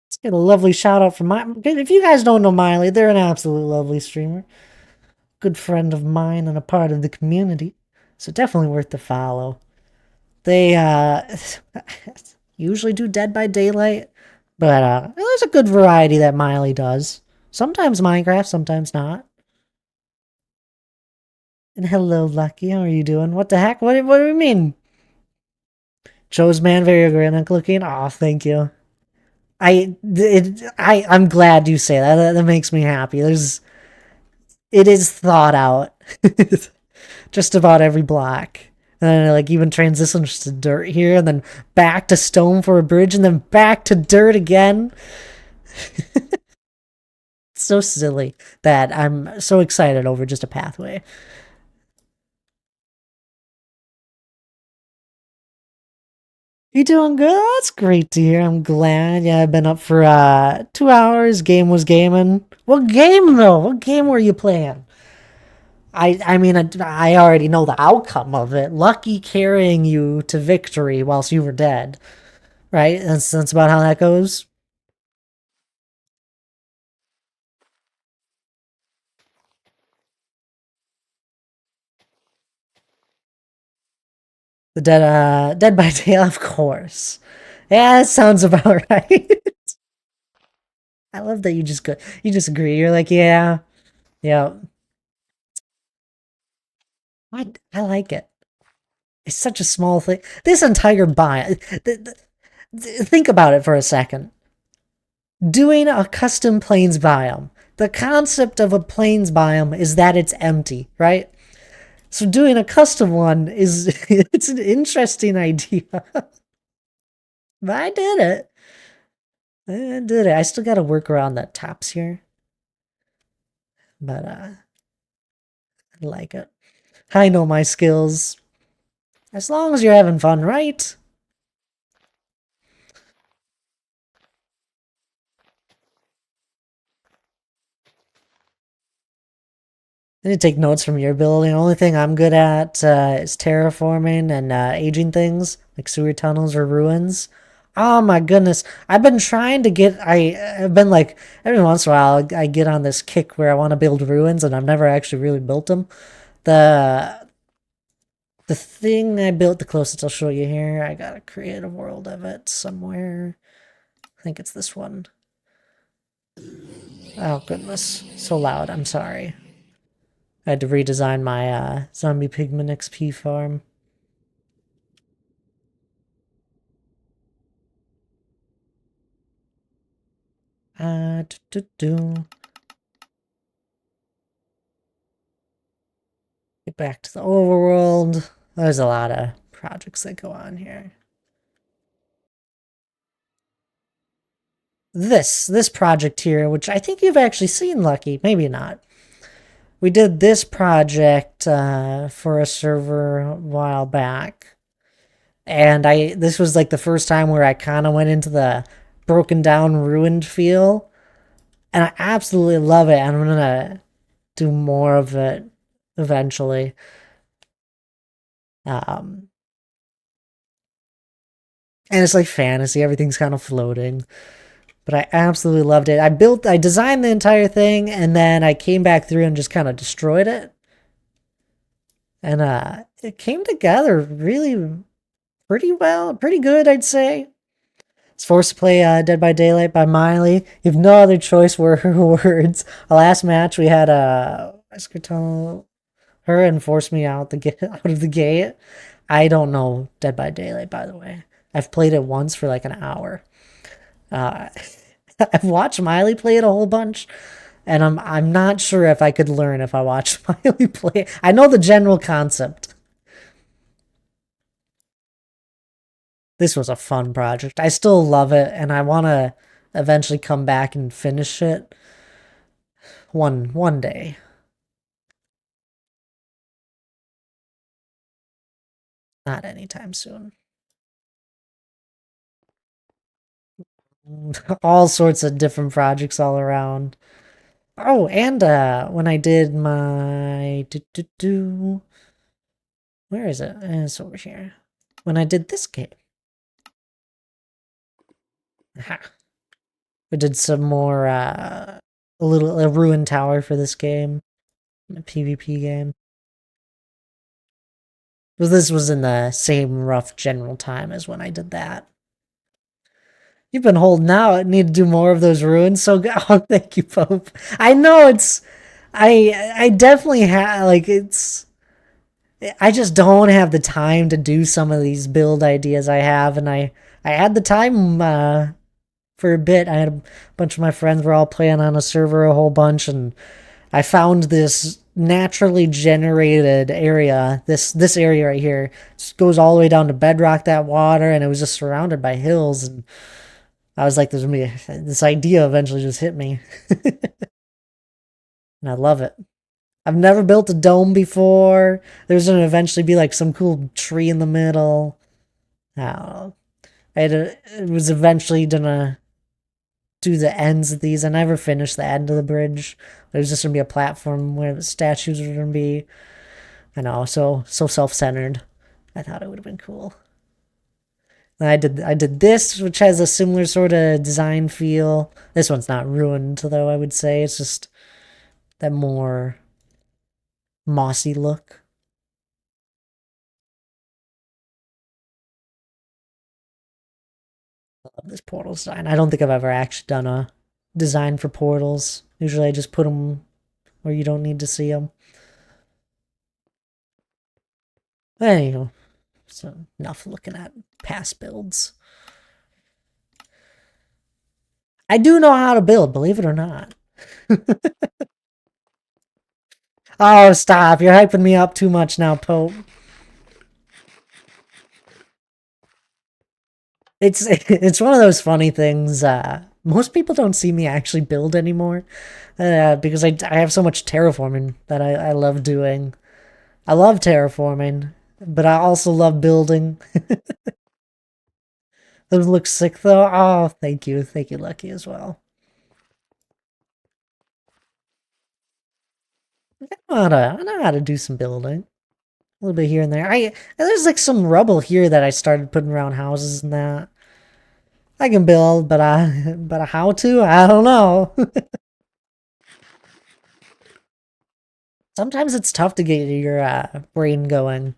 Let's get a lovely shout out from if you guys don't know Miley, they're an absolute lovely streamer. Good friend of mine and a part of the community. So definitely worth the follow. They usually do Dead by Daylight, but there's a good variety that Miley does. Sometimes Minecraft, sometimes not. And hello, Lucky. How are you doing? What the heck? What do you mean? Joe's man very organic looking. Aw, thank you. I'm glad you say that. That makes me happy. It is thought out. Just about every block. And then it like even transitions to dirt here, and then back to stone for a bridge, and then back to dirt again. so silly that I'm so excited over just a pathway. You doing good? That's great to hear. I'm glad. Yeah, I've been up for 2 hours. Game was gaming. What game though? What game were you playing? I mean I already know the outcome of it. Lucky carrying you to victory whilst you were dead. Right? That's about how that goes. The Dead by Daylight, of course. Yeah, that sounds about right. I love that you just agree. You're like, yeah, yeah. I like it. It's such a small thing. This entire biome. Think about it for a second. Doing a custom plains biome. The concept of a plains biome is that it's empty, right? So doing a custom one is it's an interesting idea. But I did it. I did it. I still got to work around the tops here, but I like it. I know my skills. As long as you're having fun, right? I need to take notes from your building. The only thing I'm good at is terraforming and aging things, like sewer tunnels or ruins. Oh my goodness. I've been trying to get, I've been like, every once in a while, I get on this kick where I want to build ruins, and I've never actually really built them. The, the thing I built the closest I'll show you here, I gotta create a world of it somewhere. I think it's this one. Oh goodness. So loud. I'm sorry. I had to redesign my zombie pigman XP farm. Do, do, do. Get back to the overworld. There's a lot of projects that go on here. This project here, which I think you've actually seen, Lucky, maybe not. We did this project for a server a while back, and this was like the first time where I kind of went into the broken down, ruined feel, and I absolutely love it. I'm gonna do more of it eventually. Um, and it's like fantasy, everything's kind of floating. But I absolutely loved it. I designed the entire thing, and then I came back through and just kind of destroyed it. And it came together really pretty well, pretty good, I'd say. It's forced to play Dead by Daylight by Miley. You have no other choice were her words. Our last match, we had Escartano, her, and forced me out out of the gate. I don't know Dead by Daylight, by the way. I've played it once for like an hour. Uh, I've watched Miley play it a whole bunch, and I'm not sure if I could learn if I watched Miley play. I know the general concept. This was a fun project. I still love it, and I want to eventually come back and finish it one day. Not anytime soon. All sorts of different projects all around. Oh, and when I did my where is it? It's over here. When I did this game. Aha. We did some more a ruined tower for this game. A PvP game. But this was in the same rough general time as when I did that. You've been holding out. I need to do more of those ruins. So, oh, thank you, Pope. I know I definitely have, like, I just don't have the time to do some of these build ideas I have, and I had the time, for a bit. I had a bunch of my friends were all playing on a server a whole bunch, and I found this naturally generated area. This area right here just goes all the way down to bedrock, that water, and it was just surrounded by hills, and I was like, there's gonna be this idea eventually just hit me. And I love it. I've never built a dome before. There's gonna eventually be like some cool tree in the middle. I don't know. It was eventually gonna do the ends of these. I never finished the end of the bridge. There's just gonna be a platform where the statues are gonna be. I know, so self-centered. I thought it would have been cool. And I did this, which has a similar sort of design feel. This one's not ruined, though, I would say. It's just that more mossy look. I love this portal design. I don't think I've ever actually done a design for portals. Usually I just put them where you don't need to see them. Anywho, so enough looking at past builds. I do know how to build, believe it or not. Oh, stop. You're hyping me up too much now, Pope. It's one of those funny things. Most people don't see me actually build anymore because I have so much terraforming that I love doing. I love terraforming, but I also love building. Those look sick though. Oh, thank you, Lucky as well. I know how to do some building. A little bit here and there. There's like some rubble here that I started putting around houses and that. I can build, but how to? I don't know. Sometimes it's tough to get your brain going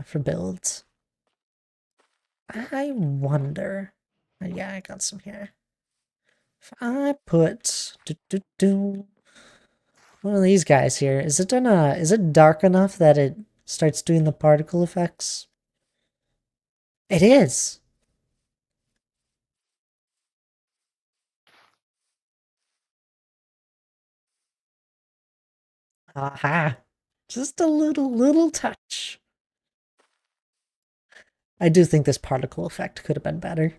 for builds. I wonder. Yeah, I got some here. If I put one of these guys here, is it dark enough that it starts doing the particle effects? It is. Aha. Just a little touch. I do think this particle effect could have been better.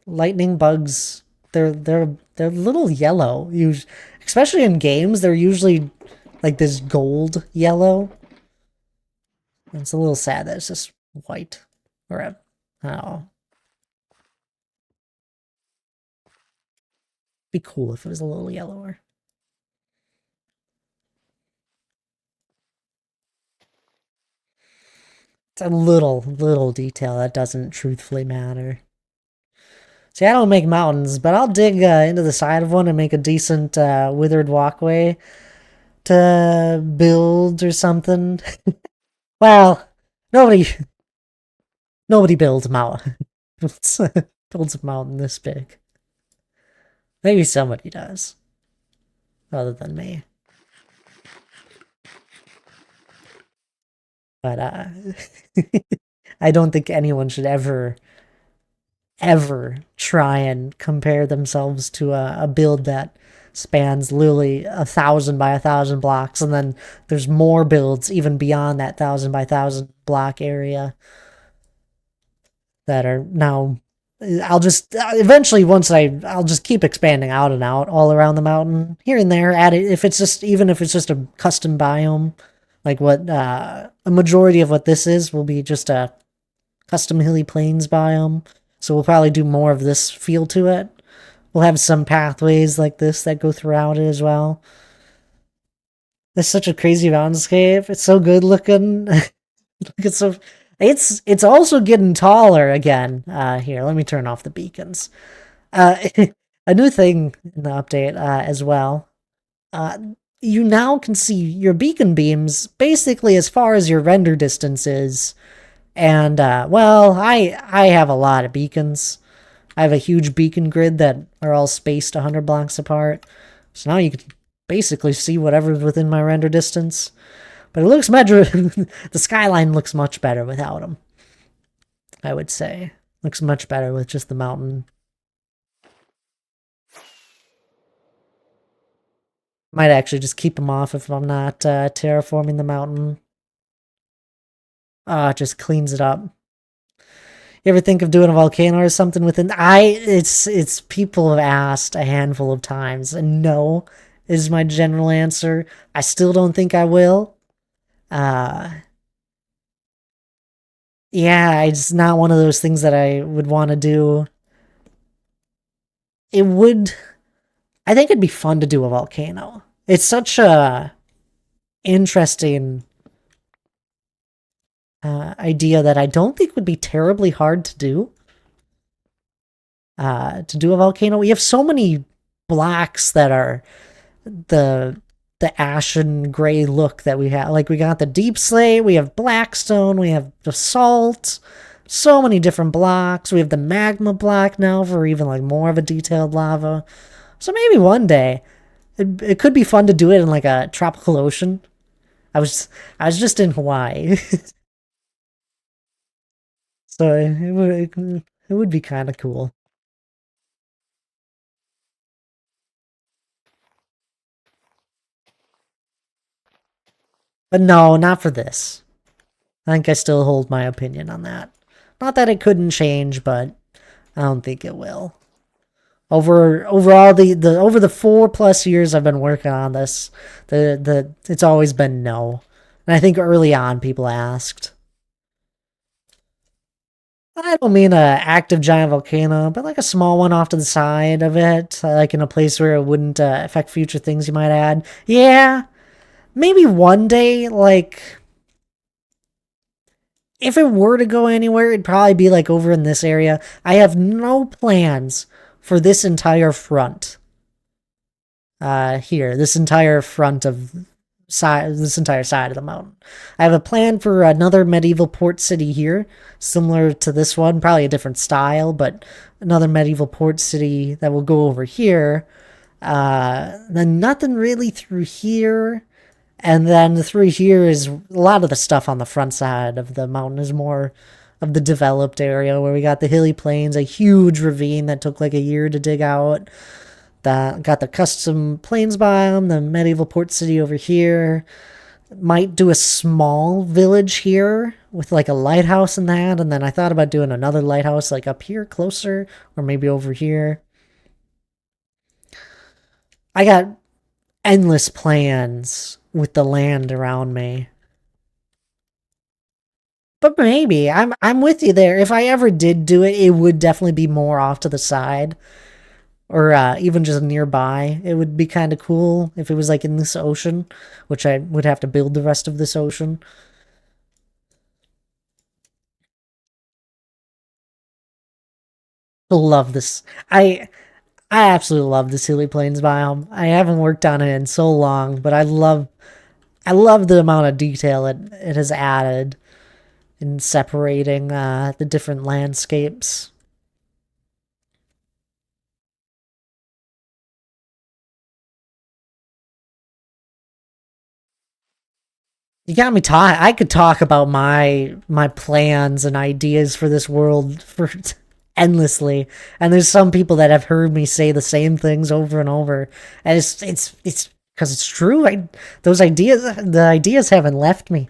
Lightning bugs, they're a little yellow. Especially in games, they're usually like this gold yellow. And it's a little sad that it's just white. Or a, I don't know. Be cool if it was a little yellower. It's a little detail that doesn't truthfully matter. See, I don't make mountains, but I'll dig into the side of one and make a decent withered walkway to build or something. Well, nobody builds a mountain. builds a mountain this big. Maybe somebody does, other than me. But I don't think anyone should ever try and compare themselves to a build that spans literally 1,000 by 1,000 blocks, and then there's more builds even beyond that 1,000 by 1,000 block area that are now. I'll just eventually I'll just keep expanding out and out all around the mountain here and there. Add it if it's just a custom biome, like what a majority of what this is will be just a custom hilly plains biome. So we'll probably do more of this feel to it. We'll have some pathways like this that go throughout it as well. It's such a crazy landscape. It's so good looking. It's also getting taller again. Here, let me turn off the beacons. A new thing in the update as well. You now can see your beacon beams basically as far as your render distance is. And, well, I have a lot of beacons. I have a huge beacon grid that are all spaced 100 blocks apart. So now you can basically see whatever's within my render distance. But it looks the skyline looks much better without them, I would say. Looks much better with just the mountain. Might actually just keep them off if I'm not terraforming the mountain. It just cleans it up. You ever think of doing a volcano or something within? It's people have asked a handful of times, and no, is my general answer. I still don't think I will. Yeah, it's not one of those things that I would want to do. It would, I think it'd be fun to do a volcano. It's such a interesting idea that I don't think would be terribly hard to do. To do a volcano, we have so many blocks that are the ashen gray look that we have. Like we got the deep slate, we have blackstone, we have basalt, so many different blocks. We have the magma block now for even like more of a detailed lava. So maybe one day it could be fun to do it in like a tropical ocean. I was just in Hawaii, so it would be kind of cool. But no, not for this. I think I still hold my opinion on that. Not that it couldn't change, but I don't think it will. Over all the over the 4+ years I've been working on this, the it's always been no. And I think early on people asked. I don't mean a active giant volcano, but like a small one off to the side of it, like in a place where it wouldn't affect future things you might add. Yeah, maybe one day, like if it were to go anywhere, it'd probably be like over in this area. I have no plans for this entire front. Here, this entire front of side, this entire side of the mountain. I have a plan for another medieval port city here, similar to this one, probably a different style, but another medieval port city that will go over here. Then nothing really through here. And then through here is a lot of the stuff on the front side of the mountain is more of the developed area where we got the hilly plains, a huge ravine that took like a year to dig out. That got the custom plains biome, the medieval port city over here. Might do a small village here with like a lighthouse in that, and then I thought about doing another lighthouse like up here closer, or maybe over here. I got endless plans with the land around me. But maybe I'm with you there. If I ever did do it, it would definitely be more off to the side or even just nearby. It would be kind of cool if it was like in this ocean, which I would have to build the rest of this ocean. Love this. I absolutely love the Silly Plains biome. I haven't worked on it in so long, but I love the amount of detail it has added in separating the different landscapes. You got me talk. I could talk about my plans and ideas for this world for endlessly, and there's some people that have heard me say the same things over and over, and it's because it's true. The ideas haven't left me.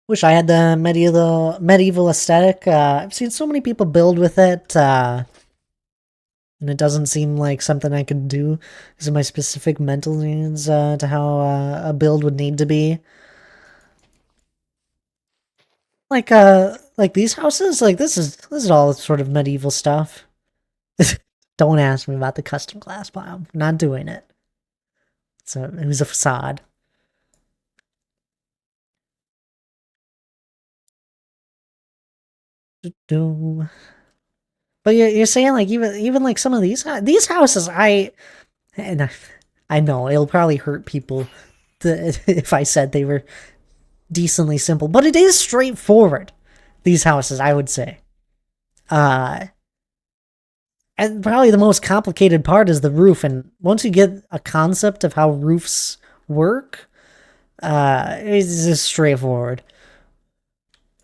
Wish I had the medieval aesthetic. I've seen so many people build with it, and it doesn't seem like something I could do because of my specific mental needs to how a build would need to be. Like these houses, like this is all sort of medieval stuff. Don't ask me about the custom glass biome. I'm not doing it. So it was a facade. Do But you're saying like even like some of these houses, and I know it'll probably hurt people if I said they were decently simple, but it is straightforward. These houses, I would say. Uh, and probably the most complicated part is the roof. And once you get a concept of how roofs work, it's just straightforward.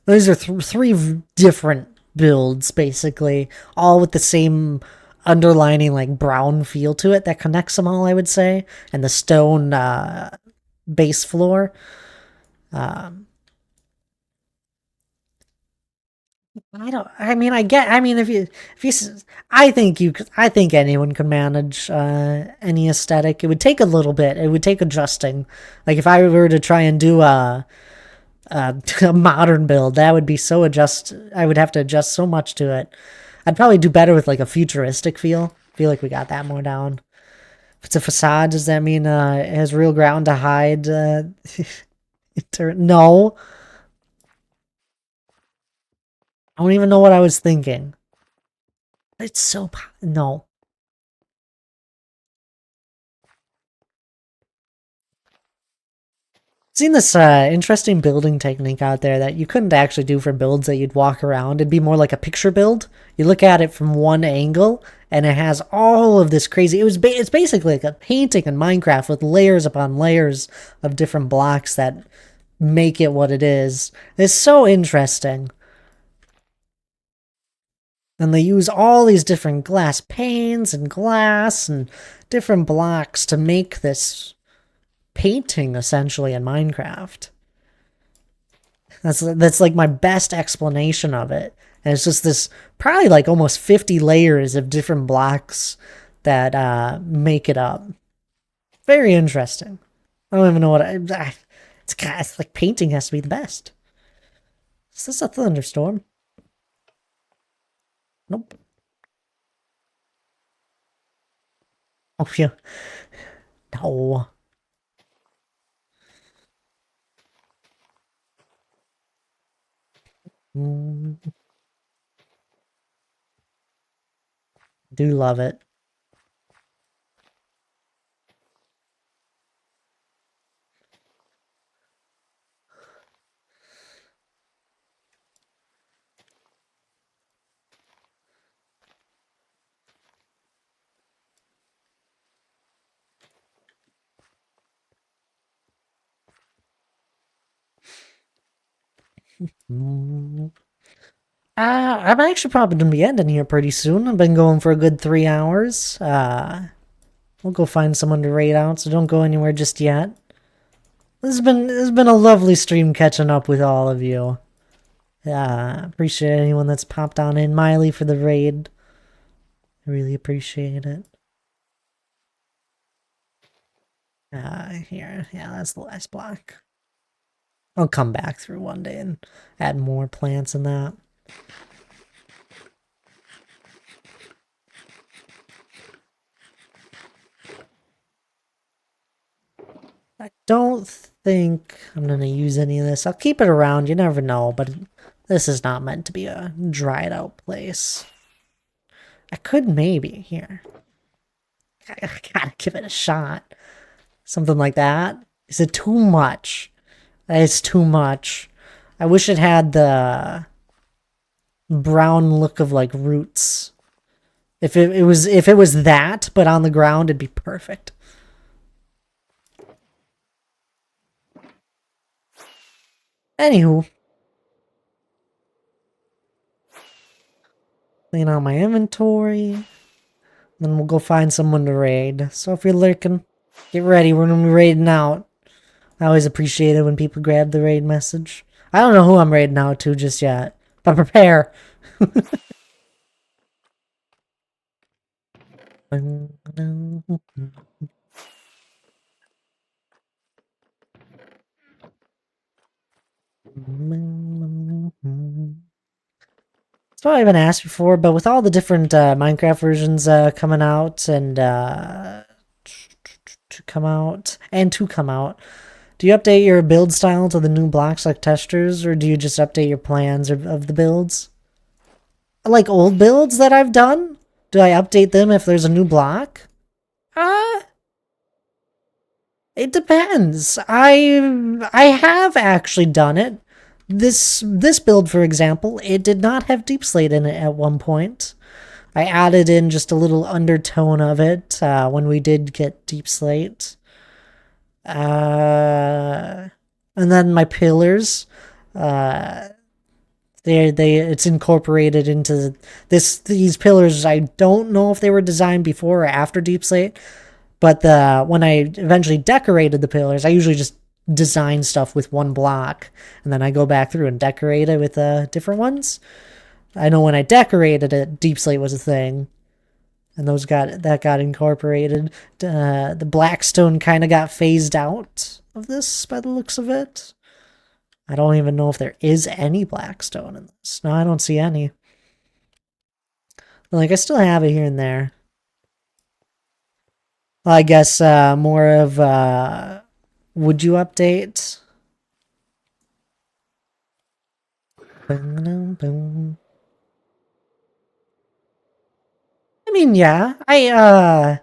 These are three different builds, basically, all with the same underlining, like brown feel to it that connects them all. I would say, and the stone base floor. Um, I think anyone could manage any aesthetic. It would take a little bit. It would take adjusting. Like if I were to try and do a modern build, that would be so I would have to adjust so much to it. I'd probably do better with like a futuristic feel. Feel like we got that more down. If it's a facade, does that mean it has real ground to hide? No. I don't even know what I was thinking. It's so... No. Seen this interesting building technique out there that you couldn't actually do for builds that you'd walk around. It'd be more like a picture build. You look at it from one angle, and it has all of this crazy... It's basically like a painting in Minecraft with layers upon layers of different blocks that make it what it is. It's so interesting. And they use all these different glass panes and glass and different blocks to make this painting essentially in Minecraft. That's like my best explanation of it. And it's just this probably like almost 50 layers of different blocks that make it up. Very interesting. I don't even know what it's like painting has to be the best. Is this a thunderstorm? Nope. Oh yeah. No. Do love it. I'm actually probably gonna be ending here pretty soon. I've been going for a good 3 hours. We'll go find someone to raid out, so don't go anywhere just yet. This has been a lovely stream catching up with all of you. Appreciate anyone that's popped on in. Miley for the raid. I really appreciate it. Here. Yeah, that's the last block. I'll come back through one day and add more plants in that. I don't think I'm gonna use any of this. I'll keep it around, you never know, but this is not meant to be a dried out place. I could maybe, here. I gotta give it a shot. Something like that. Is it too much? It's too much. I wish it had the brown look of like roots. If it was that, but on the ground, it'd be perfect. Anywho. Clean out my inventory. Then we'll go find someone to raid. So if you're lurking, get ready. We're gonna be raiding out. I always appreciate it when people grab the raid message. I don't know who I'm raiding out to just yet, but prepare. So I haven't asked before, but with all the different Minecraft versions coming out and to come out, do you update your build style to the new blocks like testers, or do you just update your plans of the builds? Like old builds that I've done? Do I update them if there's a new block? It depends. I have actually done it. This build, for example, it did not have deep slate in it at one point. I added in just a little undertone of it when we did get deep slate. And then my pillars, it's incorporated into these pillars. I don't know if they were designed before or after deep slate, but when I eventually decorated the pillars, I usually just design stuff with one block, and then I go back through and decorate it with different ones. I know when I decorated it, deep slate was a thing, and that got incorporated. The Blackstone kind of got phased out of this by the looks of it. I don't even know if there is any Blackstone in this. No, I don't see any. Like, I still have it here and there. Well, I guess more of would you update? I mean, yeah. I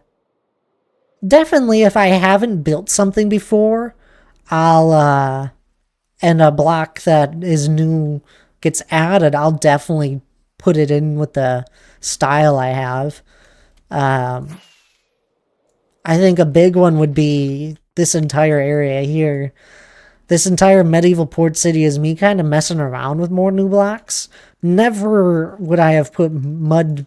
definitely, if I haven't built something before, I'll and a block that is new gets added, I'll definitely put it in with the style I have. Um, I think a big one would be this entire area here. This entire medieval port city is me kind of messing around with more new blocks. Never would I have put mud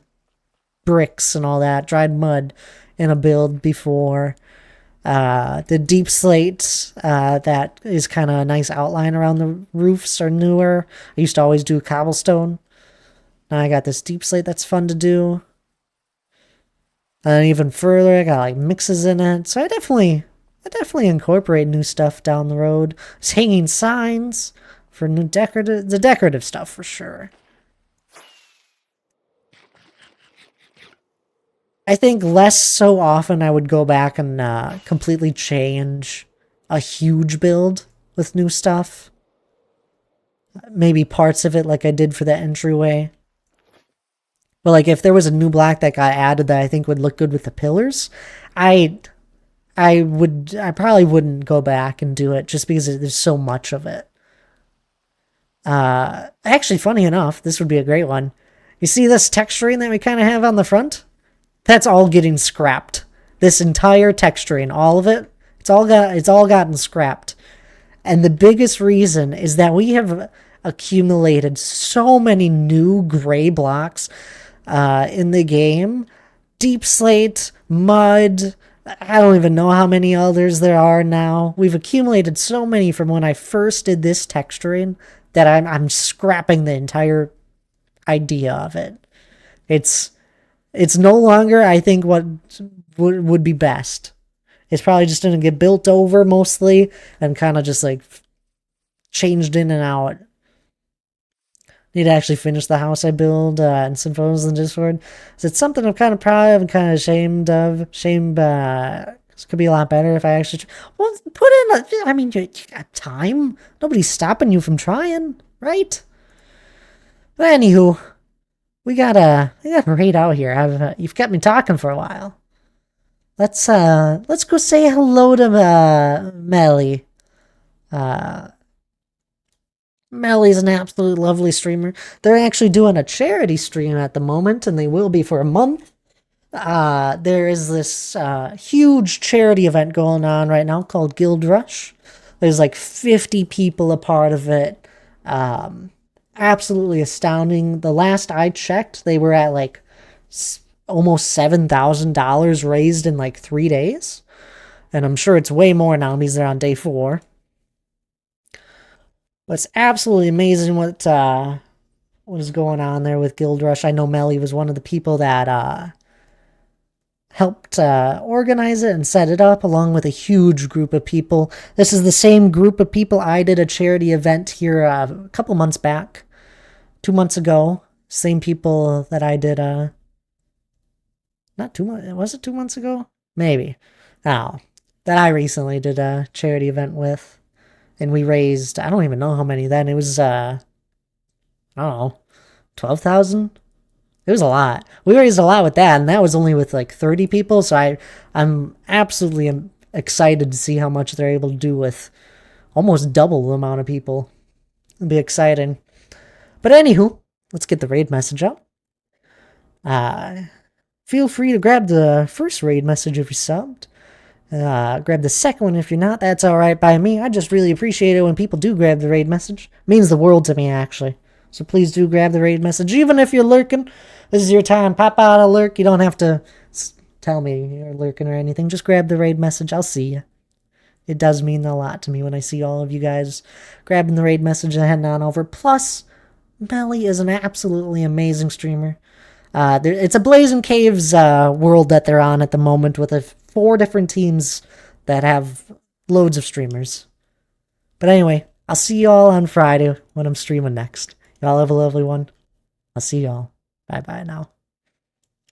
bricks and all that, dried mud, in a build before. The deep slate that is kind of a nice outline around the roofs are newer. I used to always do cobblestone. Now I got this deep slate that's fun to do. And even further, I got like mixes in it. So I definitely incorporate new stuff down the road. It's hanging signs for the decorative stuff for sure. I think less so often I would go back and completely change a huge build with new stuff. Maybe parts of it like I did for the entryway. But like if there was a new block that got added that I think would look good with the pillars, I probably wouldn't go back and do it just because there's so much of it. Actually, funny enough, this would be a great one. You see this texturing that we kind of have on the front? That's all getting scrapped. This entire texturing, all of it, it's all gotten scrapped. And the biggest reason is that we have accumulated so many new gray blocks in the game. Deep slate, mud, I don't even know how many others there are now. We've accumulated so many from when I first did this texturing that I'm scrapping the entire idea of it. It's no longer, I think, what would be best. It's probably just going to get built over mostly and kind of just like changed in and out. Need to actually finish the house I build and send photos in Discord. So it's something I'm kind of proud of and kind of ashamed of. This could be a lot better if I actually. Well, put in. I mean, you got time. Nobody's stopping you from trying, right? But anywho, we got a raid out here. You've kept me talking for a while. Let's go say hello to Melly. Melly's an absolute lovely streamer. They're actually doing a charity stream at the moment, and they will be for a month. There is this huge charity event going on right now called Guild Rush. There's like 50 people a part of it. Absolutely astounding. The last I checked, they were at like almost $7,000 raised in like 3 days. And I'm sure it's way more now because they're on day 4. But it's absolutely amazing what is going on there with Guild Rush. I know Melly was one of the people that helped organize it and set it up along with a huge group of people. This is the same group of people I did a charity event here a couple months back. 2 months ago. Same people that I did not 2 months, was it 2 months ago? Maybe. Oh, that I recently did a charity event with. And we raised, I don't even know how many then. It was, I don't know, 12,000? It was a lot. We raised a lot with that, and that was only with like 30 people, so I'm absolutely excited to see how much they're able to do with almost double the amount of people. It'll be exciting. But anywho, let's get the raid message out. Feel free to grab the first raid message if you're subbed. Grab the second one if you're not. That's alright by me. I just really appreciate it when people do grab the raid message. It means the world to me, actually. So please do grab the raid message. Even if you're lurking, this is your time. Pop out a lurk. You don't have to tell me you're lurking or anything. Just grab the raid message. I'll see you. It does mean a lot to me when I see all of you guys grabbing the raid message and heading on over. Plus, Melly is an absolutely amazing streamer. It's a Blazing Caves world that they're on at the moment with 4 different teams that have loads of streamers. But anyway, I'll see y'all on Friday when I'm streaming next. Y'all have a lovely one. I'll see y'all. Bye-bye now.